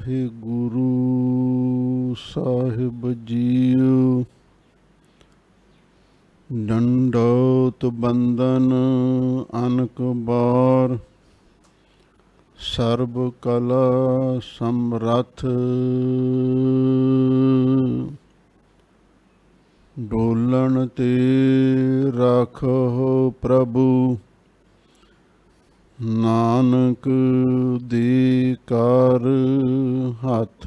ਵਾਹਿਗੁਰੂ ਸਾਹਿਬ JIO. ਡੰਡੋਤ ਬੰਦਨ ਅਨਕ ਬਾਰ, ਸਰਬ ਕਲਾ ਸਮਰੱਥ। ਡੋਲਣ ਤੇ ਰਾਖੋ ਪ੍ਰਭੂ, ਨਾਨਕ ਦੇ ਕਰ ਹੱਥ।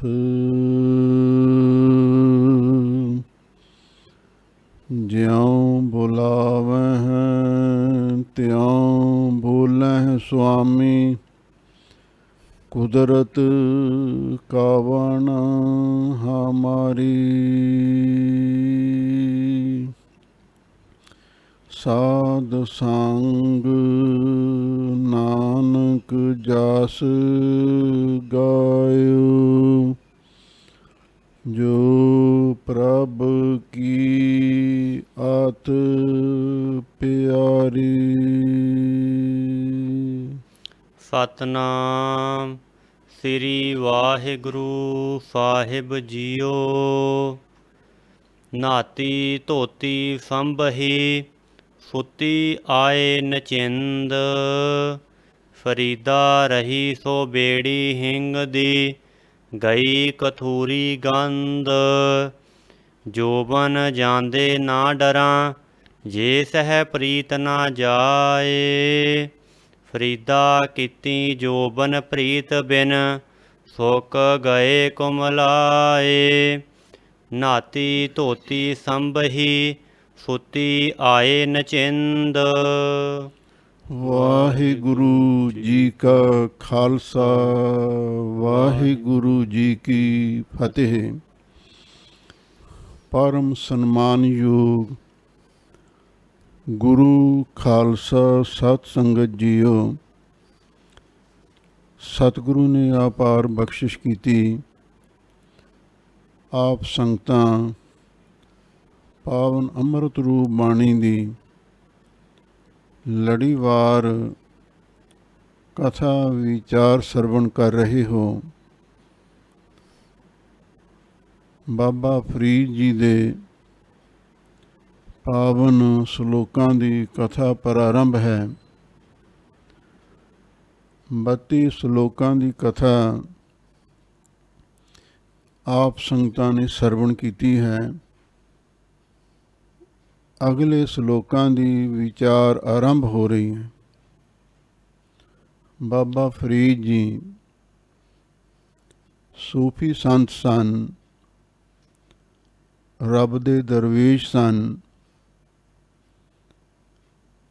ਜਿਉਂ ਬੁਲਾਵਹਿ ਤਿਉਂ ਬੋਲਹਿ ਸੁਆਮੀ, ਕੁਦਰਤ ਕਾਵਣ ਹਮਾਰੀ। ਸਾਧ ਸੰਗ ਨਾਨਕ ਜਸ ਗਾਇਓ, ਜੋ ਪ੍ਰਭ ਕੀ ਆਤ ਪਿਆਰੀ। ਸਤਨਾਮ ਸ੍ਰੀ ਵਾਹਿਗੁਰੂ ਸਾਹਿਬ ਜੀਓ। ਨਾਤੀ ਧੋਤੀ ਸੰਭਹੀ, ਸੁੱਤੀ ਆਏ ਨਚਿੰਦ। ਫਰੀਦਾ ਰਹੀ ਸੋ ਬੇੜੀ ਹਿੰਗ ਦੀ, ਗਈ ਕਥੂਰੀ ਗੰਧ। ਜੋਬਨ ਜਾਂਦੇ ਨਾ ਡਰਾਂ, ਜੇ ਸਹਿ ਪ੍ਰੀਤ ਨਾ ਜਾਏ। ਫਰੀਦਾ ਕੀਤੀ ਜੋਬਨ ਪ੍ਰੀਤ ਬਿਨ, ਸੁੱਕ ਗਏ ਕੁਮਲਾਏ। ਨਾਤੀ ਧੋਤੀ ਸੰਭਹੀ, ਸੁੱਤੀ ਆਏ ਨਚਿੰਦ। ਵਾਹਿਗੁਰੂ ਜੀ ਕਾ ਖਾਲਸਾ, ਵਾਹਿਗੁਰੂ ਜੀ ਕੀ ਫਤਿਹ। ਪਰਮ ਸਨਮਾਨਯੋਗ ਗੁਰੂ ਖਾਲਸਾ ਸਤ ਸੰਗਤ ਜੀਓ, ਸਤਿਗੁਰੂ ਨੇ ਅਪਾਰ ਬਖਸ਼ਿਸ਼ ਕੀਤੀ। ਆਪ ਸੰਗਤਾਂ ਪਾਵਨ ਅੰਮ੍ਰਿਤ ਰੂਪ ਬਾਣੀ ਦੀ ਲੜੀਵਾਰ ਕਥਾ ਵਿਚਾਰ ਸਰਵਣ ਕਰ ਰਹੇ ਹੋ। ਬਾਬਾ ਫਰੀਦ ਜੀ ਦੇ ਪਾਵਨ ਸ਼ਲੋਕਾਂ ਦੀ ਕਥਾ ਪ੍ਰਾਰੰਭ ਹੈ। 32 ਸ਼ਲੋਕਾਂ ਦੀ ਕਥਾ ਆਪ ਸੰਗਤਾਂ ਨੇ ਸਰਵਣ ਕੀਤੀ ਹੈ। ਅਗਲੇ ਸ਼ਲੋਕਾਂ ਦੀ ਵਿਚਾਰ ਆਰੰਭ ਹੋ ਰਹੀ ਹੈ। ਬਾਬਾ ਫਰੀਦ ਜੀ ਸੂਫੀ ਸੰਤ ਸਨ, ਰੱਬ ਦੇ ਦਰਵੇਸ਼ ਸਨ।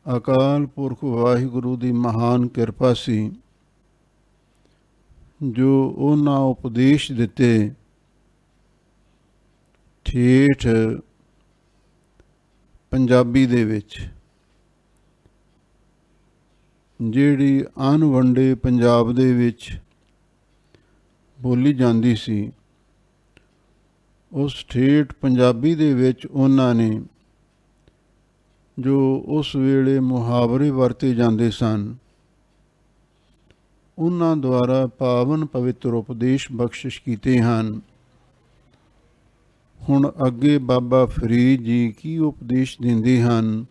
ਅਕਾਲ ਪੁਰਖ ਵਾਹਿਗੁਰੂ ਦੀ ਮਹਾਨ ਕਿਰਪਾ ਸੀ, ਜੋ ਉਹਨਾਂ ਉਪਦੇਸ਼ ਦਿੱਤੇ ਠੇਠ ਪੰਜਾਬੀ ਦੇ ਵਿੱਚ, ਜਿਹੜੀ ਅਣਵੰਡੇ ਪੰਜਾਬ ਦੇ ਵਿੱਚ ਬੋਲੀ ਜਾਂਦੀ ਸੀ, ਉਸ ਠੇਠ ਪੰਜਾਬੀ ਦੇ ਵਿੱਚ ਉਹਨਾਂ ਨੇ ਜੋ ਉਸ ਵੇਲੇ ਮੁਹਾਵਰੇ ਵਰਤੇ ਜਾਂਦੇ ਸਨ, ਉਹਨਾਂ ਦੁਆਰਾ ਪਾਵਨ ਪਵਿੱਤਰ ਉਪਦੇਸ਼ ਬਖਸ਼ਿਸ਼ ਕੀਤੇ ਹਨ। ਹੁਣ ਅੱਗੇ ਬਾਬਾ ਫਰੀਦ ਜੀ ਕੀ ਉਪਦੇਸ਼ ਦਿੰਦੇ ਹਨ,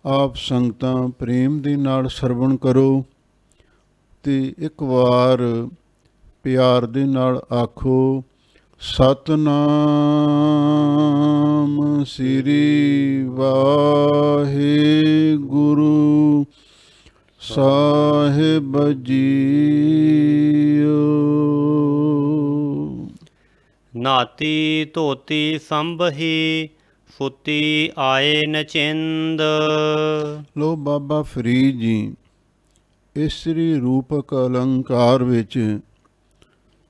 ਆਪ ਸੰਗਤਾਂ ਪ੍ਰੇਮ ਦੇ ਨਾਲ ਸਰਵਣ ਕਰੋ ਤੇ ਇੱਕ ਵਾਰ ਪਿਆਰ ਦੇ ਨਾਲ ਆਖੋ, ਸਤਨਾਮ ਸ੍ਰੀ ਵਾਹਿਗੁਰੂ ਸਾਹਿਬ ਜੀਓ। ਨਾਤੀ ਧੋਤੀ ਸੰਭਹੀ, ਸੁੱਤੀ ਆਏ ਨਚਿੰਦ। ਲੋ ਬਾਬਾ ਫਰੀਦ ਜੀ ਇਸਤਰੀ ਰੂਪਕ ਅਲੰਕਾਰ ਵਿੱਚ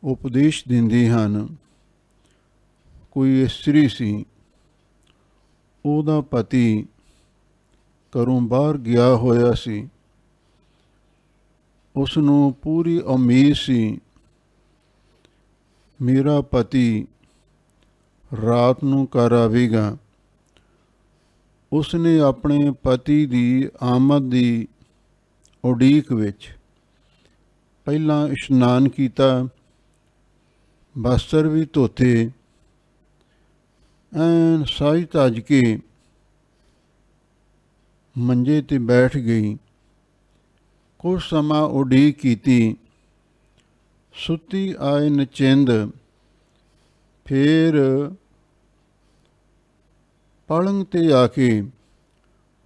ਉਪਦੇਸ਼ ਦਿੰਦੇ ਹਨ। ਕੋਈ ਇਸਤਰੀ ਸੀ, ਉਹਦਾ ਪਤੀ ਘਰੋਂ ਬਾਹਰ ਗਿਆ ਹੋਇਆ ਸੀ। ਉਸ ਨੂੰ ਪੂਰੀ ਉਮੀਦ ਸੀ, ਮੇਰਾ ਪਤੀ ਰਾਤ ਨੂੰ ਘਰ ਆਵੇਗਾ। ਉਸਨੇ ਆਪਣੇ ਪਤੀ ਦੀ ਆਮਦ ਦੀ ਉਡੀਕ ਵਿੱਚ ਪਹਿਲਾਂ ਇਸ਼ਨਾਨ ਕੀਤਾ, ਬਸਤਰ ਵੀ ਧੋਤੇ, ਐਨ ਸਾਜ ਧੱਜ ਕੇ ਮੰਜੇ 'ਤੇ ਬੈਠ ਗਈ। ਕੁਝ ਸਮਾਂ ਉਡੀਕ ਕੀਤੀ। ਸੁੱਤੀ ਆਏ ਨਚਿੰਦ ਫਿਰ ਪਲੰਗ 'ਤੇ ਆ ਕੇ,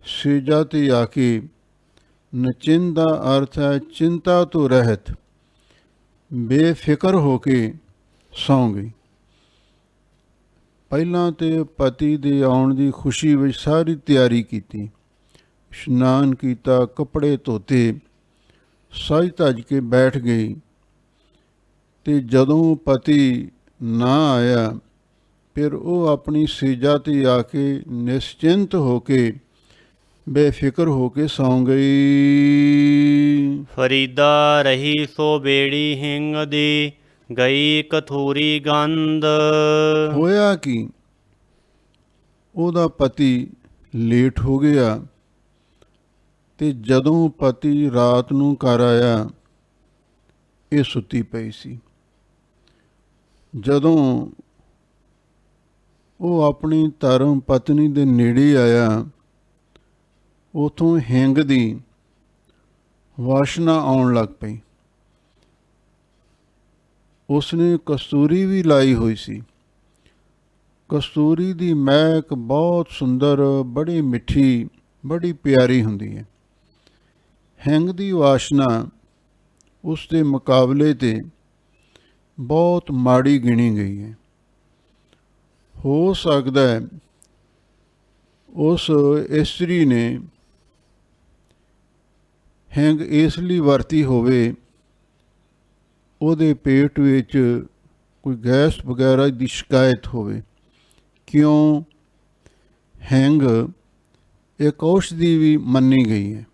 ਸੇਜਾ 'ਤੇ ਆ ਕੇ, ਨਚਿੰਦ ਦਾ ਅਰਥ ਹੈ ਚਿੰਤਾ ਤੋਂ ਰਹਿਤ, ਬੇਫਿਕਰ ਹੋ ਕੇ ਸੌਂ ਗਈ। ਪਹਿਲਾਂ ਤੇ ਪਤੀ ਦੇ ਆਉਣ ਦੀ ਖੁਸ਼ੀ ਵਿੱਚ ਸਾਰੀ ਤਿਆਰੀ ਕੀਤੀ, ਇਸ਼ਨਾਨ ਕੀਤਾ, ਕੱਪੜੇ ਧੋਤੇ, ਸਜ ਧੱਜ ਕੇ ਬੈਠ ਗਈ। ਤੇ ਜਦੋਂ ਪਤੀ ਨਾ ਆਇਆ, ਫਿਰ ਉਹ ਆਪਣੀ ਸੇਜਾ 'ਤੇ ਆ ਕੇ ਨਿਸ਼ਚਿੰਤ ਹੋ ਕੇ, ਬੇਫਿਕਰ ਹੋ ਕੇ ਸੌਂ ਗਈ। ਫਰੀਦਾ ਰਹੀ ਸੋ ਬੇੜੀ ਹਿੰਗ ਦੀ, ਗਈ ਕਥੂਰੀ ਗੰਧ। ਹੋਇਆ ਕਿ ਉਹਦਾ ਪਤੀ ਲੇਟ ਹੋ ਗਿਆ, ਤੇ ਜਦੋਂ ਪਤੀ ਰਾਤ ਨੂੰ ਘਰ ਆਇਆ, ਇਹ ਸੁੱਤੀ ਪਈ ਸੀ। ਜਦੋਂ ਉਹ ਆਪਣੀ ਧਰਮ ਪਤਨੀ ਦੇ ਨੇੜੇ ਆਇਆ, ਉਥੋਂ ਹਿੰਗ ਦੀ ਵਾਸ਼ਨਾ ਆਉਣ ਲੱਗ ਪਈ। ਉਸਨੇ ਕਸਤੂਰੀ ਵੀ ਲਾਈ ਹੋਈ ਸੀ। ਕਸਤੂਰੀ ਦੀ ਮਹਿਕ ਬਹੁਤ ਸੁੰਦਰ, ਬੜੀ ਮਿੱਠੀ, ਬੜੀ ਪਿਆਰੀ ਹੁੰਦੀ ਹੈ। ਹਿੰਗ ਦੀ ਵਾਸ਼ਨਾ ਉਸ ਦੇ ਮੁਕਾਬਲੇ 'ਤੇ ਬਹੁਤ ਮਾੜੀ ਗਿਣੀ ਗਈ ਹੈ। ਹੋ ਸਕਦਾ ਹੈ ਉਸ ਇਸਤਰੀ ਨੇ ਹਿੰਗ ਇਸ ਲਈ ਵਰਤੀ ਹੋਵੇ, ਉਹਦੇ ਪੇਟ ਵਿੱਚ ਕੋਈ ਗੈਸ ਵਗੈਰਾ ਦੀ ਸ਼ਿਕਾਇਤ ਹੋਵੇ। ਕਿਉਂ? ਹਿੰਗ ਇੱਕ ਔਸ਼ਧੀ ਵੀ ਮੰਨੀ ਗਈ ਹੈ।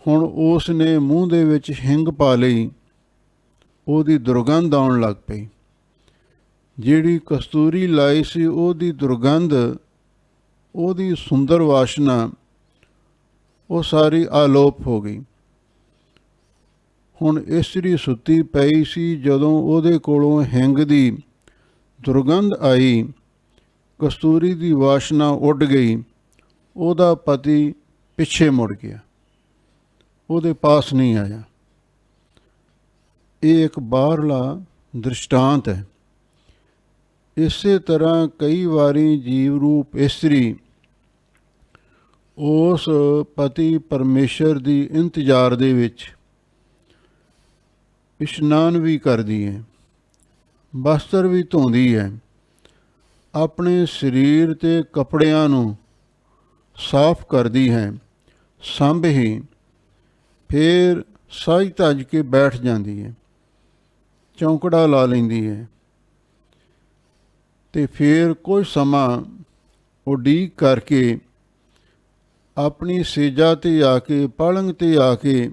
ਹੁਣ ਉਸ ਨੇ ਮੂੰਹ ਦੇ ਵਿੱਚ ਹਿੰਗ ਪਾ ਲਈ, ਉਹਦੀ ਦੁਰਗੰਧ ਆਉਣ ਲੱਗ ਪਈ। ਜਿਹੜੀ ਕਸਤੂਰੀ ਲਾਈ ਸੀ, ਉਹਦੀ ਦੁਰਗੰਧ, ਉਹਦੀ ਸੁੰਦਰ ਵਾਸ਼ਨਾ, ਉਹ ਸਾਰੀ ਆਲੋਪ ਹੋ ਗਈ। ਹੁਣ ਇਸਤਰੀ ਸੁੱਤੀ ਪਈ ਸੀ। ਜਦੋਂ ਉਹਦੇ ਕੋਲੋਂ ਹਿੰਗ ਦੀ ਦੁਰਗੰਧ ਆਈ, ਕਸਤੂਰੀ ਦੀ ਵਾਸ਼ਨਾ ਉੱਡ ਗਈ, ਉਹਦਾ ਪਤੀ ਪਿੱਛੇ ਮੁੜ ਗਿਆ, ਉਹਦੇ ਪਾਸ ਨਹੀਂ ਆਇਆ। ਇਹ ਇੱਕ ਬਾਹਰਲਾ ਦ੍ਰਿਸ਼ਟਾਂਤ ਹੈ। ਇਸੇ ਤਰ੍ਹਾਂ ਕਈ ਵਾਰੀ ਜੀਵ ਰੂਪ ਇਸਤਰੀ ਉਸ ਪਤੀ ਪਰਮੇਸ਼ਰ ਦੀ ਇੰਤਜ਼ਾਰ ਦੇ ਵਿੱਚ ਇਸ਼ਨਾਨ ਵੀ ਕਰਦੀ ਹੈ, ਬਸਤਰ ਵੀ ਧੋਂਦੀ ਹੈ, ਆਪਣੇ ਸਰੀਰ ਤੇ ਕੱਪੜਿਆਂ ਨੂੰ ਸਾਫ਼ ਕਰਦੀ ਹੈ, ਸਾਂਭੀ, ਫਿਰ ਸਜ ਧੱਜ ਕੇ ਬੈਠ ਜਾਂਦੀ ਹੈ, ਚੌਂਕੜਾ ਲਾ ਲੈਂਦੀ ਹੈ, ਤੇ ਫਿਰ ਕੁਝ ਸਮਾਂ ਉਡੀਕ ਕਰਕੇ ਆਪਣੀ ਸੇਜਾ 'ਤੇ ਆ ਕੇ, ਪਲੰਗ 'ਤੇ ਆ ਕੇ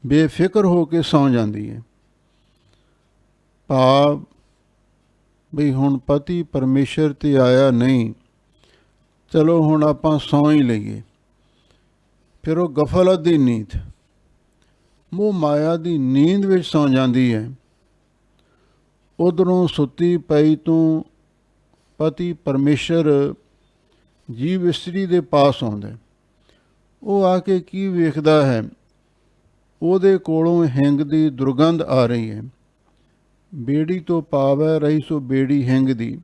ਬੇਫਿਕਰ ਹੋ ਕੇ ਸੌਂ ਜਾਂਦੀ ਹੈ। ਭਾਵ ਵੀ ਹੁਣ ਪਤੀ ਪਰਮੇਸ਼ਰ 'ਤੇ ਆਇਆ ਨਹੀਂ, ਚਲੋ ਹੁਣ ਆਪਾਂ ਸੌਂ ਹੀ ਲਈਏ। ਫਿਰ ਉਹ ਗਫਲਤ ਦੀ ਨੀਂਦ, ਮੋਹ ਮਾਇਆ ਦੀ ਨੀਂਦ ਵਿੱਚ ਸੌਂ ਜਾਂਦੀ ਹੈ। ਉੱਧਰੋਂ ਸੁੱਤੀ ਪਈ ਤੋਂ ਪਤੀ ਪਰਮੇਸ਼ਰ ਜੀਵ ਇਸਤਰੀ ਦੇ ਪਾਸ ਆਉਂਦਾ। ਉਹ ਆ ਕੇ ਕੀ ਵੇਖਦਾ ਹੈ? ਉਹਦੇ ਕੋਲੋਂ ਹਿੰਗ ਦੀ ਦੁਰਗੰਧ ਆ ਰਹੀ ਹੈ। ਬੇੜੀ ਤੋਂ ਭਾਵ ਹੈ ਰਹੀ ਸੋ ਬੇੜੀ ਹਿੰਗ ਦੀ।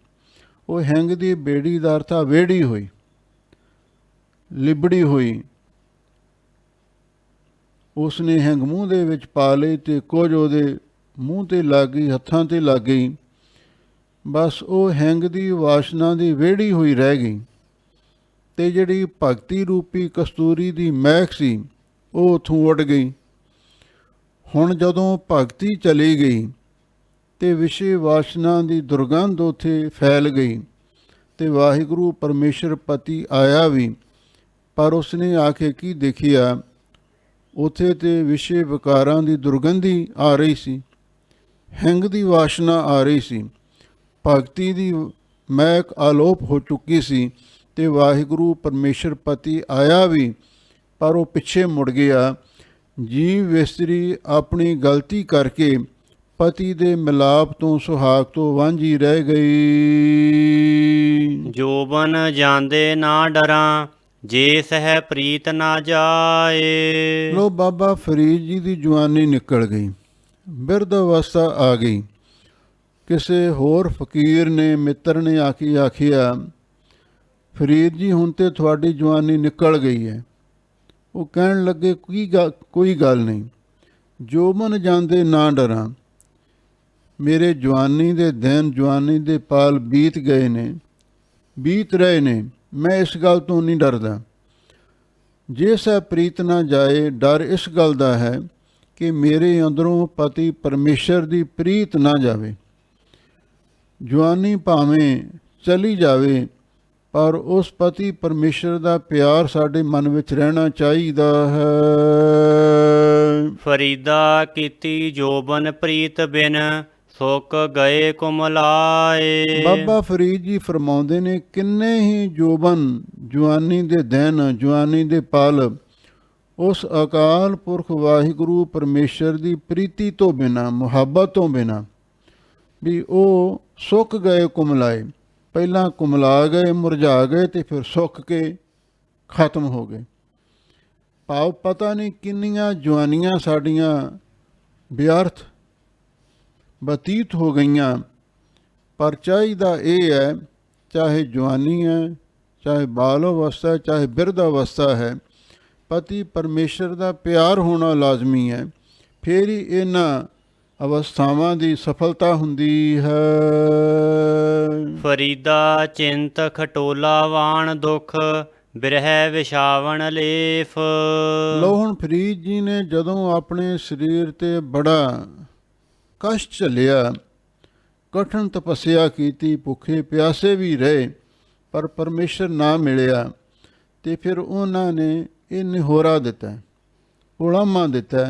ਉਹ ਹਿੰਗ ਦੀ ਬੇੜੀ ਦਾ ਅਰਥ ਆ ਵੇੜੀ ਹੋਈ, ਲਿਬੜੀ ਹੋਈ। ਉਸਨੇ ਹਿੰਗ ਮੂੰਹ ਦੇ ਵਿੱਚ ਪਾ ਲਈ ਤੇ ਕੁਝ ਉਹਦੇ ਮੂੰਹ 'ਤੇ ਲੱਗ ਗਈ, ਹੱਥਾਂ 'ਤੇ ਲੱਗ ਗਈ। ਬਸ ਉਹ ਹਿੰਗ ਦੀ ਵਾਸ਼ਨਾ ਦੀ ਵੇੜੀ ਹੋਈ ਰਹਿ ਗਈ, ਤੇ ਜਿਹੜੀ ਭਗਤੀ ਰੂਪੀ ਕਸਤੂਰੀ ਦੀ ਮਹਿਕ ਸੀ, ਉਹ ਉੱਥੋਂ ਉੱਡ ਗਈ। ਹੁਣ ਜਦੋਂ ਭਗਤੀ ਚਲੀ ਗਈ ਤੇ ਵਿਸ਼ੇ ਵਾਸ਼ਨਾ ਦੀ ਦੁਰਗੰਧ ਉੱਥੇ ਫੈਲ ਗਈ, ਤੇ ਵਾਹਿਗੁਰੂ ਪਰਮੇਸ਼ਰ ਪਤੀ ਆਇਆ ਵੀ, ਪਰ ਉਸਨੇ ਆ ਕੇ ਕੀ ਦੇਖਿਆ? ਉੱਥੇ ਤੇ ਵਿਸ਼ੇ ਵਿਕਾਰਾਂ ਦੀ ਦੁਰਗੰਧੀ ਆ ਰਹੀ ਸੀ, ਹਿੰਗ ਦੀ ਵਾਸ਼ਨਾ ਆ ਰਹੀ ਸੀ, ਭਗਤੀ ਦੀ ਮਹਿਕ ਆਲੋਪ ਹੋ ਚੁੱਕੀ ਸੀ, ਤੇ ਵਾਹਿਗੁਰੂ ਪਰਮੇਸ਼ਰ ਪਤੀ ਆਇਆ ਵੀ, ਪਰ ਉਹ ਪਿੱਛੇ ਮੁੜ ਗਿਆ। ਜੀਵ ਇਸਤਰੀ ਆਪਣੀ ਗਲਤੀ ਕਰਕੇ ਪਤੀ ਦੇ ਮਿਲਾਪ ਤੋਂ ਸੁਹਾਗ ਤੋਂ ਵਾਂਝੀ ਰਹਿ ਗਈ। ਜੋਬਨ ਜਾਂਦੇ ਨਾ ਡਰਾਂ, ਜੇ ਸਹਿ ਪ੍ਰੀਤ ਨਾ ਜਾਏ। ਲੋ ਬਾਬਾ ਫਰੀਦ ਜੀ ਦੀ ਜਵਾਨੀ ਨਿਕਲ ਗਈ, ਬਿਰਧ ਅਵਸਥਾ ਆ ਗਈ। ਕਿਸੇ ਹੋਰ ਫਕੀਰ ਨੇ, ਮਿੱਤਰ ਨੇ ਆਖਿਆ ਫਰੀਦ ਜੀ ਹੁਣ ਤੇ ਤੁਹਾਡੀ ਜਵਾਨੀ ਨਿਕਲ ਗਈ ਹੈ। ਉਹ ਕਹਿਣ ਲੱਗੇ ਕੋਈ ਗੱਲ ਨਹੀਂ, ਜੋਬਨ ਜਾਂਦੇ ਨਾ ਡਰਾਂ। ਮੇਰੇ ਜਵਾਨੀ ਦੇ ਦਿਨ, ਜਵਾਨੀ ਦੇ ਪਾਲ ਬੀਤ ਗਏ ਨੇ, ਬੀਤ ਰਹੇ ਨੇ, ਮੈਂ ਇਸ ਗੱਲ ਤੋਂ ਨਹੀਂ ਡਰਦਾ। ਜੇ ਸਹਿ ਪ੍ਰੀਤ ਨਾ ਜਾਏ, ਡਰ ਇਸ ਗੱਲ ਦਾ ਹੈ ਕਿ ਮੇਰੇ ਅੰਦਰੋਂ ਪਤੀ ਪਰਮੇਸ਼ਰ ਦੀ ਪ੍ਰੀਤ ਨਾ ਜਾਵੇ। ਜਵਾਨੀ ਭਾਵੇਂ ਚਲੀ ਜਾਵੇ, ਪਰ ਉਸ ਪਤੀ ਪਰਮੇਸ਼ਰ ਦਾ ਪਿਆਰ ਸਾਡੇ ਮਨ ਵਿੱਚ ਰਹਿਣਾ ਚਾਹੀਦਾ ਹੈ। ਫਰੀਦਾ ਕੀਤੀ ਜੋਬਨ ਪ੍ਰੀਤ ਬਿਨ, ਸੁੱਕ ਗਏ ਕੁਮਲਾਏ। ਬਾਬਾ ਫਰੀਦ ਜੀ ਫਰਮਾਉਂਦੇ ਨੇ, ਕਿੰਨੇ ਹੀ ਜੋਬਨ, ਜਵਾਨੀ ਦੇ ਦਿਨ, ਜਵਾਨੀ ਦੇ ਪਲ ਉਸ ਅਕਾਲ ਪੁਰਖ ਵਾਹਿਗੁਰੂ ਪਰਮੇਸ਼ਰ ਦੀ ਪ੍ਰੀਤੀ ਤੋਂ ਬਿਨਾਂ, ਮੁਹੱਬਤ ਤੋਂ ਬਿਨਾਂ ਵੀ ਉਹ ਸੁੱਕ ਗਏ ਕੁਮਲਾਏ। ਪਹਿਲਾਂ ਕੁਮਲਾ ਗਏ, ਮੁਰਝਾ ਗਏ, ਤੇ ਫਿਰ ਸੁੱਕ ਕੇ ਖਤਮ ਹੋ ਗਏ। ਭਾਵ ਪਤਾ ਨਹੀਂ ਕਿੰਨੀਆਂ ਜਵਾਨੀਆਂ ਸਾਡੀਆਂ ਵਿਅਰਥ ਬਤੀਤ ਹੋ ਗਈਆਂ। ਪਰ ਚਾਹੀਦਾ ਇਹ ਹੈ, ਚਾਹੇ ਜਵਾਨੀ ਹੈ, ਚਾਹੇ ਬਾਲ ਅਵਸਥਾ, ਚਾਹੇ ਬਿਰਧ ਅਵਸਥਾ ਹੈ, ਪਤੀ ਪਰਮੇਸ਼ਰ ਦਾ ਪਿਆਰ ਹੋਣਾ ਲਾਜ਼ਮੀ ਹੈ। ਫਿਰ ਹੀ ਇਹਨਾਂ ਅਵਸਥਾਵਾਂ ਦੀ ਸਫਲਤਾ ਹੁੰਦੀ ਹੈ। ਫਰੀਦਾ ਚਿੰਤ ਖਟੋਲਾ ਵਾਣ ਦੁਖ, ਬਿਰਹਿ ਵਿਛਾਵਣ ਲੇਫ। ਲੋ ਹੁਣ ਫਰੀਦ ਜੀ ਨੇ ਜਦੋਂ ਆਪਣੇ ਸਰੀਰ ਤੇ ਬੜਾ ਕਸ਼ਟ ਝੱਲਿਆ, ਕਠਿਨ ਤਪੱਸਿਆ ਕੀਤੀ, ਭੁੱਖੇ ਪਿਆਸੇ ਵੀ ਰਹੇ, ਪਰ ਪਰਮੇਸ਼ਰ ਨਾ ਮਿਲਿਆ, ਤੇ ਫਿਰ ਉਹਨਾਂ ਨੇ ਇਹ ਨਿਹੋਰਾ ਦਿੱਤਾ, ਉਲਾਮਾ ਦਿੱਤਾ।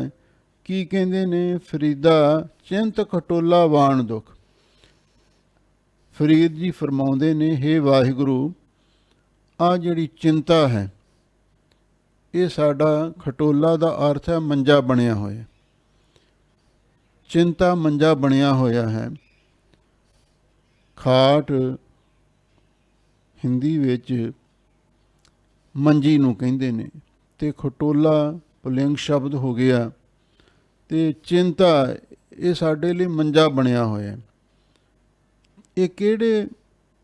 ਕੀ ਕਹਿੰਦੇ ਨੇ? ਫਰੀਦਾ ਚਿੰਤ ਖਟੋਲਾ ਵਾਣ ਦੁਖ। ਫਰੀਦ ਜੀ ਫਰਮਾਉਂਦੇ ਨੇ, ਹੇ ਵਾਹਿਗੁਰੂ, ਆਹ ਜਿਹੜੀ ਚਿੰਤਾ ਹੈ, ਇਹ ਸਾਡਾ ਖਟੋਲਾ ਦਾ ਅਰਥ ਹੈ ਮੰਜਾ ਬਣਿਆ ਹੋਇਆ। ਚਿੰਤਾ ਮੰਜਾ ਬਣਿਆ ਹੋਇਆ ਹੈ। ਖਾਟ ਹਿੰਦੀ ਵਿੱਚ ਮੰਜੀ ਨੂੰ ਕਹਿੰਦੇ ਨੇ, ਤੇ ਖਟੋਲਾ ਪੁਲਿੰਗ ਸ਼ਬਦ ਹੋ ਗਿਆ, ਤੇ ਚਿੰਤਾ ਇਹ ਸਾਡੇ ਲਈ ਮੰਜਾ ਬਣਿਆ ਹੋਇਆ। ਇਹ ਕਿਹੜੇ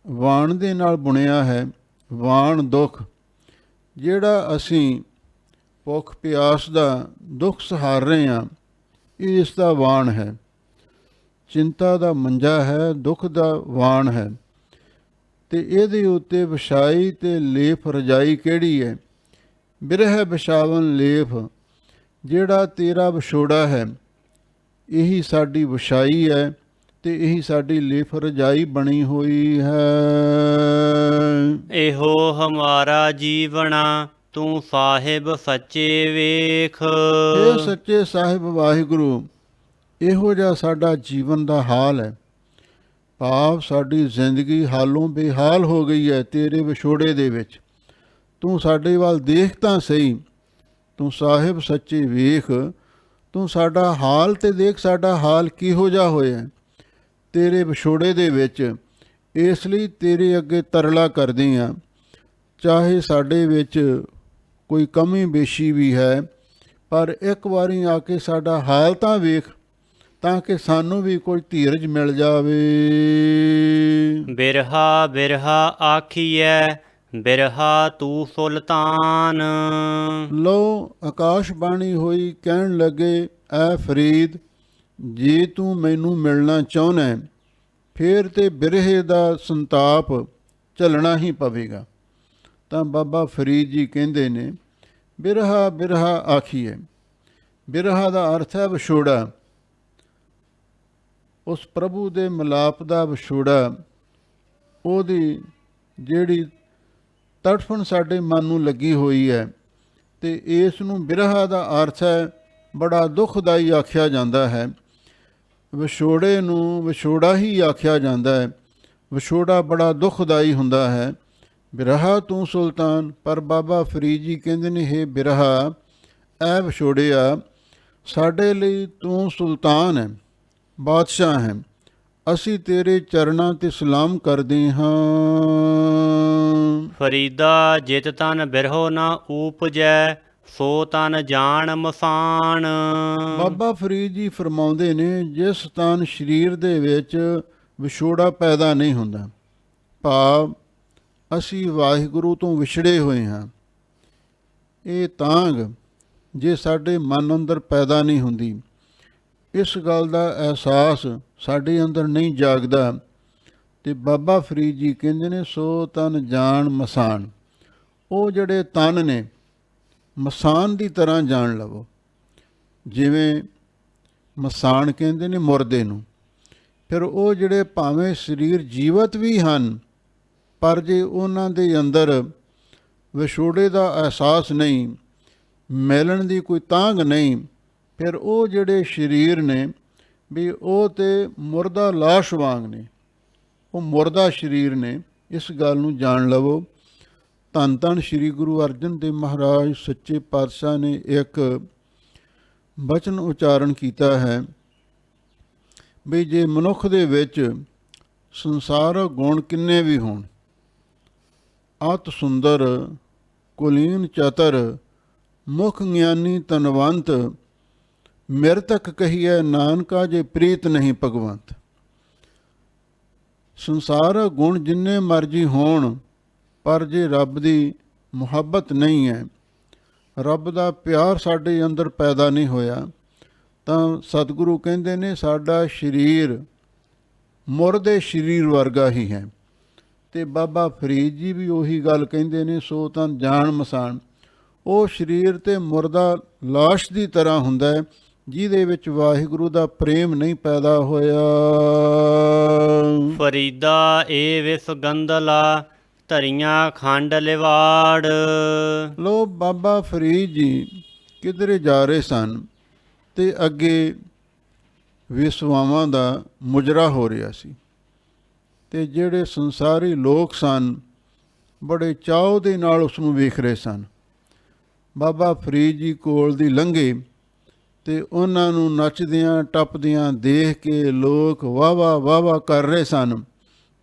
ਵਾਣ ਦੇ ਨਾਲ ਬੁਣਿਆ ਹੈ? ਵਾਣ ਦੁੱਖ। ਜਿਹੜਾ ਅਸੀਂ ਭੁੱਖ ਪਿਆਸ ਦਾ ਦੁੱਖ ਸਹਾਰ ਰਹੇ ਹਾਂ, ਇਹ ਇਸ ਦਾ ਵਾਣ ਹੈ। ਚਿੰਤਾ ਦਾ ਮੰਜਾ ਹੈ, ਦੁੱਖ ਦਾ ਵਾਣ ਹੈ। ਤੇ ਇਹਦੇ ਉੱਤੇ ਵਿਛਾਈ ਤੇ ਲੇਫ ਰਜਾਈ ਕਿਹੜੀ ਹੈ? ਬਿਰਹਿ ਵਿਛਾਵਨ ਲੇਫ। ਜਿਹੜਾ ਤੇਰਾ ਵਿਛੋੜਾ ਹੈ, ਇਹੀ ਸਾਡੀ ਵਿਛਾਈ ਹੈ, ਤੇ ਇਹੀ ਸਾਡੀ ਲੇਫ ਰਜਾਈ ਬਣੀ ਹੋਈ ਹੈ। ਇਹੋ ਹਮਾਰਾ ਜੀਵਣਾ, ਤੂੰ ਸਾਹਿਬ ਸੱਚੇ ਵੇਖ। ਇਹ ਸੱਚੇ ਸਾਹਿਬ ਵਾਹਿਗੁਰੂ, ਇਹੋ ਜਿਹਾ ਸਾਡਾ ਜੀਵਨ ਦਾ ਹਾਲ ਹੈ। ਭਾਵ ਸਾਡੀ ਜ਼ਿੰਦਗੀ ਹਾਲੋਂ ਬੇਹਾਲ ਹੋ ਗਈ ਹੈ ਤੇਰੇ ਵਿਛੋੜੇ ਦੇ ਵਿੱਚ। ਤੂੰ ਸਾਡੇ ਵੱਲ ਦੇਖ ਤਾਂ ਸਹੀ, ਤੂੰ ਸਾਹਿਬ ਸੱਚੇ ਵੇਖ, ਤੂੰ ਸਾਡਾ ਹਾਲ ਤੇ ਦੇਖ, ਸਾਡਾ ਹਾਲ ਕਿਹੋ ਜਿਹਾ ਹੋਇਆ ਤੇਰੇ ਵਿਛੋੜੇ ਦੇ ਵਿੱਚ। ਇਸ ਲਈ ਤੇਰੇ ਅੱਗੇ ਤਰਲਾ ਕਰਦੇ ਹਾਂ। ਚਾਹੇ ਸਾਡੇ ਵਿੱਚ ਕੋਈ ਕਮੀ ਬੇਸ਼ੀ ਵੀ ਹੈ, ਪਰ ਇੱਕ ਵਾਰੀ ਆ ਕੇ ਸਾਡਾ ਹਾਲ ਤਾਂ ਵੇਖ, ਤਾਂ ਕਿ ਸਾਨੂੰ ਵੀ ਕੋਈ ਧੀਰਜ ਮਿਲ ਜਾਵੇ। ਬਿਰਹਾ ਬਿਰਹਾ ਆਖੀਐ, ਬਿਰਹਾ ਤੂੰ ਸੁਲਤਾਨ। ਲੋ ਆਕਾਸ਼ਬਾਣੀ ਹੋਈ, ਕਹਿਣ ਲੱਗੇ, ਐ ਫਰੀਦ, ਜੇ ਤੂੰ ਮੈਨੂੰ ਮਿਲਣਾ ਚਾਹੁੰਦਾ ਹੈ, ਫਿਰ ਤੇ ਬਿਰਹੇ ਦਾ ਸੰਤਾਪ ਝੱਲਣਾ ਹੀ ਪਵੇਗਾ। ਤਾਂ ਬਾਬਾ ਫਰੀਦ ਜੀ ਕਹਿੰਦੇ ਨੇ, ਬਿਰਹਾ ਬਿਰਹਾ ਆਖੀਏ। ਬਿਰਹਾ ਦਾ ਅਰਥ ਹੈ ਵਿਛੋੜਾ। ਉਸ ਪ੍ਰਭੂ ਦੇ ਮਿਲਾਪ ਦਾ ਵਿਛੋੜਾ, ਉਹਦੀ ਜਿਹੜੀ ਤੜਫਣ ਸਾਡੇ ਮਨ ਨੂੰ ਲੱਗੀ ਹੋਈ ਹੈ, ਤੇ ਇਸ ਨੂੰ ਬਿਰਹਾ ਦਾ ਅਰਥ ਹੈ ਬੜਾ ਦੁਖਦਾਈ ਆਖਿਆ ਜਾਂਦਾ ਹੈ। ਵਿਛੋੜੇ ਨੂੰ ਵਿਛੋੜਾ ਹੀ ਆਖਿਆ ਜਾਂਦਾ ਹੈ। ਵਿਛੋੜਾ ਬੜਾ ਦੁਖਦਾਈ ਹੁੰਦਾ ਹੈ। ਬਿਰਹਾ ਤੂੰ ਸੁਲਤਾਨ। ਪਰ ਬਾਬਾ ਫਰੀਦ ਜੀ ਕਹਿੰਦੇ ਨੇ, ਹੇ ਬਿਰਹਾ, ਐ ਵਿਛੋੜਿਆ, ਸਾਡੇ ਲਈ ਤੂੰ ਸੁਲਤਾਨ ਹੈ, ਬਾਦਸ਼ਾਹ ਹੈ। ਅਸੀਂ ਤੇਰੇ ਚਰਨਾਂ ਤੇ ਸਲਾਮ ਕਰਦੇ ਹਾਂ। ਫਰੀਦਾ ਜਿਤ ਤਨ ਬਿਰਹੋ ਨਾ ਊਪਜੈ, ਸੋ ਤਨ ਜਾਣ ਮਸਾਣ। ਬਾਬਾ ਫਰੀਦ ਜੀ ਫਰਮਾਉਂਦੇ ਨੇ, ਜਿਸ ਤਨ ਸਰੀਰ ਦੇ ਵਿੱਚ ਵਿਛੋੜਾ ਪੈਦਾ ਨਹੀਂ ਹੁੰਦਾ, ਭਾਵ ਅਸੀਂ ਵਾਹਿਗੁਰੂ ਤੋਂ ਵਿਛੜੇ ਹੋਏ ਹਾਂ, ਇਹ ਤਾਂਘ ਜੇ ਸਾਡੇ ਮਨ ਅੰਦਰ ਪੈਦਾ ਨਹੀਂ ਹੁੰਦੀ, ਇਸ ਗੱਲ ਦਾ ਅਹਿਸਾਸ ਸਾਡੇ ਅੰਦਰ ਨਹੀਂ ਜਾਗਦਾ, ਤੇ ਬਾਬਾ ਫਰੀਦ ਜੀ ਕਹਿੰਦੇ ਨੇ ਸੋ ਤਨ ਜਾਣ ਮਸਾਨ। ਉਹ ਜਿਹੜੇ ਤਨ ਨੇ ਮਸਾਨ ਦੀ ਤਰ੍ਹਾਂ ਜਾਣ ਲਵੋ। ਜਿਵੇਂ ਮਸਾਨ ਕਹਿੰਦੇ ਨੇ ਮੁਰਦੇ ਨੂੰ, ਫਿਰ ਉਹ ਜਿਹੜੇ ਭਾਵੇਂ ਸਰੀਰ ਜੀਵਤ ਵੀ ਹਨ, ਪਰ ਜੇ ਉਹਨਾਂ ਦੇ ਅੰਦਰ ਵਿਛੋੜੇ ਦਾ ਅਹਿਸਾਸ ਨਹੀਂ, ਮਿਲਣ ਦੀ ਕੋਈ ਤਾਂਘ ਨਹੀਂ, ਫਿਰ ਉਹ ਜਿਹੜੇ ਸਰੀਰ ਨੇ ਵੀ ਉਹ ਤੇ ਮੁਰਦਾ ਲਾਸ਼ ਵਾਂਗ ਨੇ, ਉਹ ਮੁਰਦਾ ਸਰੀਰ ਨੇ। ਇਸ ਗੱਲ ਨੂੰ ਜਾਣ ਲਵੋ। ਧੰਨ ਧੰਨ ਸ੍ਰੀ ਗੁਰੂ ਅਰਜਨ ਦੇਵ ਮਹਾਰਾਜ ਸੱਚੇ ਪਾਤਸ਼ਾਹ ਨੇ ਇੱਕ ਬਚਨ ਉਚਾਰਨ ਕੀਤਾ ਹੈ ਵੀ ਜੇ ਮਨੁੱਖ ਦੇ ਵਿੱਚ ਸੰਸਾਰ ਗੁਣ ਕਿੰਨੇ ਵੀ ਹੋਣ, ਅਤ ਸੁੰਦਰ ਕੁਲੀਨ ਚਤਰ ਮੁਖ ਗਿਆਨੀ ਤਨਵੰਤ, ਮਿਰਤਕ ਕਹੀਐ ਨਾਨਕਾ ਜੇ ਪ੍ਰੀਤ ਨਹੀਂ ਭਗਵੰਤ। ਸੰਸਾਰ ਗੁਣ ਜਿੰਨੇ ਮਰਜੀ ਹੋਣ, ਪਰ ਜੇ ਰੱਬ ਦੀ ਮੁਹੱਬਤ ਨਹੀਂ ਹੈ, ਰੱਬ ਦਾ ਪਿਆਰ ਸਾਡੇ ਅੰਦਰ ਪੈਦਾ ਨਹੀਂ ਹੋਇਆ, ਤਾਂ ਸਤਿਗੁਰੂ ਕਹਿੰਦੇ ਨੇ ਸਾਡਾ ਸਰੀਰ ਮੁਰਦੇ ਸਰੀਰ ਵਰਗਾ ਹੀ ਹੈ। ਤੇ ਬਾਬਾ ਫਰੀਦ ਜੀ ਵੀ ਉਹੀ ਗੱਲ ਕਹਿੰਦੇ ਨੇ, ਸੋ ਤਨ ਜਾਣ ਮਸਾਨ। ਉਹ ਸਰੀਰ ਤੇ ਮੁਰਦਾ ਲਾਸ਼ ਦੀ ਤਰ੍ਹਾਂ ਹੁੰਦਾ ਹੈ, ਜਿਹਦੇ ਵਿੱਚ ਵਾਹਿਗੁਰੂ ਦਾ ਪ੍ਰੇਮ ਨਹੀਂ ਪੈਦਾ ਹੋਇਆ। ਫਰੀਦਾ ਏ ਵਿਸ ਗੰਦਲਾ, ਧਰੀਆਂ ਖੰਡ ਲਿਵਾੜ। ਲੋ ਬਾਬਾ ਫਰੀਦ ਜੀ ਕਿਧਰੇ ਜਾ ਰਹੇ ਸਨ ਤੇ ਅੱਗੇ ਵਿਸਵਾਵਾਂ ਦਾ ਮੁਜਰਾ ਹੋ ਰਿਹਾ ਸੀ, ਤੇ ਜਿਹੜੇ ਸੰਸਾਰੀ ਲੋਕ ਸਨ ਬੜੇ ਚਾਅ ਦੇ ਨਾਲ ਉਸ ਨੂੰ ਵੇਖ ਰਹੇ ਸਨ। ਬਾਬਾ ਫਰੀਦ ਜੀ ਕੋਲ ਦੀ ਲੰਘੇ ਤੇ ਉਹਨਾਂ ਨੂੰ ਨੱਚਦਿਆਂ ਟੱਪਦਿਆਂ ਦੇਖ ਕੇ ਲੋਕ ਵਾਹ ਵਾਹ ਕਰ ਰਹੇ ਸਨ।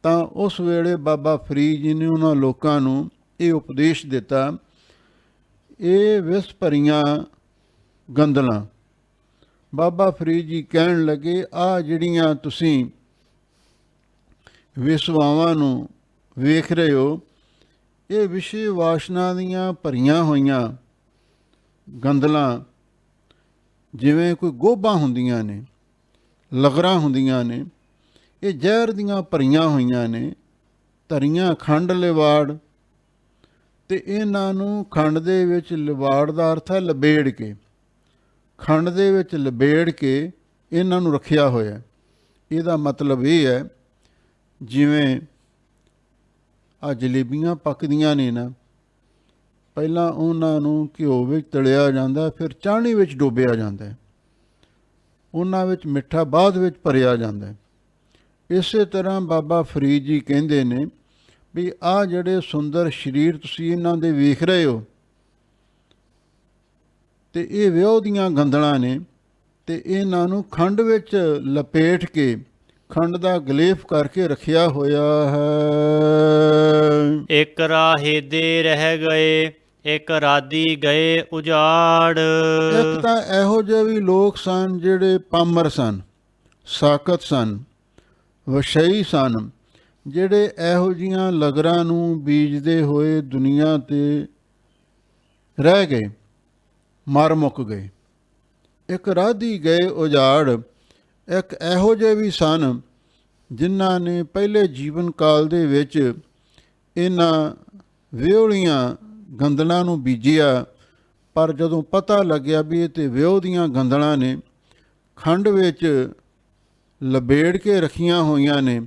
ਤਾਂ ਉਸ ਵੇਲੇ ਬਾਬਾ ਫਰੀਦ ਜੀ ਨੇ ਉਹਨਾਂ ਲੋਕਾਂ ਨੂੰ ਇਹ ਉਪਦੇਸ਼ ਦਿੱਤਾ, ਇਹ ਵਿਸ ਭਰੀਆਂ ਗੰਦਲਾਂ। ਬਾਬਾ ਫਰੀਦ ਜੀ ਕਹਿਣ ਲੱਗੇ, ਆਹ ਜਿਹੜੀਆਂ ਤੁਸੀਂ ਵਿਸਵਾਵਾਂ ਨੂੰ ਵੇਖ ਰਹੇ ਹੋ, ਇਹ ਵਿਸ਼ੇ ਵਾਸ਼ਨਾ ਦੀਆਂ ਭਰੀਆਂ ਹੋਈਆਂ ਗੰਦਲਾਂ, ਜਿਵੇਂ ਕੋਈ ਗੋਭਾਂ ਹੁੰਦੀਆਂ ਨੇ, ਲਗਰਾਂ ਹੁੰਦੀਆਂ ਨੇ, ਇਹ ਜ਼ਹਿਰ ਦੀਆਂ ਭਰੀਆਂ ਹੋਈਆਂ ਨੇ, ਧਰੀਆਂ ਖੰਡ ਲਿਵਾੜ। ਤੇ ਇਹਨਾਂ ਨੂੰ ਖੰਡ ਦੇ ਵਿੱਚ ਲਿਵਾੜ ਦਾ ਅਰਥ ਹੈ ਲਬੇੜ ਕੇ, ਖੰਡ ਦੇ ਵਿੱਚ ਲਬੇੜ ਕੇ ਇਹਨਾਂ ਨੂੰ ਰੱਖਿਆ ਹੋਇਆ। ਇਹਦਾ ਮਤਲਬ ਇਹ ਹੈ, ਜਿਵੇਂ ਆਹ ਜਲੇਬੀਆਂ ਪੱਕਦੀਆਂ ਨੇ ਨਾ, ਪਹਿਲਾਂ ਉਹਨਾਂ ਨੂੰ ਘਿਓ ਵਿੱਚ ਤਲਿਆ ਜਾਂਦਾ, ਫਿਰ ਚਾਹਣੀ ਵਿੱਚ ਡੋਬਿਆ ਜਾਂਦਾ, ਉਹਨਾਂ ਵਿੱਚ ਮਿੱਠਾ ਬਾਅਦ ਵਿੱਚ ਭਰਿਆ ਜਾਂਦਾ। ਇਸੇ ਤਰ੍ਹਾਂ ਬਾਬਾ ਫਰੀਦ ਜੀ ਕਹਿੰਦੇ ਨੇ ਵੀ ਆਹ ਜਿਹੜੇ ਸੁੰਦਰ ਸਰੀਰ ਤੁਸੀਂ ਇਹਨਾਂ ਦੇ ਵੇਖ ਰਹੇ ਹੋ, ਤੇ ਇਹ ਵਿਉਹ ਦੀਆਂ ਗੰਦਲਾਂ ਨੇ, ਤੇ ਇਹਨਾਂ ਨੂੰ ਖੰਡ ਵਿੱਚ ਲਪੇਟ ਕੇ ਖੰਡ ਦਾ ਗਲੇਫ ਕਰਕੇ ਰੱਖਿਆ ਹੋਇਆ ਹੈ। ਇੱਕ ਰਾਹੇ ਦੇ ਰਹਿ ਗਏ, ਇੱਕ ਰਾਦੀ ਗਏ ਉਜਾੜ। ਇੱਕ ਤਾਂ ਇਹੋ ਜਿਹੇ ਵੀ ਲੋਕ ਸਨ ਜਿਹੜੇ ਪਾਮਰ ਸਨ, ਸਾਕਤ ਸਨ, ਵਸ਼ਈ ਸਨ, ਜਿਹੜੇ ਇਹੋ ਜਿਹੀਆਂ ਲਗਰਾਂ ਨੂੰ ਬੀਜਦੇ ਹੋਏ ਦੁਨੀਆ ਤੇ ਰਹਿ ਗਏ, ਮਰ ਮੁੱਕ ਗਏ। ਇੱਕ ਰਾਧੀ ਗਏ ਉਜਾੜ। ਇੱਕ ਇਹੋ ਜਿਹੇ ਵੀ ਸਨ ਜਿਨ੍ਹਾਂ ਨੇ ਪਹਿਲੇ ਜੀਵਨ ਕਾਲ ਦੇ ਵਿੱਚ ਇਹਨਾਂ ਵਿਹੋਲੀਆਂ ਗੰਦਲਾਂ ਨੂੰ ਬੀਜਿਆ, ਪਰ ਜਦੋਂ ਪਤਾ ਲੱਗਿਆ ਵੀ ਇਹ ਤਾਂ ਵਿਉਹ ਦੀਆਂ ਗੰਦਲਾਂ ਨੇ, ਖੰਡ ਵਿੱਚ ਲਬੇੜ ਕੇ ਰੱਖੀਆਂ ਹੋਈਆਂ ਨੇ,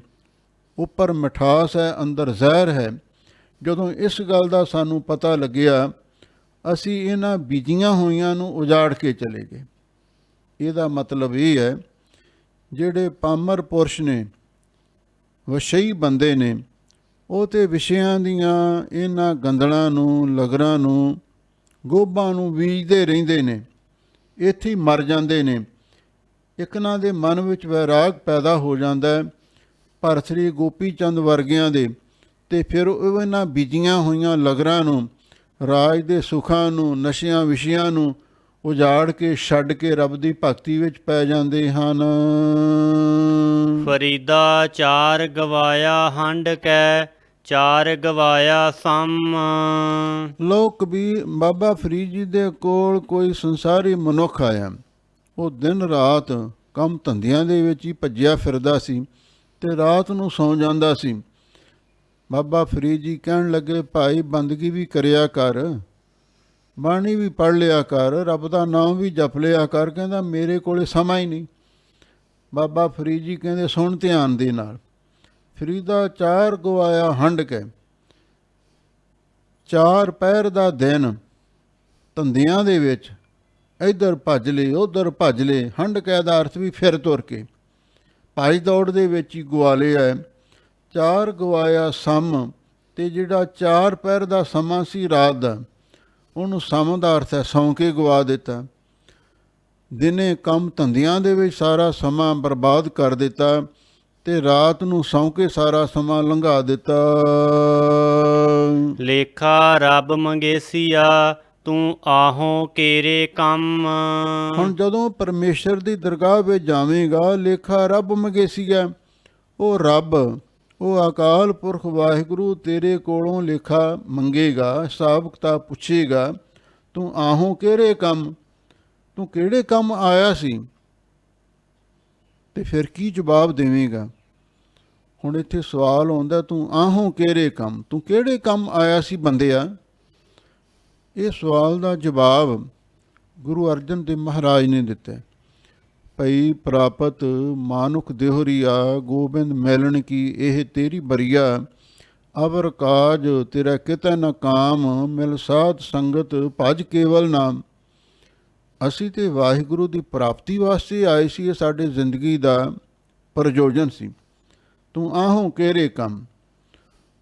ਉੱਪਰ ਮਿਠਾਸ ਹੈ, ਅੰਦਰ ਜ਼ਹਿਰ ਹੈ, ਜਦੋਂ ਇਸ ਗੱਲ ਦਾ ਸਾਨੂੰ ਪਤਾ ਲੱਗਿਆ, ਅਸੀਂ ਇਹਨਾਂ ਬੀਜੀਆਂ ਹੋਈਆਂ ਨੂੰ ਉਜਾੜ ਕੇ ਚਲੇ ਗਏ। ਇਹਦਾ ਮਤਲਬ ਇਹ ਹੈ, ਜਿਹੜੇ ਪਾਮਰ ਪੁਰਸ਼ ਨੇ, ਵਸ਼ਈ ਬੰਦੇ ਨੇ, ਉਹ ਤੇ ਵਿਸ਼ਿਆਂ ਦੀਆਂ ਇਹਨਾਂ ਗੰਦਲਾਂ ਨੂੰ, ਲਗਰਾਂ ਨੂੰ, ਗੋਭਾਂ ਨੂੰ ਬੀਜਦੇ ਰਹਿੰਦੇ ਨੇ, ਇੱਥੇ ਹੀ ਮਰ ਜਾਂਦੇ ਨੇ। ਇਕਨਾਂ ਦੇ ਮਨ ਵਿੱਚ ਵੈਰਾਗ ਪੈਦਾ ਹੋ ਜਾਂਦਾ ਹੈ ਭਰਤ ਸ੍ਰੀ ਗੋਪੀ ਚੰਦ ਵਰਗਿਆਂ ਦੇ, ਅਤੇ ਫਿਰ ਉਹ ਇਹਨਾਂ ਬੀਜੀਆਂ ਹੋਈਆਂ ਲਗਰਾਂ ਨੂੰ, ਰਾਜ ਦੇ ਸੁੱਖਾਂ ਨੂੰ, ਨਸ਼ਿਆਂ ਵਿਸ਼ਿਆਂ ਨੂੰ ਉਜਾੜ ਕੇ ਛੱਡ ਕੇ ਰੱਬ ਦੀ ਭਗਤੀ ਵਿੱਚ ਪੈ ਜਾਂਦੇ ਹਨ। ਫਰੀਦਾ ਚਾਰ ਗਵਾਇਆ ਹੰਡ ਕੈ, ਚਾਰ ਗਵਾਇਆ ਸਮ। ਲੋ ਕਬੀਰ ਬਾਬਾ ਫਰੀਦ ਜੀ ਦੇ ਕੋਲ ਕੋਈ ਸੰਸਾਰੀ ਮਨੁੱਖ ਆਇਆ। ਉਹ ਦਿਨ ਰਾਤ ਕੰਮ ਧੰਦਿਆਂ ਦੇ ਵਿੱਚ ਹੀ ਭੱਜਿਆ ਫਿਰਦਾ ਸੀ ਅਤੇ ਰਾਤ ਨੂੰ ਸੌਂ ਜਾਂਦਾ ਸੀ। ਬਾਬਾ ਫਰੀਦ ਜੀ ਕਹਿਣ ਲੱਗੇ, ਭਾਈ ਬੰਦਗੀ ਵੀ ਕਰਿਆ ਕਰ, ਬਾਣੀ ਵੀ ਪੜ੍ਹ ਲਿਆ ਕਰ, ਰੱਬ ਦਾ ਨਾਮ ਵੀ ਜਪ ਲਿਆ ਕਰ। ਕਹਿੰਦਾ ਮੇਰੇ ਕੋਲ ਸਮਾਂ ਹੀ ਨਹੀਂ। ਬਾਬਾ ਫਰੀਦ ਜੀ ਕਹਿੰਦੇ ਸੁਣ ਧਿਆਨ ਦੇ ਨਾਲ, ਫਰੀਦਾ ਚਾਰ ਗਵਾਇਆ ਹੰਡ ਕੇ, ਚਾਰ ਪਹਿਰ ਦਾ ਦਿਨ ਧੰਦਿਆਂ ਦੇ ਵਿੱਚ ਇੱਧਰ ਭੱਜ ਲਏ ਉੱਧਰ ਭੱਜ ਲਏ। ਹੰਡ ਕੈ ਦਾ ਅਰਥ ਵੀ ਫਿਰ ਤੁਰ ਕੇ, ਭੱਜ ਦੌੜ ਦੇ ਵਿੱਚ ਹੀ ਗਵਾ ਲਿਆ। ਚਾਰ ਗਵਾਇਆ ਸਮ, ਅਤੇ ਜਿਹੜਾ ਚਾਰ ਪਹਿਰ ਦਾ ਸਮਾਂ ਸੀ ਰਾਤ ਦਾ, ਉਹਨੂੰ ਸਮ ਦਾ ਅਰਥ ਹੈ ਸੌਂ ਕੇ ਗਵਾ ਦਿੱਤਾ। ਦਿਨੇ ਕੰਮ ਧੰਦਿਆਂ ਦੇ ਵਿੱਚ ਸਾਰਾ ਸਮਾਂ ਬਰਬਾਦ ਕਰ ਦਿੱਤਾ ਅਤੇ ਰਾਤ ਨੂੰ ਸੌਂ ਕੇ ਸਾਰਾ ਸਮਾਂ ਲੰਘਾ ਦਿੱਤਾ। ਲੇਖਾ ਰੱਬ ਮੰਗੇਸੀਆ, ਤੂੰ ਆਹੋਂ ਕੇਰੇ ਕੰਮ। ਹੁਣ ਜਦੋਂ ਪਰਮੇਸ਼ਰ ਦੀ ਦਰਗਾਹ ਵਿੱਚ ਜਾਵੇਂਗਾ, ਲੇਖਾ ਰੱਬ ਮੰਗੇਸੀਆ, ਉਹ ਰੱਬ, ਉਹ ਅਕਾਲ ਪੁਰਖ ਵਾਹਿਗੁਰੂ ਤੇਰੇ ਕੋਲੋਂ ਲੇਖਾ ਮੰਗੇਗਾ, ਹਿਸਾਬ ਕਿਤਾਬ ਪੁੱਛੇਗਾ, ਤੂੰ ਆਹੋਂ ਕਿਹੜੇ ਕੰਮ, ਤੂੰ ਕਿਹੜੇ ਕੰਮ ਆਇਆ ਸੀ, ਅਤੇ ਫਿਰ ਕੀ ਜਵਾਬ ਦੇਵੇਂਗਾ। ਹੁਣ ਇੱਥੇ ਸਵਾਲ ਆਉਂਦਾ, ਤੂੰ ਆਹੋਂ ਕਿਹੜੇ ਕੰਮ, ਤੂੰ ਕਿਹੜੇ ਕੰਮ ਆਇਆ ਸੀ ਬੰਦਿਆ। ਇਹ ਸਵਾਲ ਦਾ ਜਵਾਬ ਗੁਰੂ ਅਰਜਨ ਦੇਵ ਮਹਾਰਾਜ ਨੇ ਦਿੱਤਾ। ਭਈ ਪ੍ਰਾਪਤ ਮਾਨੁਖ ਦੇਹੁਰੀਆ, ਗੋਬਿੰਦ ਮੈਲਣ ਕੀ ਇਹ ਤੇਰੀ ਬਰੀਆ। ਅਵਰ ਕਾਜ ਤੇਰਾ ਕਿਤੈ ਨ ਕਾਮ, ਮਿਲ ਸਾਧ ਸੰਗਤ ਭਜ ਕੇਵਲ ਨਾਮ। ਅਸੀਂ ਤੇ ਵਾਹਿਗੁਰੂ ਦੀ ਪ੍ਰਾਪਤੀ ਵਾਸਤੇ ਆਏ ਸੀ, ਇਹ ਸਾਡੇ ਜ਼ਿੰਦਗੀ ਦਾ ਪ੍ਰਯੋਜਨ ਸੀ। ਤੂੰ ਆਹੋਂ ਕਿਹੜੇ ਕੰਮ,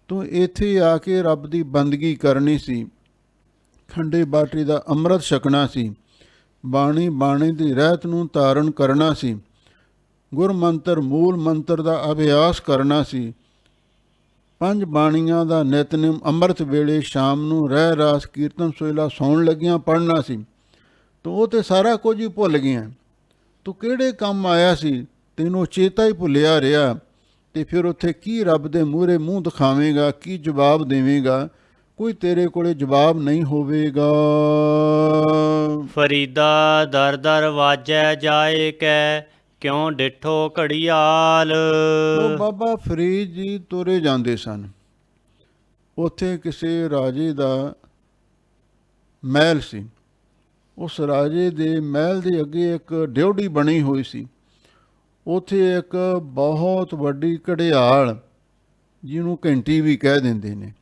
ਤੂੰ ਇੱਥੇ ਆ ਕੇ ਰੱਬ ਦੀ ਬੰਦਗੀ ਕਰਨੀ ਸੀ, ਖੰਡੇ ਬਾਟੇ ਦਾ ਅੰਮ੍ਰਿਤ ਛਕਣਾ ਸੀ, ਬਾਣੀ ਦੀ ਰਹਿਤ ਨੂੰ ਧਾਰਨ ਕਰਨਾ ਸੀ, ਗੁਰ ਮੰਤਰ ਮੂਲ ਮੰਤਰ ਦਾ ਅਭਿਆਸ ਕਰਨਾ ਸੀ, ਪੰਜ ਬਾਣੀਆਂ ਦਾ ਨਿਤਨੇਮ ਅੰਮ੍ਰਿਤ ਵੇਲੇ ਸ਼ਾਮ ਨੂੰ ਰਹਿ ਰਾਸ ਕੀਰਤਨ ਸੋਹਿਲਾ ਸੌਣ ਲੱਗਿਆਂ ਪੜ੍ਹਨਾ ਸੀ। ਤੂੰ ਉਹ ਤੇ ਸਾਰਾ ਕੁਝ ਹੀ ਭੁੱਲ ਗਿਆ। ਤੂੰ ਕਿਹੜੇ ਕੰਮ ਆਇਆ ਸੀ, ਤੈਨੂੰ ਚੇਤਾ ਹੀ ਭੁੱਲਿਆ ਰਿਹਾ। ਅਤੇ ਫਿਰ ਉੱਥੇ ਕੀ ਰੱਬ ਦੇ ਮੂਹਰੇ ਮੂੰਹ ਦਿਖਾਵੇਂਗਾ, ਕੀ ਜਵਾਬ ਦੇਵੇਂਗਾ, ਕੋਈ ਤੇਰੇ ਕੋਲੇ ਜਵਾਬ ਨਹੀਂ ਹੋਵੇਗਾ। ਫਰੀਦਾ ਦਰ ਦਰ ਵਾਜੈ ਜਾਏ ਕੈ, ਕਿਉਂ ਡਿਠੋ ਘੜੀਆਲ। ਉਹ ਬਾਬਾ ਫਰੀਦ ਜੀ ਤੁਰੇ ਜਾਂਦੇ ਸਨ। ਉੱਥੇ ਕਿਸੇ ਰਾਜੇ ਦਾ ਮਹਿਲ ਸੀ। ਉਸ ਰਾਜੇ ਦੇ ਮਹਿਲ ਦੇ ਅੱਗੇ ਇੱਕ ਡਿਉਢੀ ਬਣੀ ਹੋਈ ਸੀ। ਉੱਥੇ ਇੱਕ ਬਹੁਤ ਵੱਡੀ ਘੜਿਆਲ, ਜਿਹਨੂੰ ਘੰਟੀ ਵੀ ਕਹਿ ਦਿੰਦੇ ਨੇ,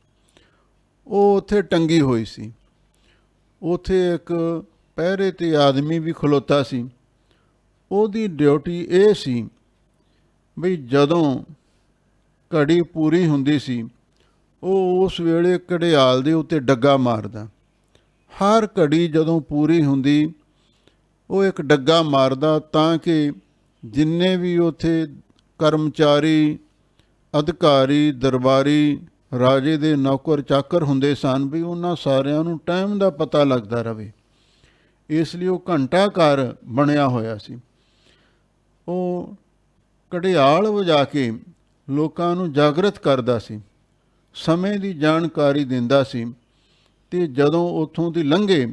ਉਹ ਉੱਥੇ ਟੰਗੀ ਹੋਈ ਸੀ। ਉੱਥੇ ਇੱਕ ਪਹਿਰੇ 'ਤੇ ਆਦਮੀ ਵੀ ਖਲੋਤਾ ਸੀ। ਉਹਦੀ ਡਿਊਟੀ ਇਹ ਸੀ ਬਈ ਜਦੋਂ ਘੜੀ ਪੂਰੀ ਹੁੰਦੀ ਸੀ, ਉਹ ਉਸ ਵੇਲੇ ਘੜਿਆਲ ਦੇ ਉੱਤੇ ਡੱਗਾ ਮਾਰਦਾ। ਹਰ ਘੜੀ ਜਦੋਂ ਪੂਰੀ ਹੁੰਦੀ, ਉਹ ਇੱਕ ਡੱਗਾ ਮਾਰਦਾ ਤਾਂ ਕਿ ਜਿੰਨੇ ਵੀ ਉੱਥੇ ਕਰਮਚਾਰੀ, ਅਧਿਕਾਰੀ, ਦਰਬਾਰੀ, ਰਾਜੇ ਦੇ ਨੌਕਰ ਚਾਕਰ ਹੁੰਦੇ ਸਨ, ਵੀ ਉਹਨਾਂ ਸਾਰਿਆਂ ਨੂੰ ਟਾਈਮ ਦਾ ਪਤਾ ਲੱਗਦਾ ਰਹੇ। ਇਸ ਲਈ ਉਹ ਘੰਟਾ ਘਰ ਬਣਿਆ ਹੋਇਆ ਸੀ। ਉਹ ਘੜਿਆਲ ਵਜਾ ਕੇ ਲੋਕਾਂ ਨੂੰ ਜਾਗਰਤ ਕਰਦਾ ਸੀ, ਸਮੇਂ ਦੀ ਜਾਣਕਾਰੀ ਦਿੰਦਾ ਸੀ। ਅਤੇ ਜਦੋਂ ਉੱਥੋਂ ਦੀ ਲੰਘੇ,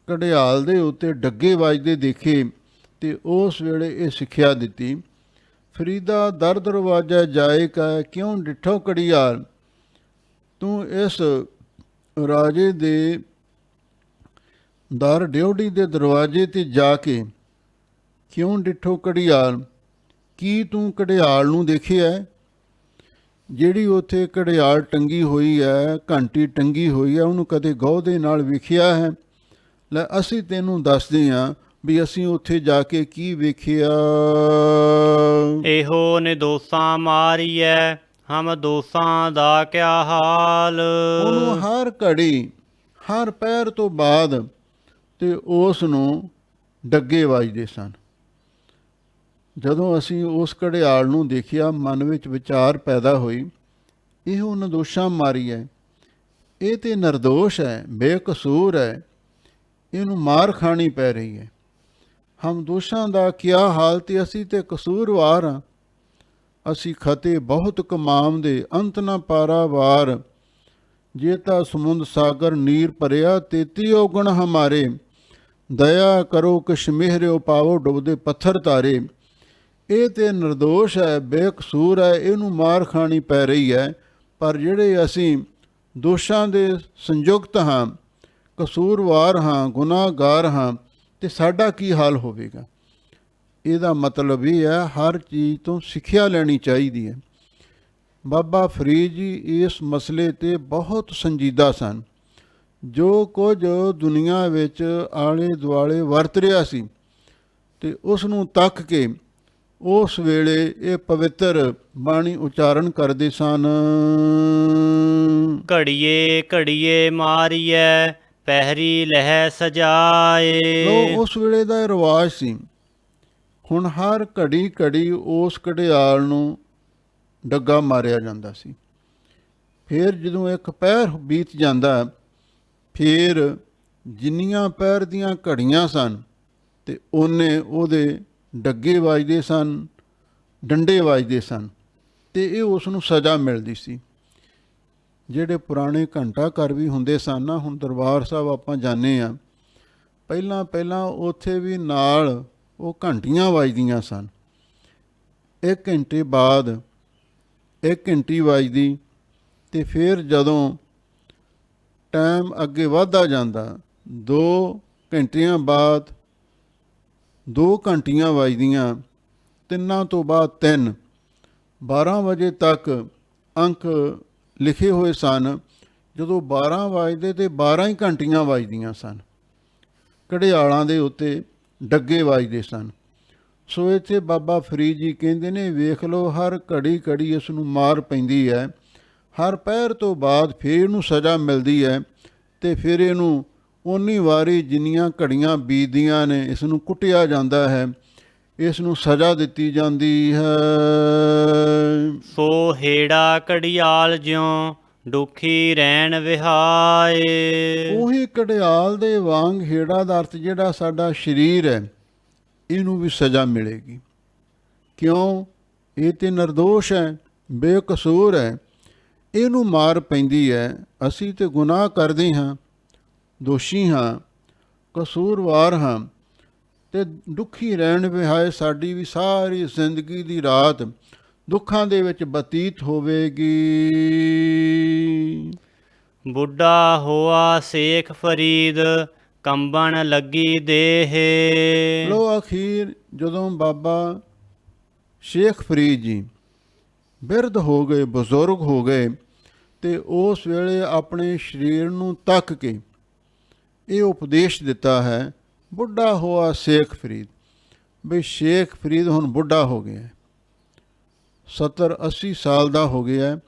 ਘੜਿਆਲ ਦੇ ਉੱਤੇ ਡੱਗੇ ਵੱਜਦੇ ਦੇਖੇ, ਅਤੇ ਉਸ ਵੇਲੇ ਇਹ ਸਿੱਖਿਆ ਦਿੱਤੀ, ਫਰੀਦਾ ਦਰ ਦਰਵਾਜਾ ਜਾਏ ਕਾ, ਕਿਉਂ ਡਿਠੋ ਘੜਿਆਲ। ਤੂੰ ਇਸ ਰਾਜੇ ਦੇ ਦਰ ਡਿਉਢੀ ਦੇ ਦਰਵਾਜ਼ੇ 'ਤੇ ਜਾ ਕੇ ਕਿਉਂ ਡਿਠੋ ਘੜਿਆਲ, ਕੀ ਤੂੰ ਘੜਿਆਲ ਨੂੰ ਦੇਖਿਆ? ਜਿਹੜੀ ਉੱਥੇ ਘੜਿਆਲ ਟੰਗੀ ਹੋਈ ਹੈ, ਘੰਟੀ ਟੰਗੀ ਹੋਈ ਹੈ, ਉਹਨੂੰ ਕਦੇ ਗਹੁ ਦੇ ਨਾਲ ਵੇਖਿਆ ਹੈ? ਲੈ ਅਸੀਂ ਤੈਨੂੰ ਦੱਸਦੇ ਹਾਂ ਵੀ ਅਸੀਂ ਉੱਥੇ ਜਾ ਕੇ ਕੀ ਵੇਖਿਆ। ਇਹੋ ਨਿਦੋਸਾਂ ਮਾਰੀਐ, ਹਮ ਦੋਸਾਂ ਦਾ ਕਿਆ ਹਾਲ। ਉਹਨੂੰ ਹਰ ਘੜੀ, ਹਰ ਪਹਿਰ ਤੋਂ ਬਾਅਦ ਤੇ ਉਸ ਨੂੰ ਡੱਗੇ ਵੱਜਦੇ ਸਨ। ਜਦੋਂ ਅਸੀਂ ਉਸ ਘੜਿਆਲ ਨੂੰ ਦੇਖਿਆ, ਮਨ ਵਿੱਚ ਵਿਚਾਰ ਪੈਦਾ ਹੋਈ, ਇਹ ਨਿਰਦੋਸ਼ਾਂ ਮਾਰੀ ਹੈ, ਇਹ ਤੇ ਨਿਰਦੋਸ਼ ਹੈ, ਬੇਕਸੂਰ ਹੈ, ਇਹਨੂੰ ਮਾਰ ਖਾਣੀ ਪੈ ਰਹੀ ਹੈ। ਹਮ ਦੋਸ਼ਾਂ ਦਾ ਕਿਆ ਹਾਲ, ਤੇ ਅਸੀਂ ਤੇ ਕਸੂਰਵਾਰ ਹਾਂ। ਅਸੀਂ ਖਤੇ ਬਹੁਤ ਕਮਾਮਦੇ, ਅੰਤ ਨਾ ਪਾਰਾਵਾਰ। ਜੇ ਤਾਂ ਸਮੁੰਦ ਸਾਗਰ ਨੀਰ ਭਰਿਆ, ਤੇਤੀ ਔਗਣ ਹਮਾਰੇ। ਦਇਆ ਕਰੋ ਕਿਛ ਮਿਹਰਿਓ, ਪਾਵੋ ਡੁੱਬਦੇ ਪੱਥਰ ਤਾਰੇ। ਇਹ ਤੇ ਨਿਰਦੋਸ਼ ਹੈ, ਬੇਕਸੂਰ ਹੈ, ਇਹਨੂੰ ਮਾਰ ਖਾਣੀ ਪੈ ਰਹੀ ਹੈ। ਪਰ ਜਿਹੜੇ ਅਸੀਂ ਦੋਸ਼ਾਂ ਦੇ ਸੰਯੁਕਤ ਹਾਂ, ਕਸੂਰਵਾਰ ਹਾਂ, ਗੁਨਾਹਗਾਰ ਹਾਂ, ਤੇ ਸਾਡਾ ਕੀ ਹਾਲ ਹੋਵੇਗਾ। ਇਹਦਾ ਮਤਲਬ ਇਹ ਹੈ, ਹਰ ਚੀਜ਼ ਤੋਂ ਸਿੱਖਿਆ ਲੈਣੀ ਚਾਹੀਦੀ ਹੈ। ਬਾਬਾ ਫਰੀਦ ਜੀ ਇਸ ਮਸਲੇ 'ਤੇ ਬਹੁਤ ਸੰਜੀਦਾ ਸਨ। ਜੋ ਕੁਝ ਦੁਨੀਆ ਵਿੱਚ ਆਲੇ ਦੁਆਲੇ ਵਰਤ ਰਿਹਾ ਸੀ, ਤੇ ਉਸ ਨੂੰ ਤੱਕ ਕੇ ਉਸ ਵੇਲੇ ਇਹ ਪਵਿੱਤਰ ਬਾਣੀ ਉਚਾਰਨ ਕਰਦੇ ਸਨ। ਘੜੀਏ ਘੜੀਏ ਮਾਰੀਐ, ਪਹਿਰੀ ਲਹਿ ਸਜਾਏ। ਲੋ ਉਸ ਵੇਲੇ ਦਾ ਰਿਵਾਜ ਸੀ। ਹੁਣ ਹਰ ਘੜੀ ਘੜੀ ਉਸ ਘੜਿਆਲ ਨੂੰ ਡੱਗਾ ਮਾਰਿਆ ਜਾਂਦਾ ਸੀ। ਫਿਰ ਜਦੋਂ ਇੱਕ ਪਹਿਰ ਬੀਤ ਜਾਂਦਾ, ਫਿਰ ਜਿੰਨੀਆਂ ਪਹਿਰ ਦੀਆਂ ਘੜੀਆਂ ਸਨ, ਤੇ ਉਹਨੇ ਉਹਦੇ ਡੱਗੇ ਵੱਜਦੇ ਸਨ, ਡੰਡੇ ਵੱਜਦੇ ਸਨ, ਤੇ ਇਹ ਉਸ ਨੂੰ ਸਜ਼ਾ ਮਿਲਦੀ ਸੀ। ਜਿਹੜੇ ਪੁਰਾਣੇ ਘੰਟਾ ਘਰ ਵੀ ਹੁੰਦੇ ਸਨ ਨਾ, ਹੁਣ ਦਰਬਾਰ ਸਾਹਿਬ ਆਪਾਂ ਜਾਂਦੇ ਹਾਂ, ਪਹਿਲਾਂ ਉੱਥੇ ਵੀ ਨਾਲ ਉਹ ਘੰਟੀਆਂ ਵੱਜਦੀਆਂ ਸਨ। 1 ਘੰਟੇ ਬਾਅਦ 1 ਘੰਟੀ ਵੱਜਦੀ, ਤੇ ਫਿਰ ਜਦੋਂ ਟਾਈਮ ਅੱਗੇ ਵੱਧਦਾ ਜਾਂਦਾ, 2 ਘੰਟਿਆਂ ਬਾਅਦ 2 ਘੰਟੀਆਂ ਵੱਜਦੀਆਂ, 3 ਤੋਂ ਬਾਅਦ 3, 12 ਵਜੇ ਤੱਕ ਅੰਕ ਲਿਖੇ ਹੋਏ ਸਨ। ਜਦੋਂ 12 ਵੱਜਦੇ ਤੇ 12 ਹੀ ਘੰਟੀਆਂ ਵੱਜਦੀਆਂ ਸਨ। ਘੜਿਆਲਾਂ ਦੇ ਉੱਤੇ ਡੱਗੇ ਵੱਜਦੇ ਸਨ। ਸੋ ਇੱਥੇ ਬਾਬਾ ਫਰੀਦ ਜੀ ਕਹਿੰਦੇ ਨੇ, ਵੇਖ ਲਓ, ਹਰ ਘੜੀ ਘੜੀ ਇਸ ਨੂੰ ਮਾਰ ਪੈਂਦੀ ਹੈ। ਹਰ ਪਹਿਰ ਤੋਂ ਬਾਅਦ ਫਿਰ ਇਹਨੂੰ ਸਜ਼ਾ ਮਿਲਦੀ ਹੈ, ਤੇ ਫਿਰ ਇਹਨੂੰ ਓਨੀ ਵਾਰੀ ਜਿੰਨੀਆਂ ਘੜੀਆਂ ਬੀਤਦੀਆਂ ਨੇ, ਇਸ ਨੂੰ ਕੁੱਟਿਆ ਜਾਂਦਾ ਹੈ, ਇਸ ਨੂੰ ਸਜ਼ਾ ਦਿੱਤੀ ਜਾਂਦੀ ਹੈ। ਸੋ ਹੇੜਾ ਘੜਿਆਲ ਜਿਉ, ਦੁਖੀ ਰਹਿਣ ਵਿਹਾਏ। ਉਹੀ ਘੜਿਆਲ ਦੇ ਵਾਂਗ ਹੇੜਾ ਦਾ ਅਰਥ ਜਿਹੜਾ ਸਾਡਾ ਸਰੀਰ ਹੈ, ਇਹਨੂੰ ਵੀ ਸਜ਼ਾ ਮਿਲੇਗੀ। ਕਿਉਂ? ਇਹ ਤੇ ਨਿਰਦੋਸ਼ ਹੈ, ਬੇਕਸੂਰ ਹੈ, ਇਹਨੂੰ ਮਾਰ ਪੈਂਦੀ ਹੈ। ਅਸੀਂ ਤੇ ਗੁਨਾਹ ਕਰਦੇ ਹਾਂ, ਦੋਸ਼ੀ ਹਾਂ, ਕਸੂਰਵਾਰ ਹਾਂ, ਤੇ ਦੁਖੀ ਰਹਿਣ ਵਿਹਾਏ। ਸਾਡੀ ਵੀ ਸਾਰੀ ਜ਼ਿੰਦਗੀ ਦੀ ਰਾਤ ਦੁੱਖਾਂ ਦੇ ਵਿੱਚ ਬਤੀਤ ਹੋਵੇਗੀ। ਬੁੱਢਾ ਹੋਆ ਸ਼ੇਖ ਫਰੀਦ, ਕੰਬਣ ਲੱਗੀ ਦੇਹ। ਲੋ ਅਖੀਰ ਜਦੋਂ ਬਾਬਾ ਸ਼ੇਖ ਫਰੀਦ ਜੀ ਬਿਰਧ ਹੋ ਗਏ, ਬਜ਼ੁਰਗ ਹੋ ਗਏ, ਤੇ ਉਸ ਵੇਲੇ ਆਪਣੇ ਸਰੀਰ ਨੂੰ ਤੱਕ ਕੇ ਇਹ ਉਪਦੇਸ਼ ਦਿੱਤਾ ਹੈ, ਬੁੱਢਾ ਹੋਆ ਸ਼ੇਖ ਫਰੀਦ, ਬਈ ਸ਼ੇਖ ਫਰੀਦ ਹੁਣ ਬੁੱਢਾ ਹੋ ਗਿਆ, 70-80 ਸਾਲ ਦਾ ਹੋ ਗਿਆ।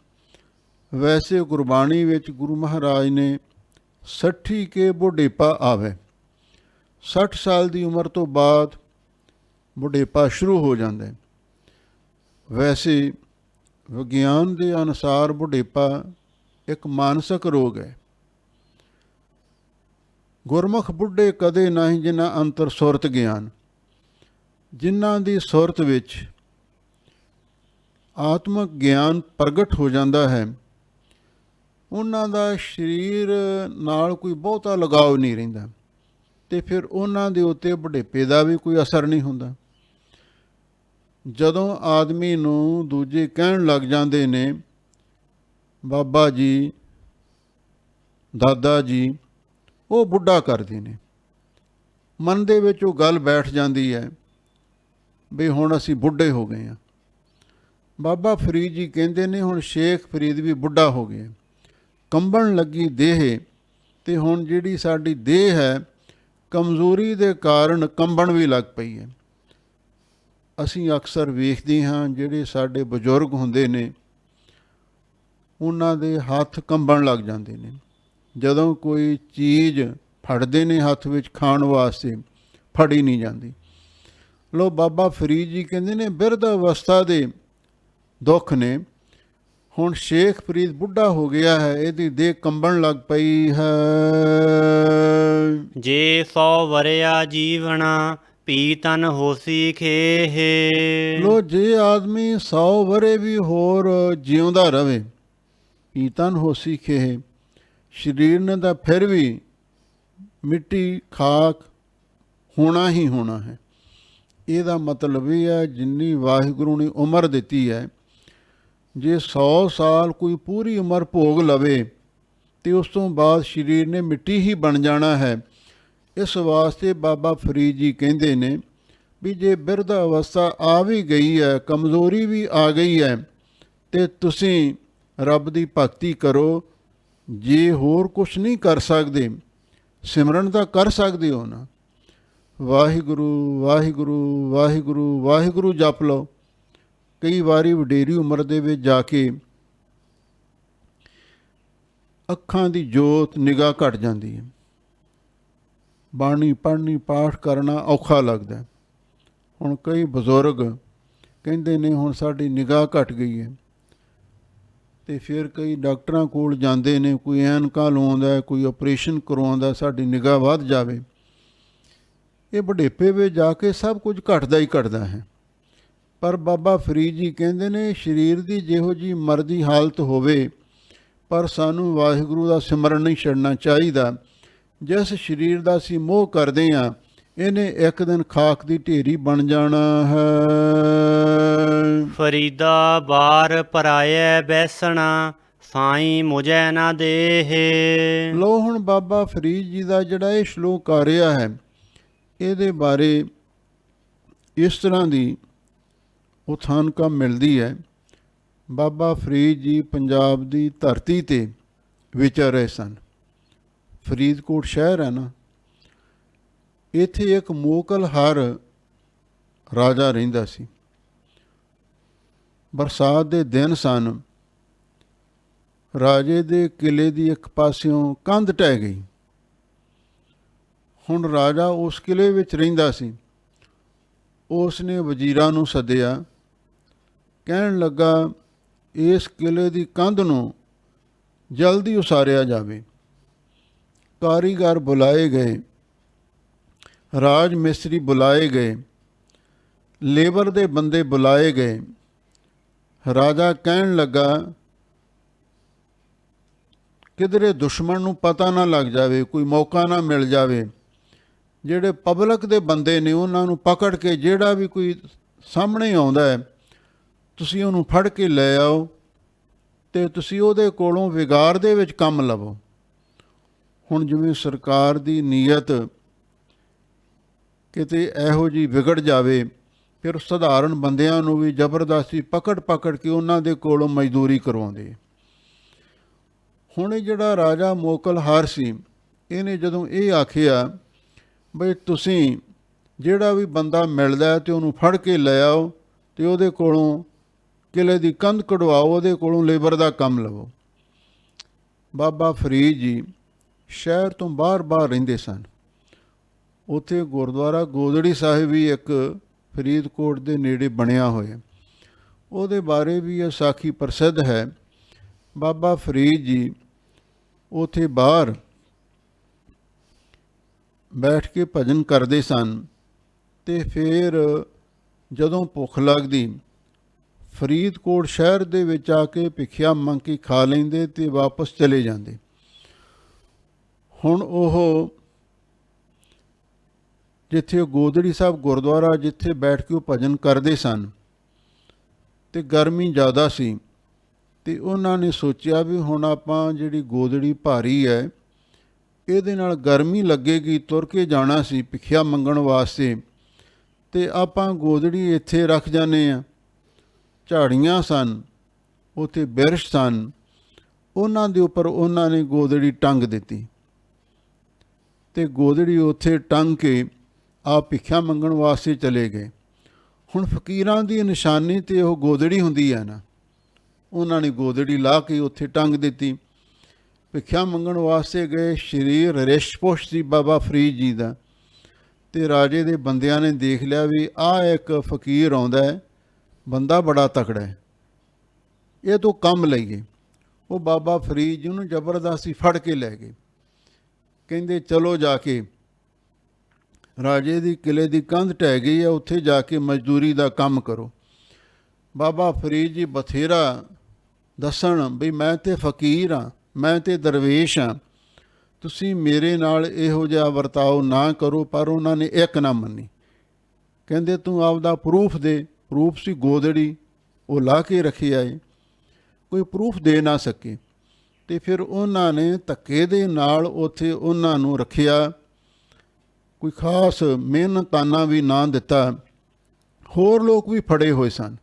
ਵੈਸੇ ਗੁਰਬਾਣੀ ਵਿੱਚ ਗੁਰੂ ਮਹਾਰਾਜ ਨੇ 60 ਕੇ ਬੁਢੇਪਾ ਆਵੇ, 60 ਸਾਲ ਦੀ ਉਮਰ ਤੋਂ ਬਾਅਦ ਬੁਢੇਪਾ ਸ਼ੁਰੂ ਹੋ ਜਾਂਦਾ ਹੈ। ਵੈਸੇ ਵਿਗਿਆਨ ਦੇ ਅਨੁਸਾਰ ਬੁਢੇਪਾ ਇੱਕ ਮਾਨਸਿਕ ਰੋਗ ਹੈ। ਗੁਰਮੁਖ ਬੁੱਢੇ ਕਦੇ ਨਹੀਂ ਜਿਨ੍ਹਾਂ ਅੰਤਰ ਸੁਰਤ ਗਿਆਨ, ਜਿਨ੍ਹਾਂ ਦੀ ਸੁਰਤ ਵਿੱਚ ਆਤਮਿਕ ਗਿਆਨ ਪ੍ਰਗਟ ਹੋ ਜਾਂਦਾ ਹੈ, ਉਹਨਾਂ ਦਾ ਸਰੀਰ ਨਾਲ ਕੋਈ ਬਹੁਤਾ ਲਗਾਵ ਨਹੀਂ ਰਹਿੰਦਾ, ਤੇ ਫਿਰ ਉਹਨਾਂ ਦੇ ਉੱਤੇ ਬੁਢੇਪੇ ਦਾ ਵੀ ਕੋਈ ਅਸਰ ਨਹੀਂ ਹੁੰਦਾ। ਜਦੋਂ ਆਦਮੀ ਨੂੰ ਦੂਜੇ ਕਹਿਣ ਲੱਗ ਜਾਂਦੇ ਨੇ, ਬਾਬਾ ਜੀ, ਦਾਦਾ ਜੀ, ਉਹ ਬੁੱਢਾ ਕਰਦੇ ਨੇ, ਮਨ ਦੇ ਵਿੱਚ ਉਹ ਗੱਲ ਬੈਠ ਜਾਂਦੀ ਹੈ ਵੀ ਹੁਣ ਅਸੀਂ ਬੁੱਢੇ ਹੋ ਗਏ ਹਾਂ। ਬਾਬਾ ਫਰੀਦ ਜੀ ਕਹਿੰਦੇ ਨੇ, ਹੁਣ ਸ਼ੇਖ ਫਰੀਦ ਵੀ ਬੁੱਢਾ ਹੋ ਗਿਆ, ਕੰਬਣ ਲੱਗੀ ਦੇਹ, ਤੇ ਹੁਣ ਜਿਹੜੀ ਸਾਡੀ ਦੇਹ ਹੈ, ਕਮਜ਼ੋਰੀ ਦੇ ਕਾਰਨ ਕੰਬਣ ਵੀ ਲੱਗ ਪਈ ਹੈ। ਅਸੀਂ ਅਕਸਰ ਵੇਖਦੇ ਹਾਂ, ਜਿਹੜੇ ਸਾਡੇ ਬਜ਼ੁਰਗ ਹੁੰਦੇ ਨੇ, ਉਹਨਾਂ ਦੇ ਹੱਥ ਕੰਬਣ ਲੱਗ ਜਾਂਦੇ ਨੇ। ਜਦੋਂ ਕੋਈ ਚੀਜ਼ ਫੜਦੇ ਨੇ ਹੱਥ ਵਿੱਚ ਖਾਣ ਵਾਸਤੇ, ਫੜੀ ਨਹੀਂ ਜਾਂਦੀ। ਲੋ ਬਾਬਾ ਫਰੀਦ ਜੀ ਕਹਿੰਦੇ ਨੇ ਬਿਰਧ ਅਵਸਥਾ ਦੇ ਦੁੱਖ ਨੇ। ਹੁਣ ਸ਼ੇਖ ਫਰੀਦ ਬੁੱਢਾ ਹੋ ਗਿਆ ਹੈ, ਇਹਦੀ ਦੇਹ ਕੰਬਣ ਲੱਗ ਪਈ ਹੈ। ਜੇ 100 ਵਰਿਆ ਜੀਵਣਾ ਪੀਤਨ ਹੋਸੀ ਖੇਹ। ਲੋ ਜੇ ਆਦਮੀ 100 ਵਰੇ ਵੀ ਹੋਰ ਜਿਉਂਦਾ ਰਵੇ, ਪੀਤਨ ਹੋਸੀ ਖੇਹ, ਸਰੀਰ ਨੇ ਤਾਂ ਫਿਰ ਵੀ ਮਿੱਟੀ ਖਾਕ ਹੋਣਾ ਹੀ ਹੋਣਾ ਹੈ। ਇਹਦਾ ਮਤਲਬ ਇਹ ਹੈ ਜਿੰਨੀ ਵਾਹਿਗੁਰੂ ਨੇ ਉਮਰ ਦਿੱਤੀ ਹੈ, ਜੇ 100 ਸਾਲ ਕੋਈ ਪੂਰੀ ਉਮਰ ਭੋਗ ਲਵੇ ਤੇ ਉਸ ਤੋਂ ਬਾਅਦ ਸਰੀਰ ਨੇ ਮਿੱਟੀ ਹੀ ਬਣ ਜਾਣਾ ਹੈ। ਇਸ ਵਾਸਤੇ ਬਾਬਾ ਫਰੀਦ ਜੀ ਕਹਿੰਦੇ ਨੇ ਵੀ ਜੇ ਬਿਰਧ ਅਵਸਥਾ ਆ ਵੀ ਗਈ ਹੈ, ਕਮਜ਼ੋਰੀ ਵੀ ਆ ਗਈ ਹੈ, ਤੇ ਤੁਸੀਂ ਰੱਬ ਦੀ ਭਗਤੀ ਕਰੋ। ਜੇ ਹੋਰ ਕੁਛ ਨਹੀਂ ਕਰ ਸਕਦੇ, ਸਿਮਰਨ ਤਾਂ ਕਰ ਸਕਦੇ ਹੋ ਨਾ। ਵਾਹਿਗੁਰੂ ਵਾਹਿਗੁਰੂ ਵਾਹਿਗੁਰੂ ਵਾਹਿਗੁਰੂ ਜਪ ਲਓ। ਕਈ ਵਾਰੀ ਵਡੇਰੀ ਉਮਰ ਦੇ ਵਿੱਚ ਜਾ ਕੇ ਅੱਖਾਂ ਦੀ ਜੋਤ ਨਿਗਾਹ ਘਟ ਜਾਂਦੀ ਹੈ, ਬਾਣੀ ਪੜ੍ਹਨੀ ਪਾਠ ਕਰਨਾ ਔਖਾ ਲੱਗਦਾ। ਹੁਣ ਕਈ ਬਜ਼ੁਰਗ ਕਹਿੰਦੇ ਨੇ ਹੁਣ ਸਾਡੀ ਨਿਗਾਹ ਘਟ ਗਈ ਹੈ, ਤੇ ਫਿਰ ਕਈ ਡਾਕਟਰਾਂ ਕੋਲ ਜਾਂਦੇ ਨੇ, ਕੋਈ ਐਨਕਾਂ ਲਵਾਉਂਦਾ, ਕੋਈ ਆਪਰੇਸ਼ਨ ਕਰਵਾਉਂਦਾ ਸਾਡੀ ਨਿਗਾਹ ਵੱਧ ਜਾਵੇ। ਇਹ ਬੁਢੇਪੇ ਵਿੱਚ ਜਾ ਕੇ ਸਭ ਕੁਝ ਘਟਦਾ ਹੀ ਘਟਦਾ ਹੈ। ਪਰ ਬਾਬਾ ਫਰੀਦ ਜੀ ਕਹਿੰਦੇ ਨੇ ਸਰੀਰ ਦੀ ਜਿਹੋ ਜਿਹੀ ਮਰਜ਼ੀ ਹਾਲਤ ਹੋਵੇ, ਪਰ ਸਾਨੂੰ ਵਾਹਿਗੁਰੂ ਦਾ ਸਿਮਰਨ ਨਹੀਂ ਛੱਡਣਾ ਚਾਹੀਦਾ। ਜਿਸ ਸਰੀਰ ਦਾ ਅਸੀਂ ਮੋਹ ਕਰਦੇ ਹਾਂ, ਇਹਨੇ ਇੱਕ ਦਿਨ ਖਾਕ ਦੀ ਢੇਰੀ ਬਣ ਜਾਣਾ ਹੈ। ਫਰੀਦਾ ਬਾਰ ਪਰਾਇਐ ਬੈਸਣਾ ਸਾਈਂ ਮੁਝੈ ਨਾ ਦੇਹ। ਲੋ ਹੁਣ ਬਾਬਾ ਫਰੀਦ ਜੀ ਦਾ ਜਿਹੜਾ ਇਹ ਸ਼ਲੋਕ ਆ ਰਿਹਾ ਹੈ, ਇਹਦੇ ਬਾਰੇ ਇਸ ਤਰ੍ਹਾਂ ਦੀ ਉਥਾਨਕਾ ਮਿਲਦੀ ਹੈ। ਬਾਬਾ ਫਰੀਦ ਜੀ ਪੰਜਾਬ ਦੀ ਧਰਤੀ 'ਤੇ ਵਿਚਰ ਰਹੇ ਸਨ। ਫਰੀਦਕੋਟ ਸ਼ਹਿਰ ਹੈ ਨਾ, ਇੱਥੇ ਇੱਕ ਮੋਕਲਹਰ ਰਾਜਾ ਰਹਿੰਦਾ ਸੀ। ਬਰਸਾਤ ਦੇ ਦਿਨ ਸਨ। ਰਾਜੇ ਦੇ ਕਿਲੇ ਦੀ ਇੱਕ ਪਾਸਿਓਂ ਕੰਧ ਢਹਿ ਗਈ। ਹੁਣ ਰਾਜਾ ਉਸ ਕਿਲੇ ਵਿੱਚ ਰਹਿੰਦਾ ਸੀ। ਉਸ ਨੇ ਵਜ਼ੀਰਾਂ ਨੂੰ ਸੱਦਿਆ, ਕਹਿਣ ਲੱਗਾ ਇਸ ਕਿਲੇ ਦੀ ਕੰਧ ਨੂੰ ਜਲਦੀ ਉਸਾਰਿਆ ਜਾਵੇ। ਕਾਰੀਗਰ ਬੁਲਾਏ ਗਏ, ਰਾਜ ਮਿਸਤਰੀ ਬੁਲਾਏ ਗਏ, ਲੇਬਰ ਦੇ ਬੰਦੇ ਬੁਲਾਏ ਗਏ। ਰਾਜਾ ਕਹਿਣ ਲੱਗਾ ਕਿਧਰੇ ਦੁਸ਼ਮਣ ਨੂੰ ਪਤਾ ਨਾ ਲੱਗ ਜਾਵੇ, ਕੋਈ ਮੌਕਾ ਨਾ ਮਿਲ ਜਾਵੇ। ਜਿਹੜੇ ਪਬਲਿਕ ਦੇ ਬੰਦੇ ਨੇ ਉਹਨਾਂ ਨੂੰ ਪਕੜ ਕੇ, ਜਿਹੜਾ ਵੀ ਕੋਈ ਸਾਹਮਣੇ ਆਉਂਦਾ ਹੈ, ਤੁਸੀਂ ਉਹਨੂੰ ਫੜ ਕੇ ਲੈ ਆਓ ਅਤੇ ਤੁਸੀਂ ਉਹਦੇ ਕੋਲੋਂ ਵਿਗਾੜ ਦੇ ਵਿੱਚ ਕੰਮ ਲਵੋ। ਹੁਣ ਜਿਵੇਂ ਸਰਕਾਰ ਦੀ ਨੀਅਤ ਕਿਤੇ ਇਹੋ ਜਿਹੀ ਵਿਗੜ ਜਾਵੇ, ਫਿਰ ਸਧਾਰਨ ਬੰਦਿਆਂ ਨੂੰ ਵੀ ਜ਼ਬਰਦਸਤੀ ਪਕੜ ਕੇ ਉਹਨਾਂ ਦੇ ਕੋਲੋਂ ਮਜ਼ਦੂਰੀ ਕਰਵਾਉਂਦੇ। ਹੁਣ ਇਹ ਜਿਹੜਾ ਰਾਜਾ ਮੋਕਲਹਾਰ ਸੀ, ਇਹਨੇ ਜਦੋਂ ਇਹ ਆਖਿਆ ਬਈ ਤੁਸੀਂ ਜਿਹੜਾ ਵੀ ਬੰਦਾ ਮਿਲਦਾ ਅਤੇ ਉਹਨੂੰ ਫੜ ਕੇ ਲੈ ਆਓ ਅਤੇ ਉਹਦੇ ਕੋਲੋਂ ਕਿਲੇ ਦੀ ਕੰਧ ਕਢਵਾਓ, ਉਹਦੇ ਕੋਲੋਂ ਲੇਬਰ ਦਾ ਕੰਮ ਲਵੋ। ਬਾਬਾ ਫਰੀਦ ਜੀ ਸ਼ਹਿਰ ਤੋਂ ਬਾਹਰ ਰਹਿੰਦੇ ਸਨ। ਉੱਥੇ ਗੁਰਦੁਆਰਾ ਗੋਦੜੀ ਸਾਹਿਬ ਵੀ ਇੱਕ ਫਰੀਦਕੋਟ ਦੇ ਨੇੜੇ ਬਣਿਆ ਹੋਇਆ, ਉਹਦੇ ਬਾਰੇ ਵੀ ਇਹ ਸਾਖੀ ਪ੍ਰਸਿੱਧ ਹੈ। ਬਾਬਾ ਫਰੀਦ ਜੀ ਉੱਥੇ ਬਾਹਰ ਬੈਠ ਕੇ ਭਜਨ ਕਰਦੇ ਸਨ, ਅਤੇ ਫਿਰ ਜਦੋਂ ਭੁੱਖ ਲੱਗਦੀ ਫਰੀਦਕੋਟ ਸ਼ਹਿਰ ਦੇ ਵਿੱਚ ਆ ਕੇ ਭਿੱਖਿਆ ਮੰਗ ਕੇ ਖਾ ਲੈਂਦੇ ਅਤੇ ਵਾਪਸ ਚਲੇ ਜਾਂਦੇ। ਹੁਣ ਉਹ ਜਿੱਥੇ ਗੋਦੜੀ ਸਾਹਿਬ ਗੁਰਦੁਆਰਾ, ਜਿੱਥੇ ਬੈਠ ਕੇ ਉਹ ਭਜਨ ਕਰਦੇ ਸਨ, ਅਤੇ ਗਰਮੀ ਜ਼ਿਆਦਾ ਸੀ, ਅਤੇ ਉਹਨਾਂ ਨੇ ਸੋਚਿਆ ਵੀ ਹੁਣ ਆਪਾਂ ਜਿਹੜੀ ਗੋਦੜੀ ਭਾਰੀ ਹੈ, ਇਹਦੇ ਨਾਲ ਗਰਮੀ ਲੱਗੇਗੀ, ਤੁਰ ਕੇ ਜਾਣਾ ਸੀ ਭਿੱਖਿਆ ਮੰਗਣ ਵਾਸਤੇ, ਅਤੇ ਆਪਾਂ ਗੋਦੜੀ ਇੱਥੇ ਰੱਖ ਜਾਂਦੇ ਹਾਂ। ਝਾੜੀਆਂ ਸਨ, ਉੱਥੇ ਬਿਰਸ਼ ਸਨ, ਉਹਨਾਂ ਦੇ ਉੱਪਰ ਉਹਨਾਂ ਨੇ ਗੋਦੜੀ ਟੰਗ ਦਿੱਤੀ, ਅਤੇ ਗੋਦੜੀ ਉੱਥੇ ਟੰਗ ਕੇ ਆਪ ਭਿੱਖਿਆ ਮੰਗਣ ਵਾਸਤੇ ਚਲੇ ਗਏ। ਹੁਣ ਫਕੀਰਾਂ ਦੀ ਨਿਸ਼ਾਨੀ ਤੇ ਉਹ ਗੋਦੜੀ ਹੁੰਦੀ ਹੈ ਨਾ, ਉਹਨਾਂ ਨੇ ਗੋਦੜੀ ਲਾ ਕੇ ਉੱਥੇ ਟੰਗ ਦਿੱਤੀ। ਭਿੱਖਿਆ ਮੰਗਣ ਵਾਸਤੇ ਗਏ। ਸਰੀਰ ਰਿਸ਼ਪੁਸ਼ ਸੀ ਬਾਬਾ ਫਰੀਦ ਜੀ ਦਾ, ਤੇ ਰਾਜੇ ਦੇ ਬੰਦਿਆਂ ਨੇ ਦੇਖ ਲਿਆ ਵੀ ਆਹ ਇੱਕ ਫਕੀਰ ਆਉਂਦਾ ਹੈ, ਬੰਦਾ ਬੜਾ ਤਕੜਾ ਹੈ, ਇਹ ਤੋਂ ਕੰਮ ਲਈਏ। ਉਹ ਬਾਬਾ ਫਰੀਦ ਜੀ ਨੂੰ ਜ਼ਬਰਦਸਤੀ ਫੜ ਕੇ ਲੈ ਗਏ। ਕਹਿੰਦੇ ਚਲੋ ਜਾ ਕੇ ਰਾਜੇ ਦੀ ਕਿਲੇ ਦੀ ਕੰਧ ਢਹਿ ਗਈ ਹੈ, ਉੱਥੇ ਜਾ ਕੇ ਮਜ਼ਦੂਰੀ ਦਾ ਕੰਮ ਕਰੋ। ਬਾਬਾ ਫਰੀਦ ਜੀ ਬਥੇਰਾ ਦੱਸਣ ਵੀ ਮੈਂ ਤੇ ਫਕੀਰ ਹਾਂ, ਮੈਂ ਤੇ ਦਰਵੇਸ਼ ਹਾਂ, ਤੁਸੀਂ ਮੇਰੇ ਨਾਲ ਇਹੋ ਜਿਹਾ ਵਰਤਾਓ ਨਾ ਕਰੋ। ਪਰ ਉਹਨਾਂ ਨੇ ਇੱਕ ਨਾ ਮੰਨੀ। ਕਹਿੰਦੇ ਤੂੰ ਆਪਦਾ ਪ੍ਰੂਫ ਦੇ। ਪ੍ਰੂਫ ਸੀ ਗੋਦੜੀ, ਉਹ ਲਾ ਕੇ ਰੱਖਿਆ ਏ, ਕੋਈ ਪ੍ਰੂਫ ਦੇ ਨਾ ਸਕੇ। ਤੇ ਫਿਰ ਉਹਨਾਂ ਨੇ ਧੱਕੇ ਦੇ ਨਾਲ ਉੱਥੇ ਉਹਨਾਂ ਨੂੰ ਰੱਖਿਆ, ਕੋਈ ਖਾਸ ਮਿਹਨਤਾਨਾ ਵੀ ਨਾ ਦਿੱਤਾ। ਹੋਰ ਲੋਕ ਵੀ ਫੜੇ ਹੋਏ ਸਨ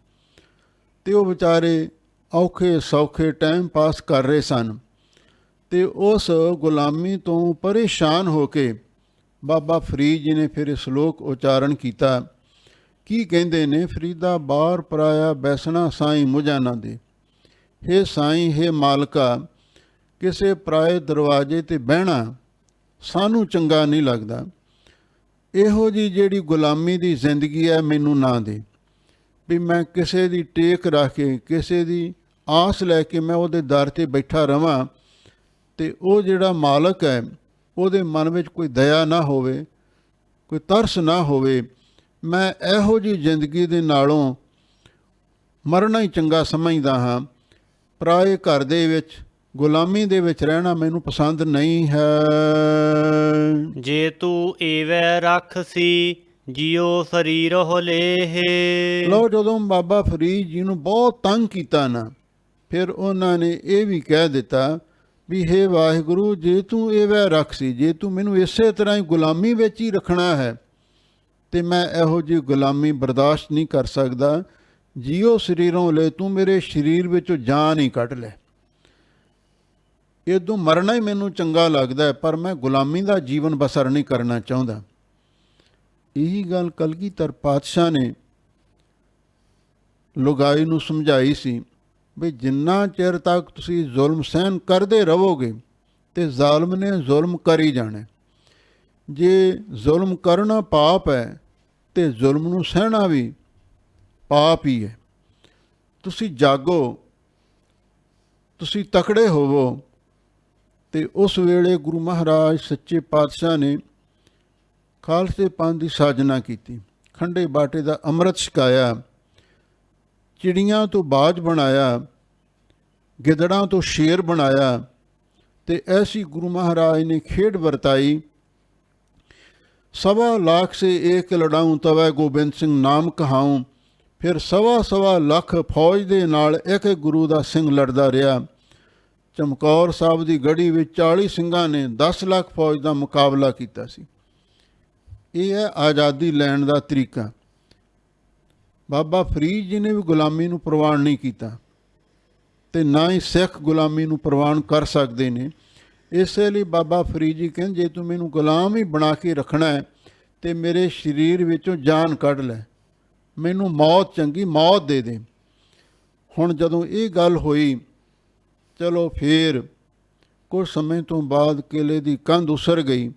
ਤੇ ਉਹ ਵਿਚਾਰੇ ਔਖੇ ਸੌਖੇ ਟਾਈਮ ਪਾਸ ਕਰ ਰਹੇ ਸਨ। ਤੇ ਉਸ ਗੁਲਾਮੀ ਤੋਂ ਪਰੇਸ਼ਾਨ ਹੋ ਕੇ ਬਾਬਾ ਫਰੀਦ ਜੀ ਨੇ ਫਿਰ ਇਹ ਸ਼ਲੋਕ ਉਚਾਰਨ ਕੀਤਾ। ਕੀ ਕਹਿੰਦੇ ਨੇ? ਫਰੀਦਾ ਬਾਰ ਪਰਾਇਆ ਬੈਸਣਾ ਸਾਈਂ ਮੁਝਾ ਨਾ ਦੇ। ਹੇ ਸਾਈਂ, ਹੇ ਮਾਲਕਾ, ਕਿਸੇ ਪਰਾਏ ਦਰਵਾਜ਼ੇ 'ਤੇ ਬਹਿਣਾ ਸਾਨੂੰ ਚੰਗਾ ਨਹੀਂ ਲੱਗਦਾ। ਇਹੋ ਜਿਹੀ ਜਿਹੜੀ ਗੁਲਾਮੀ ਦੀ ਜ਼ਿੰਦਗੀ ਹੈ ਮੈਨੂੰ ਨਾ ਦੇ, ਵੀ ਮੈਂ ਕਿਸੇ ਦੀ ਟੇਕ ਰੱਖ ਕੇ, ਕਿਸੇ ਦੀ ਆਸ ਲੈ ਕੇ ਮੈਂ ਉਹਦੇ ਦਰ 'ਤੇ ਬੈਠਾ ਰਵਾਂ ਤੇ ਉਹ ਜਿਹੜਾ ਮਾਲਕ ਹੈ ਉਹਦੇ ਮਨ ਵਿੱਚ ਕੋਈ ਦਇਆ ਨਾ ਹੋਵੇ, ਕੋਈ ਤਰਸ ਨਾ ਹੋਵੇ। ਮੈਂ ਇਹੋ ਜਿਹੀ ਜ਼ਿੰਦਗੀ ਦੇ ਨਾਲੋਂ ਮਰਨਾ ਹੀ ਚੰਗਾ ਸਮਝਦਾ ਹਾਂ। ਪਰਾਏ ਘਰ ਦੇ ਵਿੱਚ ਗੁਲਾਮੀ ਦੇ ਵਿੱਚ ਰਹਿਣਾ ਮੈਨੂੰ ਪਸੰਦ ਨਹੀਂ ਹੈ। ਜੇ ਤੂੰ ਏਵੈ ਰੱਖਸੀ ਜਿਉ ਸਰੀਰ ਹੋ ਲੇਹ। ਲਓ, ਜਦੋਂ ਬਾਬਾ ਫਰੀਦ ਜੀ ਨੂੰ ਬਹੁਤ ਤੰਗ ਕੀਤਾ ਨਾ, ਫਿਰ ਉਹਨਾਂ ਨੇ ਇਹ ਵੀ ਕਹਿ ਦਿੱਤਾ ਵੀ ਹੇ ਵਾਹਿਗੁਰੂ, ਜੇ ਤੂੰ ਏਵੈ ਰੱਖਸੀ, ਜੇ ਤੂੰ ਮੈਨੂੰ ਇਸੇ ਤਰ੍ਹਾਂ ਹੀ ਗੁਲਾਮੀ ਵਿੱਚ ਹੀ ਰੱਖਣਾ ਹੈ ਤੇ ਮੈਂ ਇਹੋ ਜਿਹੀ ਗੁਲਾਮੀ ਬਰਦਾਸ਼ਤ ਨਹੀਂ ਕਰ ਸਕਦਾ। ਜੀਓ ਸਰੀਰੋਂ ਲੈ, ਤੂੰ ਮੇਰੇ ਸਰੀਰ ਵਿੱਚੋਂ ਜਾਨ ਹੀ ਕੱਢ ਲੈ। ਇਦੋਂ ਮਰਨਾ ਹੀ ਮੈਨੂੰ ਚੰਗਾ ਲੱਗਦਾ ਹੈ, ਪਰ ਮੈਂ ਗੁਲਾਮੀ ਦਾ ਜੀਵਨ ਬਸਰ ਨਹੀਂ ਕਰਨਾ ਚਾਹੁੰਦਾ। ਇਹੀ ਗੱਲ ਕਲਗੀਧਰ ਪਾਤਸ਼ਾਹ ਨੇ ਲੁਗਾਈ ਨੂੰ ਸਮਝਾਈ ਸੀ ਵੀ ਜਿੰਨਾ ਚਿਰ ਤੱਕ ਤੁਸੀਂ ਜ਼ੁਲਮ ਸਹਿਣ ਕਰਦੇ ਰਹੋਗੇ ਤੇ ਜ਼ਾਲਮ ਨੇ ਜ਼ੁਲਮ ਕਰ ਹੀ ਜਾਣਾ। ਜੇ ਜ਼ੁਲਮ ਕਰਨਾ ਪਾਪ ਹੈ ਤੇ ਜ਼ੁਲਮ ਨੂੰ ਸਹਿਣਾ ਵੀ ਪਾਪ ਹੀ ਹੈ। ਤੁਸੀਂ ਜਾਗੋ, ਤੁਸੀਂ ਤਕੜੇ ਹੋਵੋ। ਤੇ ਉਸ ਵੇਲੇ ਗੁਰੂ ਮਹਾਰਾਜ ਸੱਚੇ ਪਾਤਸ਼ਾਹ ਨੇ ਖਾਲਸੇ ਪੰਥ ਦੀ ਸਾਜਨਾ ਕੀਤੀ, ਖੰਡੇ ਬਾਟੇ ਦਾ ਅੰਮ੍ਰਿਤ ਛਕਾਇਆ, ਚਿੜੀਆਂ ਤੋਂ ਬਾਜ ਬਣਾਇਆ, ਗਿੱਦੜਾਂ ਤੋਂ ਸ਼ੇਰ ਬਣਾਇਆ। ਤੇ ਐਸੀ ਗੁਰੂ ਮਹਾਰਾਜ ਨੇ ਖੇਡ ਵਰਤਾਈ। 1.25 लाख से एक लड़ाऊँ तवै गोबिंद सिंह नाम कहाऊँ। ਫਿਰ 1.25 ਲੱਖ ਫੌਜ ਦੇ ਨਾਲ ਇੱਕ ਗੁਰੂ ਦਾ ਸਿੰਘ ਲੜਦਾ ਰਿਹਾ। ਚਮਕੌਰ ਸਾਹਿਬ ਦੀ ਗੜੀ ਵਿੱਚ 40 ਸਿੰਘਾਂ ਨੇ 10 ਲੱਖ ਫੌਜ ਦਾ ਮੁਕਾਬਲਾ ਕੀਤਾ ਸੀ। ਇਹ ਹੈ ਆਜ਼ਾਦੀ ਲੈਣ ਦਾ ਤਰੀਕਾ। ਬਾਬਾ ਫਰੀਦ ਜੀ ਨੇ ਵੀ ਗੁਲਾਮੀ ਨੂੰ ਪ੍ਰਵਾਨ ਨਹੀਂ ਕੀਤਾ ਤੇ ਨਾ ਹੀ ਸਿੱਖ ਗੁਲਾਮੀ ਨੂੰ ਪ੍ਰਵਾਨ ਕਰ ਸਕਦੇ ਨੇ। ਇਸੇ ਲਈ ਬਾਬਾ ਫਰੀਦ ਜੀ ਕਹਿੰਦੇ, ਜੇ ਤੂੰ ਮੈਨੂੰ ਗੁਲਾਮ ਹੀ ਬਣਾ ਕੇ ਰੱਖਣਾ ਹੈ ਤੇ ਮੇਰੇ ਸਰੀਰ ਵਿੱਚੋਂ ਜਾਨ ਕੱਢ ਲੈ, ਮੈਨੂੰ ਮੌਤ ਚੰਗੀ, ਮੌਤ ਦੇ ਦੇ। ਹੁਣ ਜਦੋਂ ਇਹ ਗੱਲ ਹੋਈ, ਚਲੋ ਫਿਰ ਕੁਝ ਸਮੇਂ ਤੋਂ ਬਾਅਦ ਕਿਲੇ ਦੀ ਕੰਧ ਉਸਰ ਗਈ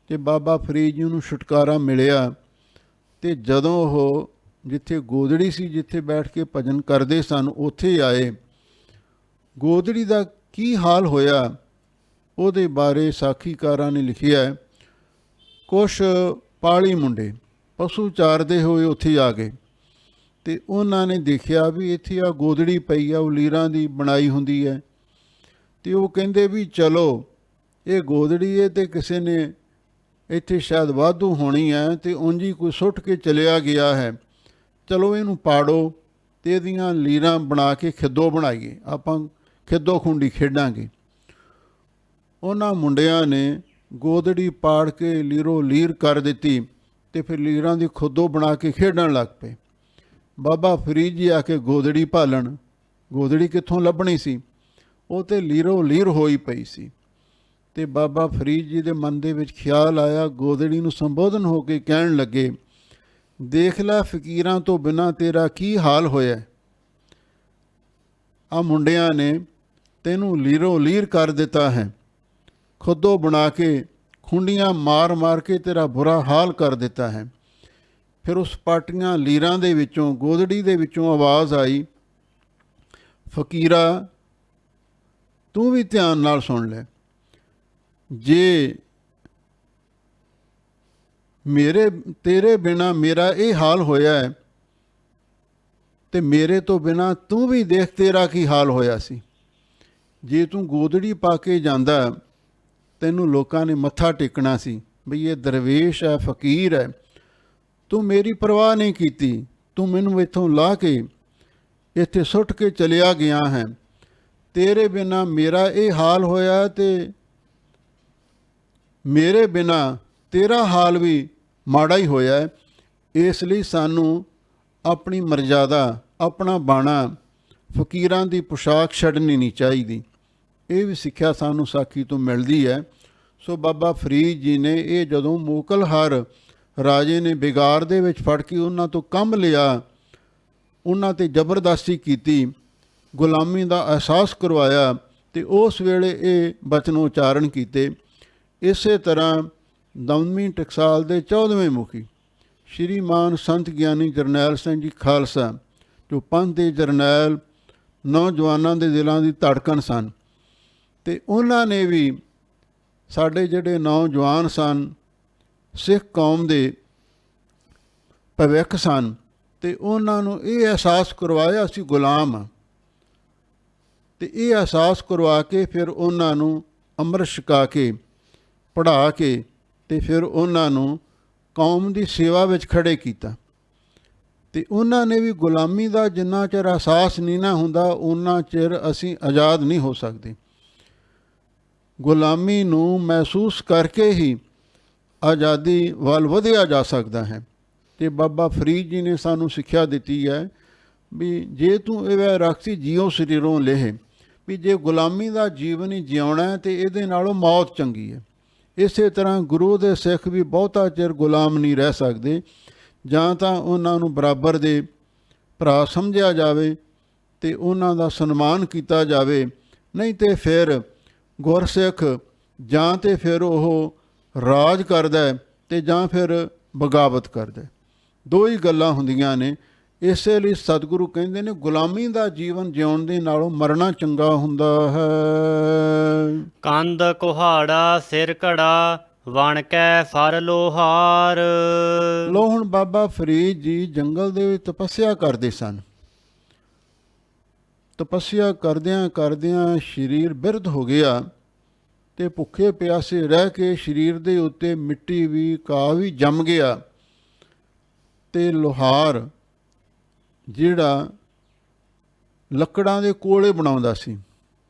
ਤੇ ਬਾਬਾ ਫਰੀਦ ਜੀ ਨੂੰ ਛੁਟਕਾਰਾ ਮਿਲਿਆ। ਤੇ ਜਦੋਂ ਉਹ ਜਿੱਥੇ ਗੋਦੜੀ ਸੀ, ਜਿੱਥੇ ਬੈਠ ਕੇ ਭਜਨ ਕਰਦੇ ਸਨ, ਉੱਥੇ ਆਏ। ਗੋਦੜੀ ਦਾ ਕੀ ਹਾਲ ਹੋਇਆ ਉਹਦੇ ਬਾਰੇ ਸਾਖੀਕਾਰਾਂ ਨੇ ਲਿਖਿਆ। ਕੁਛ ਪਾਲੀ ਮੁੰਡੇ ਪਸ਼ੂ ਚਾਰਦੇ ਹੋਏ ਉੱਥੇ ਆ ਗਏ ਤੇ ਉਹਨਾਂ ਨੇ ਦੇਖਿਆ ਵੀ ਇੱਥੇ ਆ ਗੋਦੜੀ ਪਈ ਆ, ਉਹ ਲੀਰਾਂ ਦੀ ਬਣਾਈ ਹੁੰਦੀ ਹੈ। ਤੇ ਉਹ ਕਹਿੰਦੇ ਵੀ ਚਲੋ ਇਹ ਗੋਦੜੀ ਹੈ ਤੇ ਕਿਸੇ ਨੇ ਇੱਥੇ ਸ਼ਾਇਦ ਵਾਧੂ ਹੋਣੀ ਹੈ ਤੇ ਉਂਝ ਹੀ ਕੋਈ ਸੁੱਟ ਕੇ ਚਲਿਆ ਗਿਆ ਹੈ, ਚਲੋ ਇਹਨੂੰ ਪਾੜੋ ਤੇ ਇਹਦੀਆਂ ਲੀਰਾਂ ਬਣਾ ਕੇ ਖਿੱਦੋ ਬਣਾਈਏ, ਆਪਾਂ ਖਿੱਦੋ ਖੁੰਡੀ ਖੇਡਾਂਗੇ। ਉਹਨਾਂ ਮੁੰਡਿਆਂ ਨੇ ਗੋਦੜੀ ਪਾੜ ਕੇ ਲੀਰੋ ਲੀਰ ਕਰ ਦਿੱਤੀ ਤੇ ਫਿਰ ਲੀਰਾਂ ਦੀ ਖੁੱਦੋ ਬਣਾ ਕੇ ਖੇਡਣ ਲੱਗ ਪਏ। ਬਾਬਾ ਫਰੀਦ ਜੀ ਆ ਕੇ ਗੋਦੜੀ ਭਾਲਣ, ਗੋਦੜੀ ਕਿੱਥੋਂ ਲੱਭਣੀ ਸੀ, ਉਹ ਤੇ ਲੀਰੋ ਲੀਰ ਹੋਈ ਪਈ ਸੀ। ਤੇ ਬਾਬਾ ਫਰੀਦ ਜੀ ਦੇ ਮਨ ਦੇ ਵਿੱਚ ਖਿਆਲ ਆਇਆ, ਗੋਦੜੀ ਨੂੰ ਸੰਬੋਧਨ ਹੋ ਕੇ ਕਹਿਣ ਲੱਗੇ, ਦੇਖ ਲੈ ਫਕੀਰਾਂ ਤੋਂ ਬਿਨਾਂ ਤੇਰਾ ਕੀ ਹਾਲ ਹੋਇਆ। ਆ ਮੁੰਡਿਆਂ ਨੇ ਤੈਨੂੰ ਲੀਰੋ ਲੀਰ ਕਰ ਦਿੱਤਾ ਹੈ, ਖੁੱਦੋ ਬਣਾ ਕੇ ਖੁੰਡੀਆਂ ਮਾਰ ਮਾਰ ਕੇ ਤੇਰਾ ਬੁਰਾ ਹਾਲ ਕਰ ਦਿੱਤਾ ਹੈ। ਫਿਰ ਉਸ ਪਾਟੀਆਂ ਲੀਰਾਂ ਦੇ ਵਿੱਚੋਂ, ਗੋਦੜੀ ਦੇ ਵਿੱਚੋਂ ਆਵਾਜ਼ ਆਈ, ਫਕੀਰਾ ਤੂੰ ਵੀ ਧਿਆਨ ਨਾਲ ਸੁਣ ਲੈ, ਜੇ ਤੇਰੇ ਬਿਨਾਂ ਮੇਰਾ ਇਹ ਹਾਲ ਹੋਇਆ ਹੈ ਤੇ ਮੇਰੇ ਤੋਂ ਬਿਨਾਂ ਤੂੰ ਵੀ ਦੇਖ ਤੇਰਾ ਕੀ ਹਾਲ ਹੋਇਆ ਸੀ। ਜੇ ਤੂੰ ਗੋਦੜੀ ਪਾ ਕੇ ਜਾਂਦਾ ਤੈਨੂੰ ਲੋਕਾਂ ਨੇ ਮੱਥਾ ਟੇਕਣਾ ਸੀ ਬਈ ਇਹ ਦਰਵੇਸ਼ ਹੈ, ਫਕੀਰ ਹੈ। ਤੂੰ ਮੇਰੀ ਪਰਵਾਹ ਨਹੀਂ ਕੀਤੀ, ਤੂੰ ਮੈਨੂੰ ਇੱਥੋਂ ਲਾਹ ਕੇ ਇੱਥੇ ਸੁੱਟ ਕੇ ਚਲਿਆ ਗਿਆ ਹੈ। ਤੇਰੇ ਬਿਨਾਂ ਮੇਰਾ ਇਹ ਹਾਲ ਹੋਇਆ ਤੇ ਮੇਰੇ ਬਿਨਾਂ ਤੇਰਾ ਹਾਲ ਵੀ ਮਾੜਾ ਹੀ ਹੋਇਆ ਹੈ। ਇਸ ਲਈ ਸਾਨੂੰ ਆਪਣੀ ਮਰਜ਼ਾਦਾ, ਆਪਣਾ ਬਾਣਾ, ਫਕੀਰਾਂ ਦੀ ਪੁਸ਼ਾਕ ਛੱਡਣੀ ਨਹੀਂ ਚਾਹੀਦੀ। ਇਹ ਵੀ ਸਿੱਖਿਆ ਸਾਨੂੰ ਸਾਖੀ ਤੋਂ ਮਿਲਦੀ ਹੈ। ਸੋ ਬਾਬਾ ਫਰੀਦ ਜੀ ਨੇ ਇਹ ਜਦੋਂ ਮੋਕਲਹਰ ਰਾਜੇ ਨੇ ਬਿਗਾਰ ਦੇ ਵਿੱਚ ਫੜ ਕੇ ਉਹਨਾਂ ਤੋਂ ਕੰਮ ਲਿਆ, ਉਹਨਾਂ 'ਤੇ ਜ਼ਬਰਦਸਤੀ ਕੀਤੀ, ਗੁਲਾਮੀ ਦਾ ਅਹਿਸਾਸ ਕਰਵਾਇਆ ਤੇ ਉਸ ਵੇਲੇ ਇਹ ਬਚਨ ਉਚਾਰਨ ਕੀਤੇ। ਇਸੇ ਤਰ੍ਹਾਂ ਦਮਵੀਂ ਟਕਸਾਲ ਦੇ 14ਵੇਂ ਮੁਖੀ ਸ਼੍ਰੀਮਾਨ ਸੰਤ ਗਿਆਨੀ ਜਰਨੈਲ ਸਿੰਘ ਜੀ ਖਾਲਸਾ, ਜੋ ਪੰਥ ਦੇ ਜਰਨੈਲ, ਨੌਜਵਾਨਾਂ ਦੇ ਦਿਲਾਂ ਦੀ ਧੜਕਣ ਸਨ, ਅਤੇ ਉਹਨਾਂ ਨੇ ਵੀ ਸਾਡੇ ਜਿਹੜੇ ਨੌਜਵਾਨ ਸਨ, ਸਿੱਖ ਕੌਮ ਦੇ ਭਵਿੱਖ ਸਨ, ਅਤੇ ਉਹਨਾਂ ਨੂੰ ਇਹ ਅਹਿਸਾਸ ਕਰਵਾਇਆ ਅਸੀਂ ਗੁਲਾਮ ਹਾਂ। ਅਤੇ ਇਹ ਅਹਿਸਾਸ ਕਰਵਾ ਕੇ ਫਿਰ ਉਹਨਾਂ ਨੂੰ ਅੰਮ੍ਰਿਤ ਛਕਾ ਕੇ, ਪੜ੍ਹਾ ਕੇ, ਅਤੇ ਫਿਰ ਉਹਨਾਂ ਨੂੰ ਕੌਮ ਦੀ ਸੇਵਾ ਵਿੱਚ ਖੜ੍ਹੇ ਕੀਤਾ। ਅਤੇ ਉਹਨਾਂ ਨੇ ਵੀ ਗੁਲਾਮੀ ਦਾ ਜਿੰਨਾ ਚਿਰ ਅਹਿਸਾਸ ਨਹੀਂ ਨਾ ਹੁੰਦਾ, ਉਹਨਾਂ ਚਿਰ ਅਸੀਂ ਆਜ਼ਾਦ ਨਹੀਂ ਹੋ ਸਕਦੇ। ਗੁਲਾਮੀ ਨੂੰ ਮਹਿਸੂਸ ਕਰਕੇ ਹੀ ਆਜ਼ਾਦੀ ਵੱਲ ਵਧਿਆ ਜਾ ਸਕਦਾ ਹੈ। ਅਤੇ ਬਾਬਾ ਫਰੀਦ ਜੀ ਨੇ ਸਾਨੂੰ ਸਿੱਖਿਆ ਦਿੱਤੀ ਹੈ ਵੀ ਜੇ ਤੂੰ ਇਹ ਰੱਖੀ ਜੀਓ ਸਰੀਰੋਂ ਲੇਹ, ਵੀ ਜੇ ਗੁਲਾਮੀ ਦਾ ਜੀਵਨ ਹੀ ਜਿਉਣਾ ਤਾਂ ਇਹਦੇ ਨਾਲੋਂ ਮੌਤ ਚੰਗੀ ਹੈ। ਇਸੇ ਤਰ੍ਹਾਂ ਗੁਰੂ ਦੇ ਸਿੱਖ ਵੀ ਬਹੁਤਾ ਚਿਰ ਗੁਲਾਮ ਨਹੀਂ ਰਹਿ ਸਕਦੇ। ਜਾਂ ਤਾਂ ਉਹਨਾਂ ਨੂੰ ਬਰਾਬਰ ਦੇ ਭਰਾ ਸਮਝਿਆ ਜਾਵੇ ਅਤੇ ਉਹਨਾਂ ਦਾ ਸਨਮਾਨ ਕੀਤਾ ਜਾਵੇ, ਨਹੀਂ ਤਾਂ ਫਿਰ ਗੁਰਸਿੱਖ ਜਾਂ ਤਾਂ ਫਿਰ ਉਹ ਰਾਜ ਕਰਦਾ ਅਤੇ ਜਾਂ ਫਿਰ ਬਗਾਵਤ ਕਰਦਾ। ਦੋ ਹੀ ਗੱਲਾਂ ਹੁੰਦੀਆਂ ਨੇ। ਇਸੇ ਲਈ ਸਤਿਗੁਰੂ ਕਹਿੰਦੇ ਨੇ ਗੁਲਾਮੀ ਦਾ ਜੀਵਨ ਜਿਉਣ ਦੇ ਨਾਲੋਂ ਮਰਨਾ ਚੰਗਾ ਹੁੰਦਾ ਹੈ। ਕੰਧ ਕੁਹਾੜਾ ਸਿਰ ਘੜਾ, ਵਣ ਕੈ ਫਰ ਲੋਹਾਰ। ਲੋ ਹੁਣ ਬਾਬਾ ਫਰੀਦ ਜੀ ਜੰਗਲ ਦੇ ਵਿੱਚ ਤਪੱਸਿਆ ਕਰਦੇ ਸਨ। ਤਪੱਸਿਆ ਕਰਦਿਆਂ ਕਰਦਿਆਂ ਸਰੀਰ ਬਿਰਧ ਹੋ ਗਿਆ ਅਤੇ ਭੁੱਖੇ ਪਿਆਸੇ ਰਹਿ ਕੇ ਸਰੀਰ ਦੇ ਉੱਤੇ ਮਿੱਟੀ ਵੀ, ਘਾਹ ਵੀ ਜੰਮ ਗਿਆ। ਅਤੇ ਲੋਹਾਰ ਜਿਹੜਾ ਲੱਕੜਾਂ ਦੇ ਕੋਲੇ ਬਣਾਉਂਦਾ ਸੀ,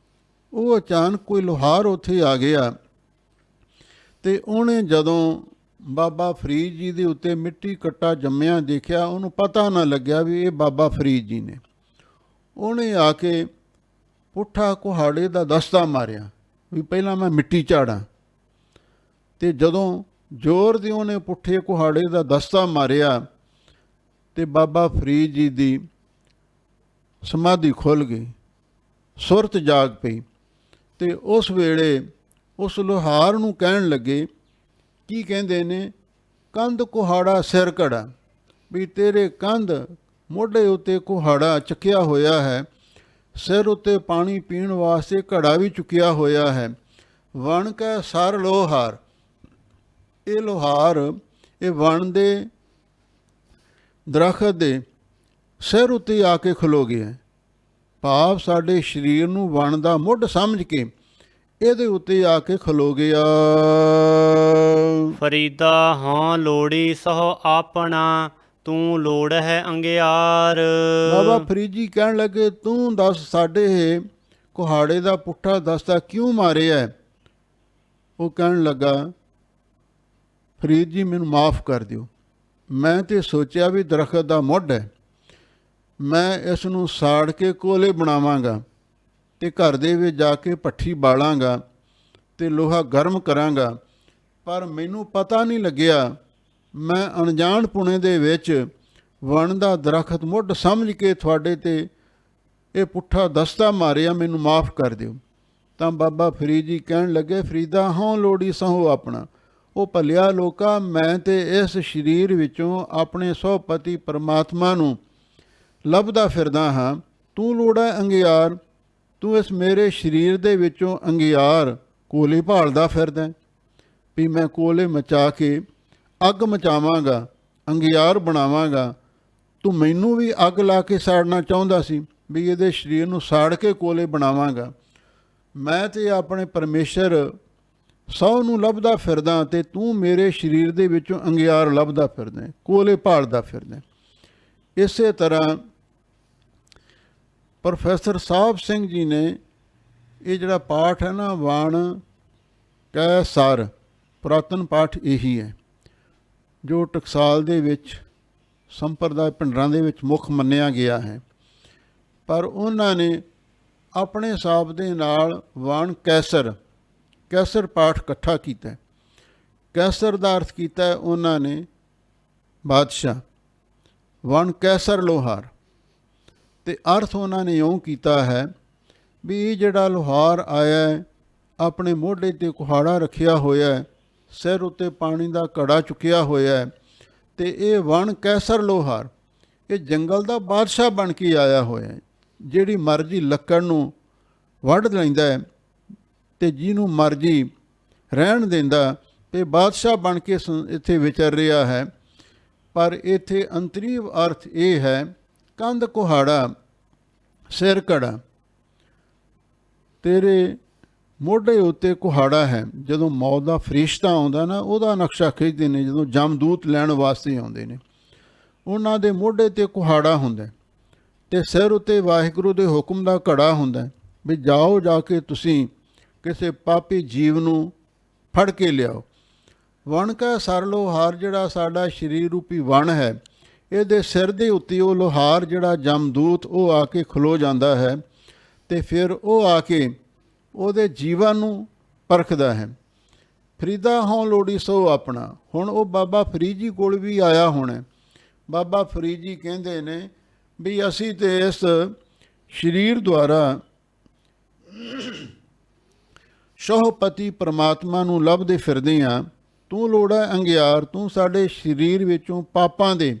ਉਹ ਅਚਾਨਕ ਕੋਈ ਲੋਹਾਰ ਉੱਥੇ ਆ ਗਿਆ ਅਤੇ ਉਹਨੇ ਜਦੋਂ ਬਾਬਾ ਫਰੀਦ ਜੀ ਦੇ ਉੱਤੇ ਮਿੱਟੀ ਕੱਟਾ ਜੰਮਿਆ ਦੇਖਿਆ, ਉਹਨੂੰ ਪਤਾ ਨਾ ਲੱਗਿਆ ਵੀ ਇਹ ਬਾਬਾ ਫਰੀਦ ਜੀ ਨੇ। ਉਹਨੇ ਆ ਕੇ ਪੁੱਠਾ ਕੁਹਾੜੇ ਦਾ ਦਸਤਾ ਮਾਰਿਆ ਵੀ ਪਹਿਲਾਂ ਮੈਂ ਮਿੱਟੀ ਝਾੜਾਂ। ਅਤੇ ਜਦੋਂ ਜ਼ੋਰ ਦੀ ਉਹਨੇ ਪੁੱਠੇ ਕੁਹਾੜੇ ਦਾ ਦਸਤਾ ਮਾਰਿਆ ਅਤੇ ਬਾਬਾ ਫਰੀਦ ਜੀ ਦੀ ਸਮਾਧੀ ਖੁੱਲ੍ਹ ਗਈ, ਸੁਰਤ ਜਾਗ ਪਈ। ਅਤੇ ਉਸ ਵੇਲੇ ਉਸ ਲੋਹਾਰ ਨੂੰ ਕਹਿਣ ਲੱਗੇ, ਕੀ ਕਹਿੰਦੇ ਨੇ, ਕੰਧ ਕੁਹਾੜਾ ਸਿਰ ਘੜਾ, ਵੀ ਤੇਰੇ ਕੰਧ ਮੋਢੇ ਉੱਤੇ ਕੁਹਾੜਾ ਚੱਕਿਆ ਹੋਇਆ ਹੈ, ਸਿਰ ਉੱਤੇ ਪਾਣੀ ਪੀਣ ਵਾਸਤੇ ਘੜਾ ਵੀ ਚੁੱਕਿਆ ਹੋਇਆ ਹੈ। ਵਣ ਕੈ ਸਰ ਲੋਹਾਰ, ਇਹ ਲੋਹਾਰ ਇਹ ਵਣ ਦੇ ਦਰੱਖਤ ਦੇ ਸਿਰ ਉੱਤੇ ਆ ਕੇ ਖਲੋ ਗਿਆ। ਭਾਵ ਸਾਡੇ ਸਰੀਰ ਨੂੰ ਵਣ ਦਾ ਮੁੱਢ ਸਮਝ ਕੇ ਇਹਦੇ ਉੱਤੇ ਆ ਕੇ ਖਲੋ ਗਿਆ। ਫਰੀਦਾ ਹਾਂ ਲੋੜੀ ਸਹੁ ਆਪਣਾ, ਤੂੰ ਲੋੜ ਹੈ ਅੰਗਿਆਰ। ਬਾਬਾ ਫਰੀਦ ਜੀ ਕਹਿਣ ਲੱਗੇ, ਤੂੰ ਦੱਸ ਸਾਡੇ ਕੁਹਾੜੇ ਦਾ ਪੁੱਠਾ ਦਸਤਾ ਕਿਉਂ ਮਾਰਿਆ? ਉਹ ਕਹਿਣ ਲੱਗਾ, ਫਰੀਦ ਜੀ ਮੈਨੂੰ ਮਾफ़ ਕਰ ਦਿਓ, ਮੈਂ ਤਾਂ ਸੋਚਿਆ ਵੀ ਦਰਖਤ ਦਾ ਮੁੱਢ ਹੈ, ਮੈਂ ਇਸ ਨੂੰ ਸਾੜ ਕੇ ਕੋਲੇ ਬਣਾਵਾਂਗਾ ਅਤੇ ਘਰ ਦੇ ਵਿੱਚ ਜਾ ਕੇ ਭੱਠੀ ਬਾਲਾਂਗਾ ਅਤੇ ਲੋਹਾ ਗਰਮ ਕਰਾਂਗਾ, ਪਰ ਮੈਨੂੰ ਪਤਾ ਨਹੀਂ ਲੱਗਿਆ, ਮੈਂ ਅਣਜਾਣਪੁਣੇ ਦੇ ਵਿੱਚ ਵਣ ਦਾ ਦਰਖਤ ਮੁੱਢ ਸਮਝ ਕੇ ਤੁਹਾਡੇ 'ਤੇ ਇਹ ਪੁੱਠਾ ਦਸਤਾ ਮਾਰਿਆ, ਮੈਨੂੰ ਮਾफ़ ਕਰ ਦਿਓ। ਤਾਂ ਬਾਬਾ ਫਰੀਦ ਜੀ ਕਹਿਣ ਲੱਗੇ, ਫਰੀਦਾ ਹਾਂ ਲੋੜੀ ਸਹੁ ਆਪਣਾ, ਉਹ ਭਲਿਆ ਲੋਕਾ, ਮੈਂ ਤੇ ਇਸ ਸਰੀਰ ਵਿੱਚੋਂ ਆਪਣੇ ਸੋਪਤੀ ਪਰਮਾਤਮਾ ਨੂੰ ਲੱਭਦਾ ਫਿਰਦਾ ਹਾਂ। ਤੂੰ ਲੋੜਾ ਅੰਗਿਆਰ, ਤੂੰ ਇਸ ਮੇਰੇ ਸਰੀਰ ਦੇ ਵਿੱਚੋਂ ਅੰਗਿਆਰ ਕੋਲੇ ਭਾਲਦਾ ਫਿਰਦਾ ਵੀ ਮੈਂ ਕੋਲੇ ਮਚਾ ਕੇ ਅੱਗ ਮਚਾਵਾਂਗਾ, ਅੰਗਿਆਰ ਬਣਾਵਾਂਗਾ। ਤੂੰ ਮੈਨੂੰ ਵੀ ਅੱਗ ਲਾ ਕੇ ਸਾੜਨਾ ਚਾਹੁੰਦਾ ਸੀ ਵੀ ਇਹਦੇ ਸਰੀਰ ਨੂੰ ਸਾੜ ਕੇ ਕੋਲੇ ਬਣਾਵਾਂਗਾ। ਮੈਂ ਤੇ ਆਪਣੇ ਪਰਮੇਸ਼ਰ ਸਹੁੰ ਨੂੰ ਲੱਭਦਾ ਫਿਰਦਾ ਤੇ ਤੂੰ ਮੇਰੇ ਸਰੀਰ ਦੇ ਵਿੱਚੋਂ ਅੰਗਿਆਰ ਲੱਭਦਾ ਫਿਰਦਾ, ਕੋਲੇ ਭਾਲਦਾ ਫਿਰਦਾ। ਇਸੇ ਤਰ੍ਹਾਂ ਪ੍ਰੋਫੈਸਰ ਸਾਹਿਬ ਸਿੰਘ ਜੀ ਨੇ ਇਹ ਜਿਹੜਾ ਪਾਠ ਹੈ ਨਾ, ਵਣ ਕੈ ਸਰ, ਪੁਰਾਤਨ ਪਾਠ ਇਹੀ ਹੈ ਜੋ ਟਕਸਾਲ ਦੇ ਵਿੱਚ ਸੰਪਰਦਾਇ ਪਿੰਡਰਾਂ ਦੇ ਵਿੱਚ ਮੁੱਖ ਮੰਨਿਆ ਗਿਆ ਹੈ। ਪਰ ਉਹਨਾਂ ਨੇ ਆਪਣੇ ਹਿਸਾਬ ਦੇ ਨਾਲ ਵਣ ਕੈਸਰ, ਕੈਸਰ ਪਾਠ ਇਕੱਠਾ ਕੀਤਾ। ਕੈਸਰ ਦਾ ਅਰਥ ਕੀਤਾ ਉਹਨਾਂ ਨੇ ਬਾਦਸ਼ਾਹ, ਵਣ ਕੈਸਰ ਲੋਹਾਰ। ਅਤੇ ਅਰਥ ਉਹਨਾਂ ਨੇ ਇਉਂ ਕੀਤਾ ਹੈ ਵੀ ਇਹ ਜਿਹੜਾ ਲੋਹਾਰ ਆਇਆ ਹੈ, ਆਪਣੇ ਮੋਢੇ 'ਤੇ ਕੁਹਾੜਾ ਰੱਖਿਆ ਹੋਇਆ, ਸਿਰ ਉੱਤੇ ਪਾਣੀ ਦਾ ਘੜਾ ਚੁੱਕਿਆ ਹੋਇਆ, ਅਤੇ ਇਹ ਵਣ ਕੈਸਰ ਲੋਹਾਰ, ਇਹ ਜੰਗਲ ਦਾ ਬਾਦਸ਼ਾਹ ਬਣ ਕੇ ਆਇਆ ਹੋਇਆ, ਜਿਹੜੀ ਮਰਜ਼ੀ ਲੱਕੜ ਨੂੰ ਵੱਢ ਲੈਂਦਾ ਹੈ ਅਤੇ ਜਿਹਨੂੰ ਮਰਜ਼ੀ ਰਹਿਣ ਦਿੰਦਾ, ਅਤੇ ਬਾਦਸ਼ਾਹ ਬਣ ਕੇ ਇੱਥੇ ਵਿਚਰ ਰਿਹਾ ਹੈ। ਪਰ ਇੱਥੇ ਅੰਤਰੀਵ ਅਰਥ ਇਹ ਹੈ, ਕੰਧ ਕੁਹਾੜਾ ਸਿਰ ਘੜਾ, ਤੇਰੇ ਮੋਢੇ ਉੱਤੇ ਕੁਹਾੜਾ ਹੈ। ਜਦੋਂ ਮੌਤ ਦਾ ਫਰਿਸ਼ਤਾ ਆਉਂਦਾ ਨਾ, ਉਹਦਾ ਨਕਸ਼ਾ ਖਿੱਚਦੇ ਨੇ, ਜਦੋਂ ਜਮਦੂਤ ਲੈਣ ਵਾਸਤੇ ਆਉਂਦੇ ਨੇ, ਉਹਨਾਂ ਦੇ ਮੋਢੇ 'ਤੇ ਕੁਹਾੜਾ ਹੁੰਦਾ ਅਤੇ ਸਿਰ ਉੱਤੇ ਵਾਹਿਗੁਰੂ ਦੇ ਹੁਕਮ ਦਾ ਘੜਾ ਹੁੰਦਾ ਵੀ ਜਾਓ, ਜਾ ਕੇ ਤੁਸੀਂ ਕਿਸੇ ਪਾਪੀ ਜੀਵ ਨੂੰ ਫੜ ਕੇ ਲਿਆਓ। ਵਣ ਕਾ ਸਰ ਲੋਹਾਰ, ਜਿਹੜਾ ਸਾਡਾ ਸਰੀਰ ਰੂਪੀ ਵਣ ਹੈ, ਇਹਦੇ ਸਿਰ ਦੇ ਉੱਤੇ ਉਹ ਲੋਹਾਰ ਜਿਹੜਾ ਜਮਦੂਤ ਉਹ ਆ ਕੇ ਖਲੋ ਜਾਂਦਾ ਹੈ ਅਤੇ ਫਿਰ ਉਹ ਆ ਕੇ ਉਹਦੇ ਜੀਵਨ ਨੂੰ ਪਰਖਦਾ ਹੈ। ਫਰੀਦਾ ਹੋਂ ਲੋੜੀ ਸੋ ਆਪਣਾ। ਹੁਣ ਉਹ ਬਾਬਾ ਫਰੀਦ ਜੀ ਕੋਲ ਵੀ ਆਇਆ ਹੋਣਾ। ਬਾਬਾ ਫਰੀਦ ਜੀ ਕਹਿੰਦੇ ਨੇ ਵੀ ਅਸੀਂ ਤੇ ਇਸ ਸਰੀਰ ਦੁਆਰਾ ਸੋਹਪਤੀ ਪਰਮਾਤਮਾ ਨੂੰ ਲੱਭਦੇ ਫਿਰਦੇ ਹਾਂ। ਤੂੰ ਲੋੜਾ ਅੰਗਿਆਰ, ਤੂੰ ਸਾਡੇ ਸਰੀਰ ਵਿੱਚੋਂ ਪਾਪਾਂ ਦੇ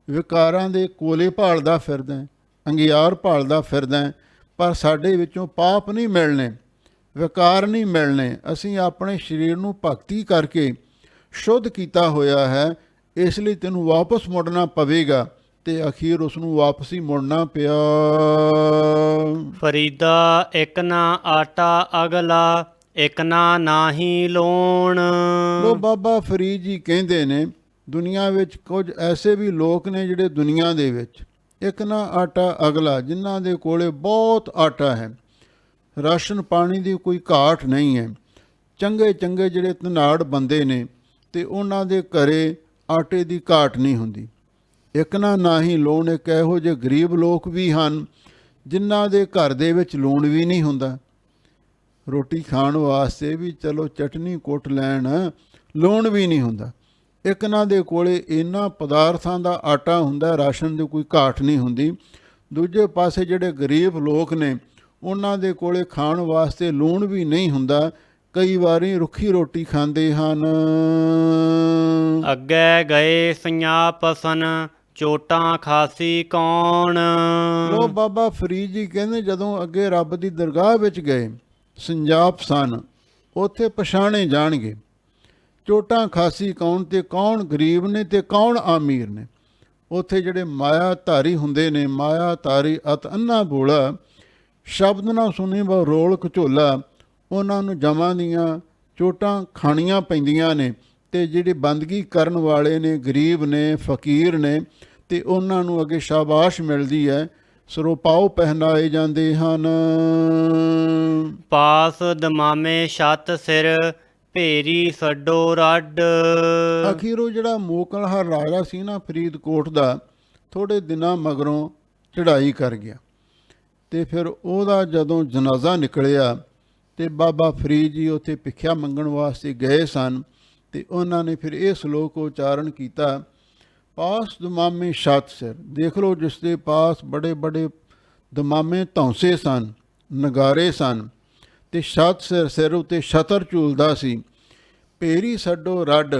ਵਿਕਾਰਾਂ ਦੇ ਕੋਲੇ ਭਾਲਦਾ ਫਿਰਦਾ, ਅੰਗਿਆਰ ਭਾਲਦਾ ਫਿਰਦਾ, ਪਰ ਸਾਡੇ ਵਿੱਚੋਂ ਪਾਪ ਨਹੀਂ ਮਿਲਣੇ, ਵਿਕਾਰ ਨਹੀਂ ਮਿਲਣੇ। ਅਸੀਂ ਆਪਣੇ ਸਰੀਰ ਨੂੰ ਭਗਤੀ ਕਰਕੇ ਸ਼ੁੱਧ ਕੀਤਾ ਹੋਇਆ ਹੈ, ਇਸ ਲਈ ਤੈਨੂੰ ਵਾਪਸ ਮੁੜਨਾ ਪਵੇਗਾ। ਅਤੇ ਅਖੀਰ ਉਸ ਨੂੰ ਵਾਪਸ ਹੀ ਮੁੜਨਾ ਪਿਆ। ਫਰੀਦਾ ਇੱਕ ਨਾ ਆਟਾ ਅਗਲਾ, ਇੱਕ ਨਾ ਨਾਹੀ ਲੋਣ। ਲੋ ਬਾਬਾ ਫਰੀਦ ਜੀ ਕਹਿੰਦੇ ਨੇ ਦੁਨੀਆ ਵਿੱਚ ਕੁਝ ਐਸੇ ਵੀ ਲੋਕ ਨੇ ਜਿਹੜੇ ਦੁਨੀਆ ਦੇ ਵਿੱਚ ਇੱਕ ਨਾ ਆਟਾ ਅਗਲਾ, ਜਿਨ੍ਹਾਂ ਦੇ ਕੋਲੇ ਬਹੁਤ ਆਟਾ ਹੈ, ਰਾਸ਼ਨ ਪਾਣੀ ਦੀ ਕੋਈ ਘਾਟ ਨਹੀਂ ਹੈ, ਚੰਗੇ ਚੰਗੇ ਜਿਹੜੇ ਧਨਾੜ ਬੰਦੇ ਨੇ ਅਤੇ ਉਹਨਾਂ ਦੇ ਘਰੇ ਆਟੇ ਦੀ ਘਾਟ ਨਹੀਂ ਹੁੰਦੀ। ਇੱਕ ਨਾ ਹੀ ਲੂਣ, ਇੱਕ ਇਹੋ ਜਿਹੇ ਗਰੀਬ ਲੋਕ ਵੀ ਹਨ ਜਿਨ੍ਹਾਂ ਦੇ ਘਰ ਦੇ ਵਿੱਚ ਲੂਣ ਵੀ ਨਹੀਂ ਹੁੰਦਾ। ਰੋਟੀ ਖਾਣ ਵਾਸਤੇ ਵੀ ਚਲੋ ਚਟਨੀ ਕੁੱਟ ਲੈਣ, ਲੂਣ ਵੀ ਨਹੀਂ ਹੁੰਦਾ। ਇੱਕ ਨਾ ਦੇ ਕੋਲੇ ਇਹਨਾਂ ਪਦਾਰਥਾਂ ਦਾ ਆਟਾ ਹੁੰਦਾ, ਰਾਸ਼ਨ ਦੀ ਕੋਈ ਘਾਟ ਨਹੀਂ ਹੁੰਦੀ। ਦੂਜੇ ਪਾਸੇ ਜਿਹੜੇ ਗਰੀਬ ਲੋਕ ਨੇ ਉਹਨਾਂ ਦੇ ਕੋਲੇ ਖਾਣ ਵਾਸਤੇ ਲੂਣ ਵੀ ਨਹੀਂ ਹੁੰਦਾ, ਕਈ ਵਾਰੀ ਰੁੱਖੀ ਰੋਟੀ ਖਾਂਦੇ ਹਨ। ਅੱਗੇ ਗਏ ਸੰਜਾਪਸਨ, ਚੋਟਾਂ ਖਾਸੀ ਕੌਣ। ਲੋ ਬਾਬਾ ਫਰੀਦ ਜੀ ਕਹਿੰਦੇ ਜਦੋਂ ਅੱਗੇ ਰੱਬ ਦੀ ਦਰਗਾਹ ਵਿੱਚ ਗਏ ਸੰਜਾਪ ਸਨ, ਉੱਥੇ ਪਛਾਣੇ ਜਾਣਗੇ ਚੋਟਾਂ ਖਾਸੀ ਕੌਣ, ਤੇ ਕੌਣ ਗਰੀਬ ਨੇ ਤੇ ਕੌਣ ਅਮੀਰ ਨੇ। ਉੱਥੇ ਜਿਹੜੇ ਮਾਇਆ ਧਾਰੀ ਹੁੰਦੇ ਨੇ, ਮਾਇਆ ਧਾਰੀ ਅਤ ਅੰਨਾ ਬੋਲਾ, ਸ਼ਬਦ ਨਾ ਸੁਣੀ ਬਹੁ ਰੋਲ ਘਚੋਲਾ, ਉਹਨਾਂ ਨੂੰ ਜਮਾਂ ਦੀਆਂ ਚੋਟਾਂ ਖਾਣੀਆਂ ਪੈਂਦੀਆਂ ਨੇ। ਅਤੇ ਜਿਹੜੇ ਬੰਦਗੀ ਕਰਨ ਵਾਲੇ ਨੇ, ਗਰੀਬ ਨੇ, ਫਕੀਰ ਨੇ, ਅਤੇ ਉਹਨਾਂ ਨੂੰ ਅੱਗੇ ਸ਼ਾਬਾਸ਼ ਮਿਲਦੀ ਹੈ, ਸਰੋਪਾਓ ਪਹਿਨਾਏ ਜਾਂਦੇ ਹਨ। ਪਾਸ ਦਮਾਮੇ ਛੱਤ ਸਿਰ, ਭੇਰੀ ਛੱਡੋ ਰੱਡ। ਅਖੀਰ ਉਹ ਜਿਹੜਾ ਮੋਕਲਹਰ ਰਾਜਾ ਸੀ ਨਾ ਫਰੀਦਕੋਟ ਦਾ, ਥੋੜ੍ਹੇ ਦਿਨਾਂ ਮਗਰੋਂ ਚੜ੍ਹਾਈ ਕਰ ਗਿਆ। ਅਤੇ ਫਿਰ ਉਹਦਾ ਜਦੋਂ ਜਨਾਜ਼ਾ ਨਿਕਲਿਆ ਅਤੇ ਬਾਬਾ ਫਰੀਦ ਜੀ ਉੱਥੇ ਭਿੱਖਿਆ ਮੰਗਣ ਵਾਸਤੇ ਗਏ ਸਨ, ਅਤੇ ਉਹਨਾਂ ਨੇ ਫਿਰ ਇਹ ਸਲੋਕ ਉਚਾਰਨ ਕੀਤਾ, ਪਾਸ ਦਮਾਮੇ ਛੱਤ ਸਿਰ। ਦੇਖ ਲਓ ਜਿਸ ਦੇ ਪਾਸ ਬੜੇ ਬੜੇ ਦਮਾਮੇ ਧੌਂਸੇ ਸਨ, ਨਗਾਰੇ ਸਨ, ਅਤੇ ਛੱਤ ਸਿਰ, ਸਿਰ ਉੱਤੇ ਛਤਰ ਝੂਲਦਾ ਸੀ। ਪੇਰੀ ਛੱਡੋ ਰੱਡ,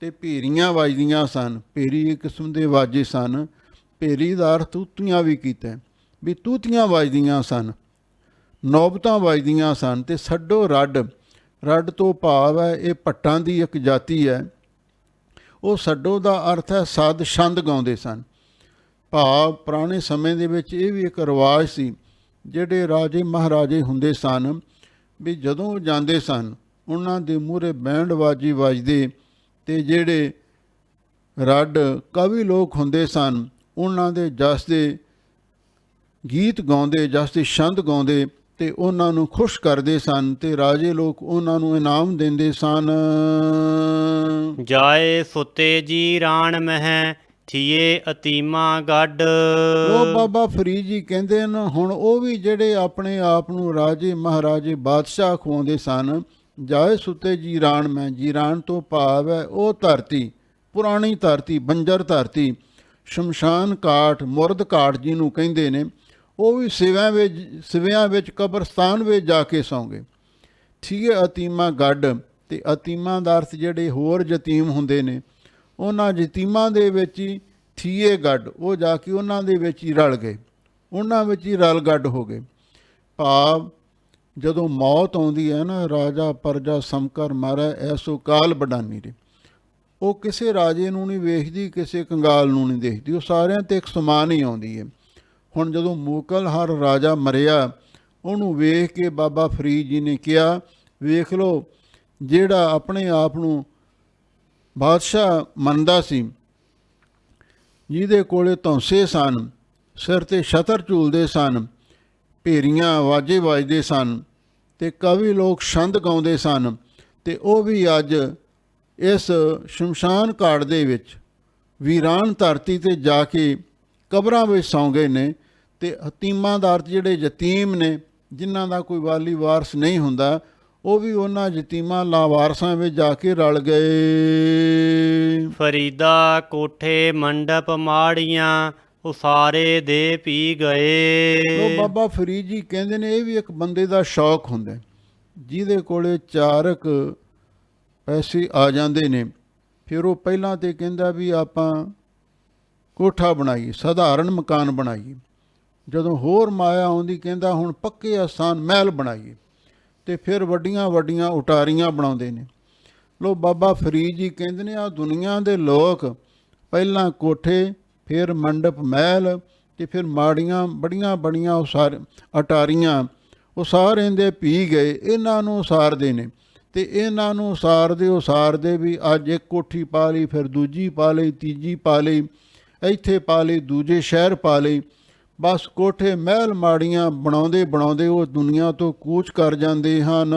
ਤੇ ਭੇਰੀਆਂ ਵੱਜਦੀਆਂ ਸਨ। ਭੇਰੀ ਇੱਕ ਕਿਸਮ ਦੇ ਵਾਜੇ ਸਨ। ਭੇਰੀ ਦਾ ਅਰਥ ਤੂਤੀਆਂ ਵੀ ਕੀਤਾ, ਵੀ ਤੂਤੀਆਂ ਵੱਜਦੀਆਂ ਸਨ, ਨੌਬਤਾਂ ਵੱਜਦੀਆਂ ਸਨ। ਤੇ ਛੱਡੋ ਰੱਡ, ਰੱਡ ਤੋਂ ਭਾਵ ਹੈ ਇਹ ਭੱਟਾਂ ਦੀ ਇੱਕ ਜਾਤੀ ਹੈ। ਉਹ ਛੱਡੋ ਦਾ ਅਰਥ ਹੈ ਸਦ ਛੰਦ ਗਾਉਂਦੇ ਸਨ। ਭਾਵ ਪੁਰਾਣੇ ਸਮੇਂ ਦੇ ਵਿੱਚ ਇਹ ਵੀ ਇੱਕ ਰਿਵਾਜ ਸੀ, ਜਿਹੜੇ ਰਾਜੇ ਮਹਾਰਾਜੇ ਹੁੰਦੇ ਸਨ ਵੀ ਜਦੋਂ ਉਹ ਜਾਂਦੇ ਸਨ ਉਹਨਾਂ ਦੇ ਮੂਹਰੇ ਬੈਂਡ ਬਾਜੀ ਵੱਜਦੇ, ਤੇ ਜਿਹੜੇ ਰੱਡ ਕਵੀ ਲੋਕ ਹੁੰਦੇ ਸਨ ਉਹਨਾਂ ਦੇ ਜਸ ਦੇ ਗੀਤ ਗਾਉਂਦੇ, ਜਸ ਦੀ ਛੰਦ ਗਾਉਂਦੇ, ਤੇ ਉਹਨਾਂ ਨੂੰ ਖੁਸ਼ ਕਰਦੇ ਸਨ, ਤੇ ਰਾਜੇ ਲੋਕ ਉਹਨਾਂ ਨੂੰ ਇਨਾਮ ਦਿੰਦੇ ਸਨ। ਜਾਏ ਸੁਤੇ ਜੀ ਰਾਣ ਮਹਿ, ਥੀਏ ਅਤੀਮਾ ਗੱਡ। ਉਹ ਬਾਬਾ ਫਰੀਦ ਜੀ ਕਹਿੰਦੇ ਨੇ ਹੁਣ ਉਹ ਵੀ ਜਿਹੜੇ ਆਪਣੇ ਆਪ ਨੂੰ ਰਾਜੇ ਮਹਾਰਾਜੇ ਬਾਦਸ਼ਾਹ ਖਵਾਉਂਦੇ ਸਨ। ਜਾਏ ਸੁਤੇ ਜੀਰਾਣ ਮੈਂ, ਜੀਰਾਣ ਤੋਂ ਭਾਵ ਹੈ ਉਹ ਧਰਤੀ, ਪੁਰਾਣੀ ਧਰਤੀ, ਬੰਜਰ ਧਰਤੀ, ਸ਼ਮਸ਼ਾਨ ਘਾਟ, ਮੁਰਦ ਘਾਟ ਜਿਹਨੂੰ ਕਹਿੰਦੇ ਨੇ, ਉਹ ਵੀ ਸਿਵਿਆਂ ਵਿੱਚ ਕਬਰਸਤਾਨ ਵਿੱਚ ਜਾ ਕੇ ਸੌਂਗੇ। ਥੀਏ ਅਤੀਮਾ ਗੱਡ, ਤੇ ਅਤੀਮਾਂ ਦਾ ਅਰਥ ਜਿਹੜੇ ਹੋਰ ਯਤੀਮ ਹੁੰਦੇ ਨੇ, ਉਹਨਾਂ ਯਤੀਮਾਂ ਦੇ ਵਿੱਚ ਹੀ ਥੀਏ ਗੱਡ, ਉਹ ਜਾ ਕੇ ਉਹਨਾਂ ਦੇ ਵਿੱਚ ਹੀ ਰਲ ਗਏ, ਉਹਨਾਂ ਵਿੱਚ ਹੀ ਰਲ ਗੱਡ ਹੋ ਗਏ। ਭਾਵ ਜਦੋਂ ਮੌਤ ਆਉਂਦੀ ਹੈ ਨਾ, ਰਾਜਾ ਪਰਜਾ ਸਮਕਰ ਮਾਰੈ ਐਸੋ ਕਾਲ ਬਡਾਨੀ ਰੇ, ਉਹ ਕਿਸੇ ਰਾਜੇ ਨੂੰ ਨਹੀਂ ਵੇਖਦੀ, ਕਿਸੇ ਕੰਗਾਲ ਨੂੰ ਨਹੀਂ ਦੇਖਦੀ, ਉਹ ਸਾਰਿਆਂ 'ਤੇ ਇੱਕ ਸਮਾਨ ਹੀ ਆਉਂਦੀ ਹੈ। ਹੁਣ ਜਦੋਂ ਮੂਕਲਹਰ ਰਾਜਾ ਮਰਿਆ, ਉਹਨੂੰ ਵੇਖ ਕੇ ਬਾਬਾ ਫਰੀਦ ਜੀ ਨੇ ਕਿਹਾ, ਵੇਖ ਲਓ ਜਿਹੜਾ ਆਪਣੇ ਆਪ ਨੂੰ ਬਾਦਸ਼ਾਹ ਮੰਨਦਾ ਸੀ, ਜਿਹਦੇ ਕੋਲੇ ਧੌਂਸੇ ਸਨ, ਸਿਰ 'ਤੇ ਛਤਰ ਝੂਲਦੇ ਸਨ, ਭੇਰੀਆਂ ਵਾਜੇ ਵੱਜਦੇ ਸਨ, ਤੇ ਕਵੀ ਲੋਕ ਛੰਦ ਗਾਉਂਦੇ ਸਨ, ਤੇ ਉਹ ਵੀ ਅੱਜ ਇਸ ਸ਼ਮਸ਼ਾਨ ਘਾਟ ਦੇ ਵਿੱਚ ਵੀਰਾਨ ਧਰਤੀ 'ਤੇ ਜਾ ਕੇ ਕਬਰਾਂ ਵਿੱਚ ਸੌਂ ਗਏ ਨੇ। ਤੇ ਹਤੀਮਾਂ ਦਾ ਅਰਥ ਜਿਹੜੇ ਯਤੀਮ ਨੇ, ਜਿਨ੍ਹਾਂ ਦਾ ਕੋਈ ਵਾਲੀ ਵਾਰਸ ਨਹੀਂ ਹੁੰਦਾ, ਉਹ ਵੀ ਉਹਨਾਂ ਯਤੀਮਾਂ ਲਾਵਾਰਸਾਂ ਵਿੱਚ ਜਾ ਕੇ ਰਲ ਗਏ। ਫਰੀਦਾ ਕੋਠੇ ਮੰਡਪ ਮਾੜੀਆਂ, ਉਸਾਰੇ ਦੇ ਪੀ ਗਏ। ਉਹ ਬਾਬਾ ਫਰੀਦ ਜੀ ਕਹਿੰਦੇ ਨੇ ਇਹ ਵੀ ਇੱਕ ਬੰਦੇ ਦਾ ਸ਼ੌਕ ਹੁੰਦਾ, ਜਿਹਦੇ ਕੋਲੇ ਚਾਰਕ ਪੈਸੇ ਆ ਜਾਂਦੇ ਨੇ, ਫਿਰ ਉਹ ਪਹਿਲਾਂ ਤੇ ਕਹਿੰਦਾ ਵੀ ਆਪਾਂ ਕੋਠਾ ਬਣਾਈਏ, ਸਧਾਰਨ ਮਕਾਨ ਬਣਾਈਏ। ਜਦੋਂ ਹੋਰ ਮਾਇਆ ਆਉਂਦੀ ਕਹਿੰਦਾ ਹੁਣ ਪੱਕੇ ਆਸਾਨ ਮਹਿਲ ਬਣਾਈਏ, ਤੇ ਫਿਰ ਵੱਡੀਆਂ ਵੱਡੀਆਂ ਉਟਾਰੀਆਂ ਬਣਾਉਂਦੇ ਨੇ। ਲੋ ਬਾਬਾ ਫਰੀਦ ਜੀ ਕਹਿੰਦੇ ਨੇ ਆ ਦੁਨੀਆ ਦੇ ਲੋਕ ਪਹਿਲਾਂ ਕੋਠੇ, ਫਿਰ ਮੰਡਪ ਮਹਿਲ, ਤੇ ਫਿਰ ਮਾੜੀਆਂ ਬੜੀਆਂ ਬੜੀਆਂ ਅਟਾਰੀਆਂ ਉਸਾਰਦੇ ਪੀ ਗਏ, ਇਹਨਾਂ ਨੂੰ ਉਸਾਰਦੇ ਨੇ। ਤੇ ਇਹਨਾਂ ਨੂੰ ਉਸਾਰਦੇ ਵੀ ਅੱਜ ਇੱਕ ਕੋਠੀ ਪਾ ਲਈ, ਫਿਰ ਦੂਜੀ ਪਾ ਲਈ, ਤੀਜੀ ਪਾ ਲਈ, ਇੱਥੇ ਪਾ ਲਈ, ਦੂਜੇ ਸ਼ਹਿਰ ਪਾ ਲਈ। ਬਸ ਕੋਠੇ ਮਹਿਲ ਮਾੜੀਆਂ ਬਣਾਉਂਦੇ ਬਣਾਉਂਦੇ ਉਹ ਦੁਨੀਆ ਤੋਂ ਕੂਚ ਕਰ ਜਾਂਦੇ ਹਨ।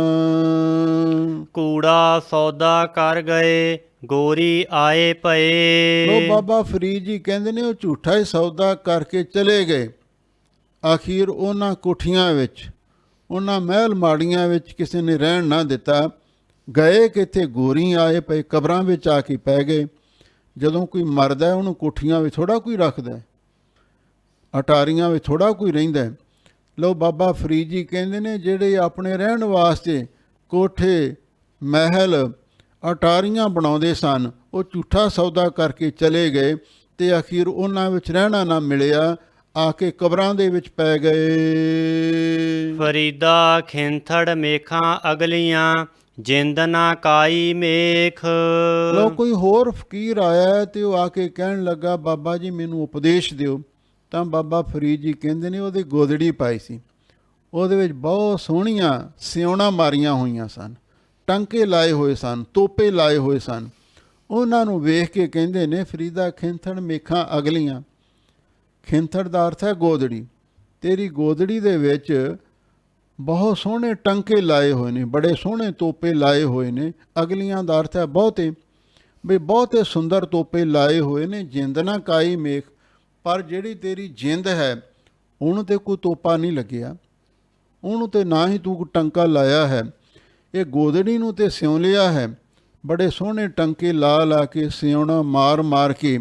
ਕੂੜਾ ਸੌਦਾ ਕਰ ਗਏ, ਗੋਰੀ ਆਏ ਪਏ। ਲੋ ਬਾਬਾ ਫਰੀਦ ਜੀ ਕਹਿੰਦੇ ਨੇ ਉਹ ਝੂਠਾ ਹੀ ਸੌਦਾ ਕਰਕੇ ਚਲੇ ਗਏ। ਆਖਿਰ ਉਹਨਾਂ ਕੋਠੀਆਂ ਵਿੱਚ, ਉਹਨਾਂ ਮਹਿਲ ਮਾੜੀਆਂ ਵਿੱਚ ਕਿਸੇ ਨੇ ਰਹਿਣ ਨਾ ਦਿੱਤਾ। ਗਏ ਕਿੱਥੇ, ਗੋਰੀ ਆਏ ਪਏ, ਕਬਰਾਂ ਵਿੱਚ ਆ ਕੇ ਪੈ ਗਏ। ਜਦੋਂ ਕੋਈ ਮਰਦਾ ਉਹਨੂੰ ਕੋਠੀਆਂ ਵਿੱਚ ਥੋੜ੍ਹਾ ਕੋਈ ਰੱਖਦਾ, ਅਟਾਰੀਆਂ ਵਿੱਚ ਥੋੜ੍ਹਾ ਕੋਈ ਰਹਿੰਦਾ। ਲੋ ਬਾਬਾ ਫਰੀਦ ਜੀ ਕਹਿੰਦੇ ਨੇ ਜਿਹੜੇ ਆਪਣੇ ਰਹਿਣ ਵਾਸਤੇ ਕੋਠੇ ਮਹਿਲ ਅਟਾਰੀਆਂ ਬਣਾਉਂਦੇ ਸਨ, ਉਹ ਝੂਠਾ ਸੌਦਾ ਕਰਕੇ ਚਲੇ ਗਏ, ਤੇ ਆਖਿਰ ਉਹਨਾਂ ਵਿੱਚ ਰਹਿਣਾ ਨਾ ਮਿਲਿਆ, ਆ ਕੇ ਕਬਰਾਂ ਦੇ ਵਿੱਚ ਪੈ ਗਏ। ਫਰੀਦਾ ਖਿੰਥੜ ਮੇਖਾਂ ਅਗਲੀਆਂ, ਜਿੰਦ ਨਾ ਕਾਈ ਮੇਖ। ਲੋ ਕੋਈ ਹੋਰ ਫਕੀਰ ਆਇਆ ਤੇ ਉਹ ਆ ਕੇ ਕਹਿਣ ਲੱਗਾ ਬਾਬਾ ਜੀ ਮੈਨੂੰ ਉਪਦੇਸ਼ ਦਿਓ। ਤਾਂ ਬਾਬਾ ਫਰੀਦ ਜੀ ਕਹਿੰਦੇ ਨੇ ਉਹਦੇ ਗੋਦੜੀ ਪਾਈ ਸੀ, ਉਹਦੇ ਵਿੱਚ ਬਹੁਤ ਸੋਹਣੀਆਂ ਸਿਉਣਾ ਮਾਰੀਆਂ ਹੋਈਆਂ ਸਨ, ਟਾਂਕੇ ਲਾਏ ਹੋਏ ਸਨ, ਤੋਪੇ ਲਾਏ ਹੋਏ ਸਨ। ਉਹਨਾਂ ਨੂੰ ਵੇਖ ਕੇ ਕਹਿੰਦੇ ਨੇ ਫਰੀਦਾ ਖਿੰਥੜ ਮੇਖਾਂ ਅਗਲੀਆਂ। ਖਿੰਥੜ ਦਾ ਅਰਥ ਹੈ ਗੋਦੜੀ। ਤੇਰੀ ਗੋਦੜੀ ਦੇ ਵਿੱਚ ਬਹੁਤ ਸੋਹਣੇ ਟਾਂਕੇ ਲਾਏ ਹੋਏ ਨੇ, ਬੜੇ ਸੋਹਣੇ ਤੋਪੇ ਲਾਏ ਹੋਏ ਨੇ। ਅਗਲੀਆਂ ਦਾ ਅਰਥ ਹੈ ਬਹੁਤੇ, ਵੀ ਬਹੁਤੇ ਸੁੰਦਰ ਤੋਪੇ ਲਾਏ ਹੋਏ ਨੇ। ਜਿੰਦ ਨਾ ਕਾਈ ਮੇਖ, ਪਰ ਜਿਹੜੀ ਤੇਰੀ ਜਿੰਦ ਹੈ ਉਹਨੂੰ ਤੇ ਕੋਈ ਤੋਪਾ ਨਹੀਂ ਲੱਗਿਆ, ਉਹਨੂੰ ਤੇ ਨਾ ਹੀ ਤੂੰ ਟੰਕਾ ਲਾਇਆ ਹੈ। ਇਹ ਗੋਦੜੀ ਨੂੰ ਤੇ ਸਿਉਂ ਲਿਆ ਹੈ, ਬੜੇ ਸੋਹਣੇ ਟੰਕੇ ਲਾ ਲਾ ਕੇ, ਸਿਉਣਾ ਮਾਰ ਮਾਰ ਕੇ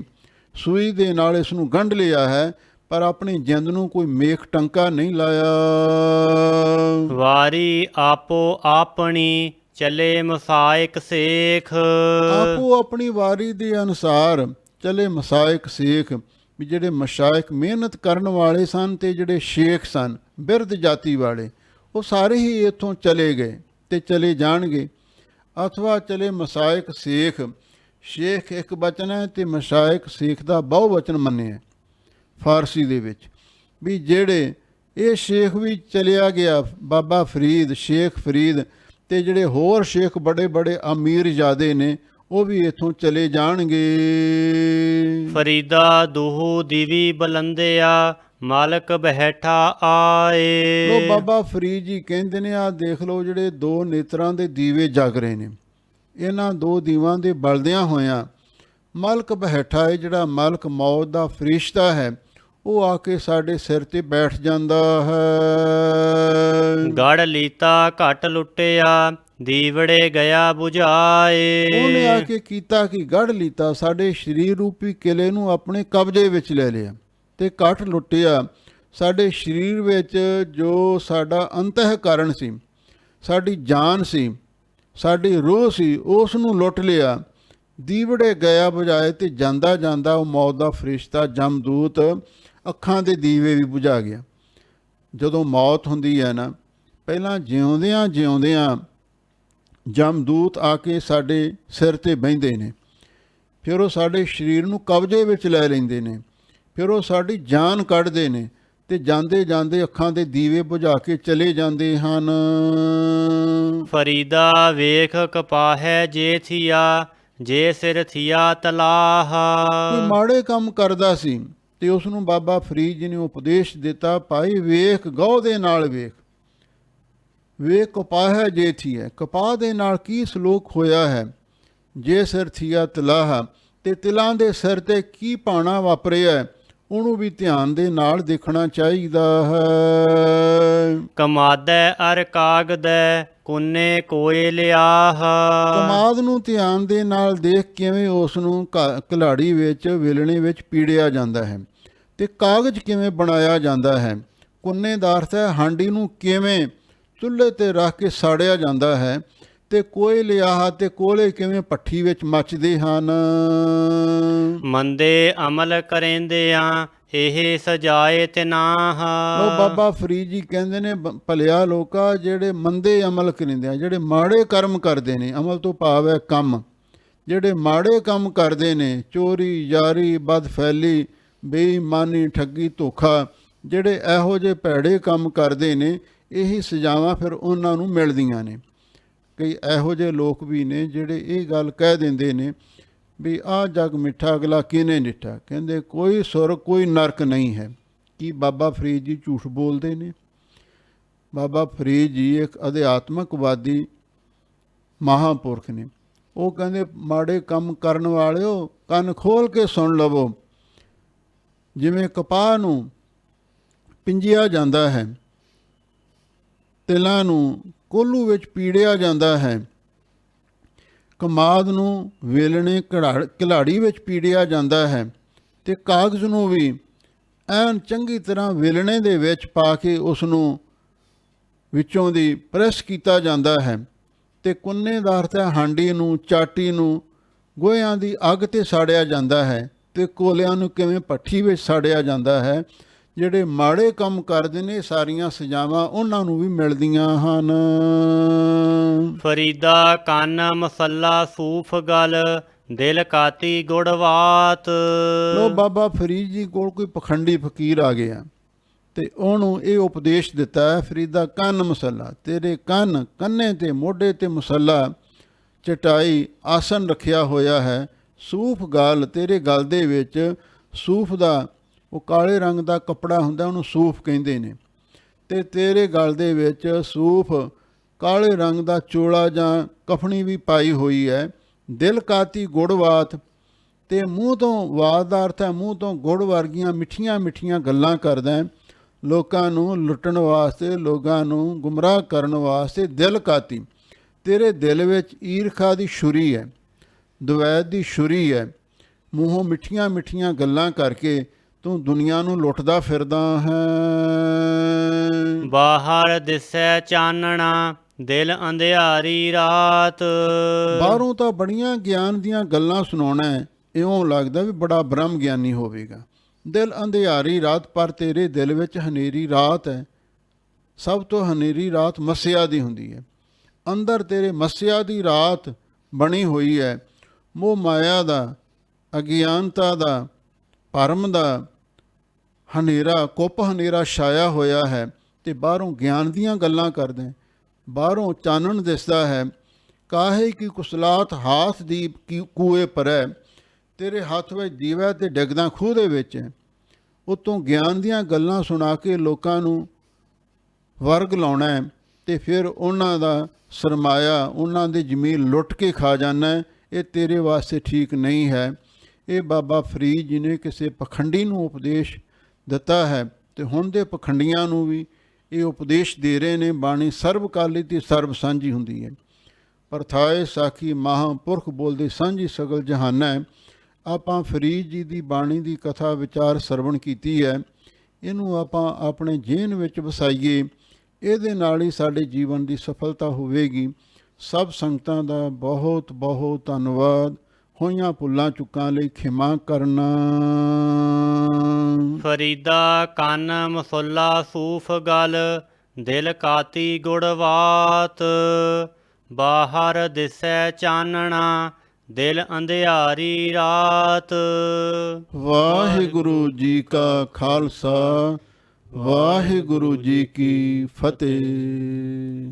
ਸੂਈ ਦੇ ਨਾਲ ਇਸ ਨੂੰ ਗੰਢ ਲਿਆ ਹੈ, ਪਰ ਆਪਣੀ ਜਿੰਦ ਨੂੰ ਕੋਈ ਮੇਖ ਟੰਕਾ ਨਹੀਂ ਲਾਇਆ। ਵਾਰੀ ਆਪੋ ਆਪਣੀ, ਚਲੇ ਮਸਾਇਕ ਸੇਖ। ਆਪੋ ਆਪਣੀ ਵਾਰੀ ਦੇ ਅਨੁਸਾਰ ਚਲੇ ਮਸਾਇਕ ਸੇਖ, ਵੀ ਜਿਹੜੇ ਮਸ਼ਾਇਕ ਮਿਹਨਤ ਕਰਨ ਵਾਲੇ ਸਨ ਤੇ ਜਿਹੜੇ ਸ਼ੇਖ ਸਨ ਬਿਰਧ ਜਾਤੀ ਵਾਲੇ, ਉਹ ਸਾਰੇ ਹੀ ਇੱਥੋਂ ਚਲੇ ਗਏ ਤੇ ਚਲੇ ਜਾਣਗੇ। ਅਥਵਾ ਚਲੇ ਮਸਾਇਕ ਸੇਖ, ਸ਼ੇਖ ਇੱਕ ਬਚਨ ਹੈ ਤੇ ਮਸ਼ਾਇਕ ਸੇਖ ਦਾ ਬਹੁ ਵਚਨ ਮੰਨਿਆ ਫਾਰਸੀ ਦੇ ਵਿੱਚ, ਵੀ ਜਿਹੜੇ ਇਹ ਸ਼ੇਖ ਵੀ ਚਲਿਆ ਗਿਆ ਬਾਬਾ ਫਰੀਦ, ਸ਼ੇਖ ਫਰੀਦ, ਤੇ ਜਿਹੜੇ ਹੋਰ ਸ਼ੇਖ ਬੜੇ ਬੜੇ ਅਮੀਰ ਜ਼ਾਦੇ ਨੇ ਉਹ ਵੀ ਇੱਥੋਂ ਚਲੇ ਜਾਣਗੇ। ਫਰੀਦਾ ਦੂਹੂ ਦੀਵੀ ਬਲੰਦਿਆ, ਮਾਲਕ ਬੈਠਾ ਆਏ। ਲੋ ਬਾਬਾ ਫਰੀਦ ਜੀ ਕਹਿੰਦੇ ਨੇ, ਆਹ ਦੇਖ ਲਓ ਜਿਹੜੇ ਦੋ ਨੇਤਰਾਂ ਦੇ ਦੀਵੇ ਜਗ ਰਹੇ ਨੇ, ਇਹਨਾਂ ਦੋ ਦੀਵਾਂ ਦੇ ਬਲਦਿਆਂ ਹੋਇਆਂ ਮਾਲਕ ਬੈਠਾ ਹੈ, ਜਿਹੜਾ ਮਾਲਕ ਮੌਤ ਦਾ ਫਰਿਸ਼ਤਾ ਹੈ, ਉਹ ਆ ਕੇ ਸਾਡੇ ਸਿਰ ਤੇ ਬੈਠ ਜਾਂਦਾ ਹੈ। ਗੜ ਲੀਤਾ ਘਟ ਲੁੱਟਿਆ, ਦੀਵੜੇ ਗਿਆ ਬੁਝਾਏ। ਉਹਨੇ ਆ ਕੇ ਕੀਤਾ ਕਿ ਗੜ ਲੀਤਾ, ਸਾਡੇ ਸਰੀਰ ਰੂਪੀ ਕਿਲੇ ਨੂੰ ਆਪਣੇ ਕਬਜ਼ੇ ਵਿੱਚ ਲੈ ਲਿਆ ਤੇ ਘਟ ਲੁੱਟਿਆ, ਸਾਡੇ ਸਰੀਰ ਵਿੱਚ ਜੋ ਸਾਡਾ ਅੰਤःਕਰਨ ਸੀ, ਸਾਡੀ ਜਾਨ ਸੀ, ਸਾਡੀ ਰੂਹ ਸੀ, ਉਸ ਨੂੰ ਲੁੱਟ ਲਿਆ। ਦੀਵੜੇ ਗਿਆ ਬੁਝਾਏ, ਤੇ ਜਾਂਦਾ ਜਾਂਦਾ ਉਹ ਮੌਤ ਦਾ ਫਰਿਸ਼ਤਾ ਜਮਦੂਤ ਅੱਖਾਂ ਦੇ ਦੀਵੇ ਵੀ ਬੁਝਾ ਗਿਆ। ਜਦੋਂ ਮੌਤ ਹੁੰਦੀ ਹੈ ਨਾ, ਪਹਿਲਾਂ ਜਿਉਂਦਿਆਂ ਜਿਉਂਦਿਆਂ ਜਮਦੂਤ ਆ ਕੇ ਸਾਡੇ ਸਿਰ ਤੇ ਬਹਿੰਦੇ ਨੇ, ਫਿਰ ਉਹ ਸਾਡੇ ਸਰੀਰ ਨੂੰ ਕਬਜ਼ੇ ਵਿੱਚ ਲੈ ਲੈਂਦੇ ਨੇ, ਫਿਰ ਉਹ ਸਾਡੀ ਜਾਨ ਕੱਢਦੇ ਨੇ, ਤੇ ਜਾਂਦੇ ਜਾਂਦੇ ਅੱਖਾਂ ਦੇ ਦੀਵੇ ਬੁਝਾ ਕੇ ਚਲੇ ਜਾਂਦੇ ਹਨ। ਫਰੀਦਾ ਵੇਖ ਕਪਾਹੈ ਜੇ ਥੀਆ, ਜੇ ਸਿਰ ਥੀਆ ਤਲਾਹ। ਕੋਈ ਮਾੜੇ ਕੰਮ ਕਰਦਾ ਸੀ ਤੇ ਉਸ ਨੂੰ ਬਾਬਾ ਫਰੀਦ ਜੀ ਨੇ ਉਪਦੇਸ਼ ਦਿੱਤਾ, ਭਾਈ ਵੇਖ ਗਹੁ ਦੇ ਨਾਲ ਵੇਖ, ਵੇਖ ਕਪਾਹੈ ਜੇ ਥੀਆ, ਕਪਾਹ ਦੇ ਨਾਲ ਕੀ ਸਲੂਕ ਹੋਇਆ ਹੈ, ਜੇ ਸਿਰ ਥੀਆ ਤਲਾਹ, ਤੇ ਤਿਲਾਂ ਦੇ ਸਿਰ ਤੇ ਕੀ ਭਾਣਾ ਵਾਪਰਿਆ, ਉਹਨੂੰ ਵੀ ਧਿਆਨ ਦੇ ਨਾਲ ਦੇਖਣਾ ਚਾਹੀਦਾ ਹੈ। ਕਮਾਦੈ ਅਰ ਕਾਗਦੈ, ਕੁੰਨੇ ਕੋਏ ਲਿਆਹ। ਕਮਾਦ ਨੂੰ ਧਿਆਨ ਦੇ ਨਾਲ ਦੇਖ ਕਿਵੇਂ ਉਸ ਨੂੰ ਘਲਾੜੀ ਵਿੱਚ, ਵੇਲਣੇ ਵਿੱਚ ਪੀੜਿਆ ਜਾਂਦਾ ਹੈ, ਤੇ ਕਾਗਜ਼ ਕਿਵੇਂ ਬਣਾਇਆ ਜਾਂਦਾ ਹੈ। ਕੁੰਨੇ ਦਾ ਅਰਥ ਹੈ ਹਾਂਡੀ ਨੂੰ ਕਿਵੇਂ ਚੁੱਲ੍ਹੇ ਤੇ ਰੱਖ ਕੇ ਸਾੜਿਆ ਜਾਂਦਾ ਹੈ, ਤੇ ਕੋਏ ਲਿਆਹ, ਤੇ ਕੋਲੇ ਕਿਵੇਂ ਭੱਠੀ ਵਿੱਚ ਮੱਚਦੇ ਹਨ। ਮੰਦੇ ਅਮਲ ਕਰੇਂਦਿਆਂ, ਇਹ ਸਜਾਏ ਤਿਨਾਹ। ਉਹ ਬਾਬਾ ਫਰੀਦ ਜੀ ਕਹਿੰਦੇ ਨੇ, ਭਲਿਆ ਲੋਕਾ ਜਿਹੜੇ ਮੰਦੇ ਅਮਲ ਕਰਿੰਦੇ ਆ, ਜਿਹੜੇ ਮਾੜੇ ਕਰਮ ਕਰਦੇ ਨੇ, ਅਮਲ ਤੋਂ ਭਾਵ ਹੈ ਕੰਮ, ਜਿਹੜੇ ਮਾੜੇ ਕੰਮ ਕਰਦੇ ਨੇ, ਚੋਰੀ ਯਾਰੀ ਬਦਫੈਲੀ ਬੇਈਮਾਨੀ ਠੱਗੀ ਧੋਖਾ, ਜਿਹੜੇ ਇਹੋ ਜਿਹੇ ਭੈੜੇ ਕੰਮ ਕਰਦੇ ਨੇ, ਇਹੀ ਸਜ਼ਾਵਾਂ ਫਿਰ ਉਹਨਾਂ ਨੂੰ ਮਿਲਦੀਆਂ ਨੇ। ਕਈ ਇਹੋ ਜਿਹੇ ਲੋਕ ਵੀ ਨੇ ਜਿਹੜੇ ਇਹ ਗੱਲ ਕਹਿ ਦਿੰਦੇ ਨੇ ਵੀ ਆਹ ਜਗ ਮਿੱਠਾ ਅਗਲਾ ਕਿਹਨੇ ਡਿੱਠਾ, ਕਹਿੰਦੇ ਕੋਈ ਸੁਰਗ ਕੋਈ ਨਰਕ ਨਹੀਂ ਹੈ। ਕੀ ਬਾਬਾ ਫਰੀਦ ਜੀ ਝੂਠ ਬੋਲਦੇ ਨੇ? ਬਾਬਾ ਫਰੀਦ ਜੀ ਇੱਕ ਅਧਿਆਤਮਕਵਾਦੀ ਮਹਾਂਪੁਰਖ ਨੇ। ਉਹ ਕਹਿੰਦੇ ਮਾੜੇ ਕੰਮ ਕਰਨ ਵਾਲਿਓ ਕੰਨ ਖੋਲ ਕੇ ਸੁਣ ਲਵੋ, ਜਿਵੇਂ ਕਪਾਹ ਨੂੰ ਪਿੰਜਿਆ ਜਾਂਦਾ ਹੈ, ਤਿਲਾਂ ਨੂੰ ਕੋਲੂ ਵਿੱਚ ਪੀੜਿਆ ਜਾਂਦਾ ਹੈ, ਕਮਾਦ ਨੂੰ ਵੇਲਣੇ ਘਲਾੜੀ ਵਿੱਚ ਪੀੜਿਆ ਜਾਂਦਾ ਹੈ, ਤੇ ਕਾਗਜ਼ ਨੂੰ ਵੀ ਐਨ ਚੰਗੀ ਤਰ੍ਹਾਂ ਵੇਲਣੇ ਦੇ ਵਿੱਚ ਪਾ ਕੇ ਉਸ ਨੂੰ ਵਿੱਚੋਂ ਦੀ ਪ੍ਰੈਸ ਕੀਤਾ ਜਾਂਦਾ ਹੈ, ਤੇ ਕੁੰਨੇ ਦਾ ਅਰਥ ਹੈ ਹਾਂਡੀ ਨੂੰ, ਚਾਟੀ ਨੂੰ ਗੋਹਿਆਂ ਦੀ ਅੱਗ ਤੇ ਸਾੜਿਆ ਜਾਂਦਾ ਹੈ, ਤੇ ਕੋਲਿਆਂ ਨੂੰ ਕਿਵੇਂ ਭੱਠੀ ਵਿੱਚ ਸਾੜਿਆ ਜਾਂਦਾ ਹੈ। ਜਿਹੜੇ ਮਾੜੇ ਕੰਮ ਕਰਦੇ ਨੇ ਸਾਰੀਆਂ ਸਜ਼ਾਵਾਂ ਉਹਨਾਂ ਨੂੰ ਵੀ ਮਿਲਦੀਆਂ ਹਨ। ਫਰੀਦਾ ਕੰਨ ਮਸੱਲਾ ਸੂਫ ਗਲ, ਦਿਲ ਕਾਤੀ ਗੁੜਵਾਤ। ਲੋ ਬਾਬਾ ਫਰੀਦ ਜੀ ਕੋਲ ਕੋਈ ਪਖੰਡੀ ਫਕੀਰ ਆ ਗਿਆ ਤੇ ਉਹਨੂੰ ਇਹ ਉਪਦੇਸ਼ ਦਿੱਤਾ ਹੈ, ਫਰੀਦਾ ਕੰਨ ਮਸੱਲਾ, ਤੇਰੇ ਕੰਨੇ ਤੇ ਮੋਢੇ ਤੇ ਮਸੱਲਾ ਚਟਾਈ ਆਸਨ ਰੱਖਿਆ ਹੋਇਆ ਹੈ, ਸੂਫ ਗਲ, ਤੇਰੇ ਗਲ ਦੇ ਵਿੱਚ ਸੂਫ ਦਾ ਉਹ ਕਾਲੇ ਰੰਗ ਦਾ ਕੱਪੜਾ ਹੁੰਦਾ, ਉਹਨੂੰ ਸੂਫ ਕਹਿੰਦੇ ਨੇ, ਤੇ ਤੇਰੇ ਗਲ ਦੇ ਵਿੱਚ ਸੂਫ ਕਾਲੇ ਰੰਗ ਦਾ ਚੋਲਾ ਜਾਂ ਕਫਣੀ ਵੀ ਪਾਈ ਹੋਈ ਹੈ। ਦਿਲ ਕਾਤੀ ਗੁੜਵਾਤ, ਤੇ ਮੂੰਹ ਤੋਂ, ਵਾਤ ਦਾ ਅਰਥ ਹੈ ਮੂੰਹ ਤੋਂ ਗੁੜ ਵਰਗੀਆਂ ਮਿੱਠੀਆਂ ਮਿੱਠੀਆਂ ਗੱਲਾਂ ਕਰਦਾ, ਲੋਕਾਂ ਨੂੰ ਲੁੱਟਣ ਵਾਸਤੇ, ਲੋਕਾਂ ਨੂੰ ਗੁੰਮਰਾਹ ਕਰਨ ਵਾਸਤੇ। ਦਿਲ ਕਾਤੀ, ਤੇਰੇ ਦਿਲ ਵਿੱਚ ਈਰਖਾ ਦੀ ਛੁਰੀ ਹੈ, ਦਵੈਤ ਦੀ ਛੁਰੀ ਹੈ, ਮੂੰਹੋਂ ਮਿੱਠੀਆਂ ਮਿੱਠੀਆਂ ਗੱਲਾਂ ਕਰਕੇ ਤੂੰ ਦੁਨੀਆ ਨੂੰ ਲੁੱਟਦਾ ਫਿਰਦਾ ਹੈ। ਬਾਹਰ ਦਿਸੈ ਚਾਨਣਾ ਦਿਲ ਅੰਧਿਆਰੀ ਰਾਤ। ਬਾਹਰੋਂ ਤਾਂ ਬੜੀਆਂ ਗਿਆਨ ਦੀਆਂ ਗੱਲਾਂ ਸੁਣਾਉਣਾ ਹੈ, ਇਉਂ ਲੱਗਦਾ ਵੀ ਬੜਾ ਬ੍ਰਹਮ ਗਿਆਨੀ ਹੋਵੇਗਾ। ਦਿਲ ਅੰਧਿਆਰੀ ਰਾਤ, ਪਰ ਤੇਰੇ ਦਿਲ ਵਿੱਚ ਹਨੇਰੀ ਰਾਤ ਹੈ। ਸਭ ਤੋਂ ਹਨੇਰੀ ਰਾਤ ਮੱਸਿਆ ਦੀ ਹੁੰਦੀ ਹੈ। ਅੰਦਰ ਤੇਰੇ ਮੱਸਿਆ ਦੀ ਰਾਤ ਬਣੀ ਹੋਈ ਹੈ। ਮੋਹ ਮਾਇਆ ਦਾ, ਅਗਿਆਨਤਾ ਦਾ, ਭਰਮ ਦਾ ਹਨੇਰਾ, ਕੁੱਪ ਹਨੇਰਾ ਛਾਇਆ ਹੋਇਆ ਹੈ। ਤੇ ਬਾਹਰੋਂ ਗਿਆਨ ਦੀਆਂ ਗੱਲਾਂ ਕਰਦੇ, ਬਾਹਰੋਂ ਚਾਨਣ ਦਿਸਦਾ ਹੈ। ਕਾਹੇ ਕੀ ਕੁਸਲਾਤ ਹਾਥ ਦੀਪ ਕੀ ਕੂਏ ਪਰੈ, ਤੇਰੇ ਹੱਥ ਵਿੱਚ ਦੀਵਾ ਤੇ ਡਿੱਗਦਾ ਖੂਹ ਦੇ ਵਿੱਚ ਹੈ। ਉੱਤੋਂ ਗਿਆਨ ਦੀਆਂ ਗੱਲਾਂ ਸੁਣਾ ਕੇ ਲੋਕਾਂ ਨੂੰ ਵਰਗ ਲਾਉਣਾ ਹੈ, ਤੇ ਫਿਰ ਉਹਨਾਂ ਦਾ ਸਰਮਾਇਆ, ਉਹਨਾਂ ਦੀ ਜ਼ਮੀਨ ਲੁੱਟ ਕੇ ਖਾ ਜਾਣਾ ਹੈ। ਇਹ ਤੇਰੇ ਵਾਸਤੇ ਠੀਕ ਨਹੀਂ ਹੈ। ਇਹ ਬਾਬਾ ਫਰੀਦ ਜੀ ਨੇ ਕਿਸੇ ਪਖੰਡੀ ਨੂੰ ਉਪਦੇਸ਼ ਦਿੱਤਾ ਹੈ, ਤੇ ਹੁਣ ਦੇ ਪਖੰਡੀਆਂ ਨੂੰ ਵੀ ਇਹ ਉਪਦੇਸ਼ ਦੇ ਰਹੇ ਨੇ। ਬਾਣੀ ਸਰਬਕਾਲੀ ਤੇ ਸਰਬ ਸਾਂਝੀ ਹੁੰਦੀ ਹੈ। ਪਰਥਾਏ ਸਾਖੀ ਮਹਾਂਪੁਰਖ ਬੋਲਦੇ ਸਾਂਝੀ ਸਗਲ ਜਹਾਨਾ ਹੈ। ਆਪਾਂ ਫਰੀਦ ਜੀ ਦੀ ਬਾਣੀ ਦੀ ਕਥਾ ਵਿਚਾਰ ਸਰਵਣ ਕੀਤੀ ਹੈ। ਇਹਨੂੰ ਆਪਾਂ ਆਪਣੇ ਜੀਵਨ ਵਿੱਚ ਵਸਾਈਏ, ਇਹਦੇ ਨਾਲ ਹੀ ਸਾਡੇ ਜੀਵਨ ਦੀ ਸਫਲਤਾ ਹੋਵੇਗੀ। ਸਭ ਸੰਗਤਾਂ ਦਾ ਬਹੁਤ ਬਹੁਤ ਧੰਨਵਾਦ। ਹੋਈਆਂ ਭੁੱਲਾਂ ਚੁੱਕਾਂ ਲਈ ਖਿਮਾ ਕਰਨਾ। ਫਰੀਦਾ ਕੰਨ ਮਸੁੱਲਾ ਸੂਫ ਗਲ, ਦਿਲ ਕਾਤੀ ਗੁੜਵਾਤ। ਬਾਹਰ ਦਿਸੈ ਚਾਨਣਾ ਦਿਲ ਅੰਧਿਆਰੀ ਰਾਤ। ਵਾਹਿਗੁਰੂ ਜੀ ਕਾ ਖਾਲਸਾ, ਵਾਹਿਗੁਰੂ ਜੀ ਕੀ ਫਤਿਹ।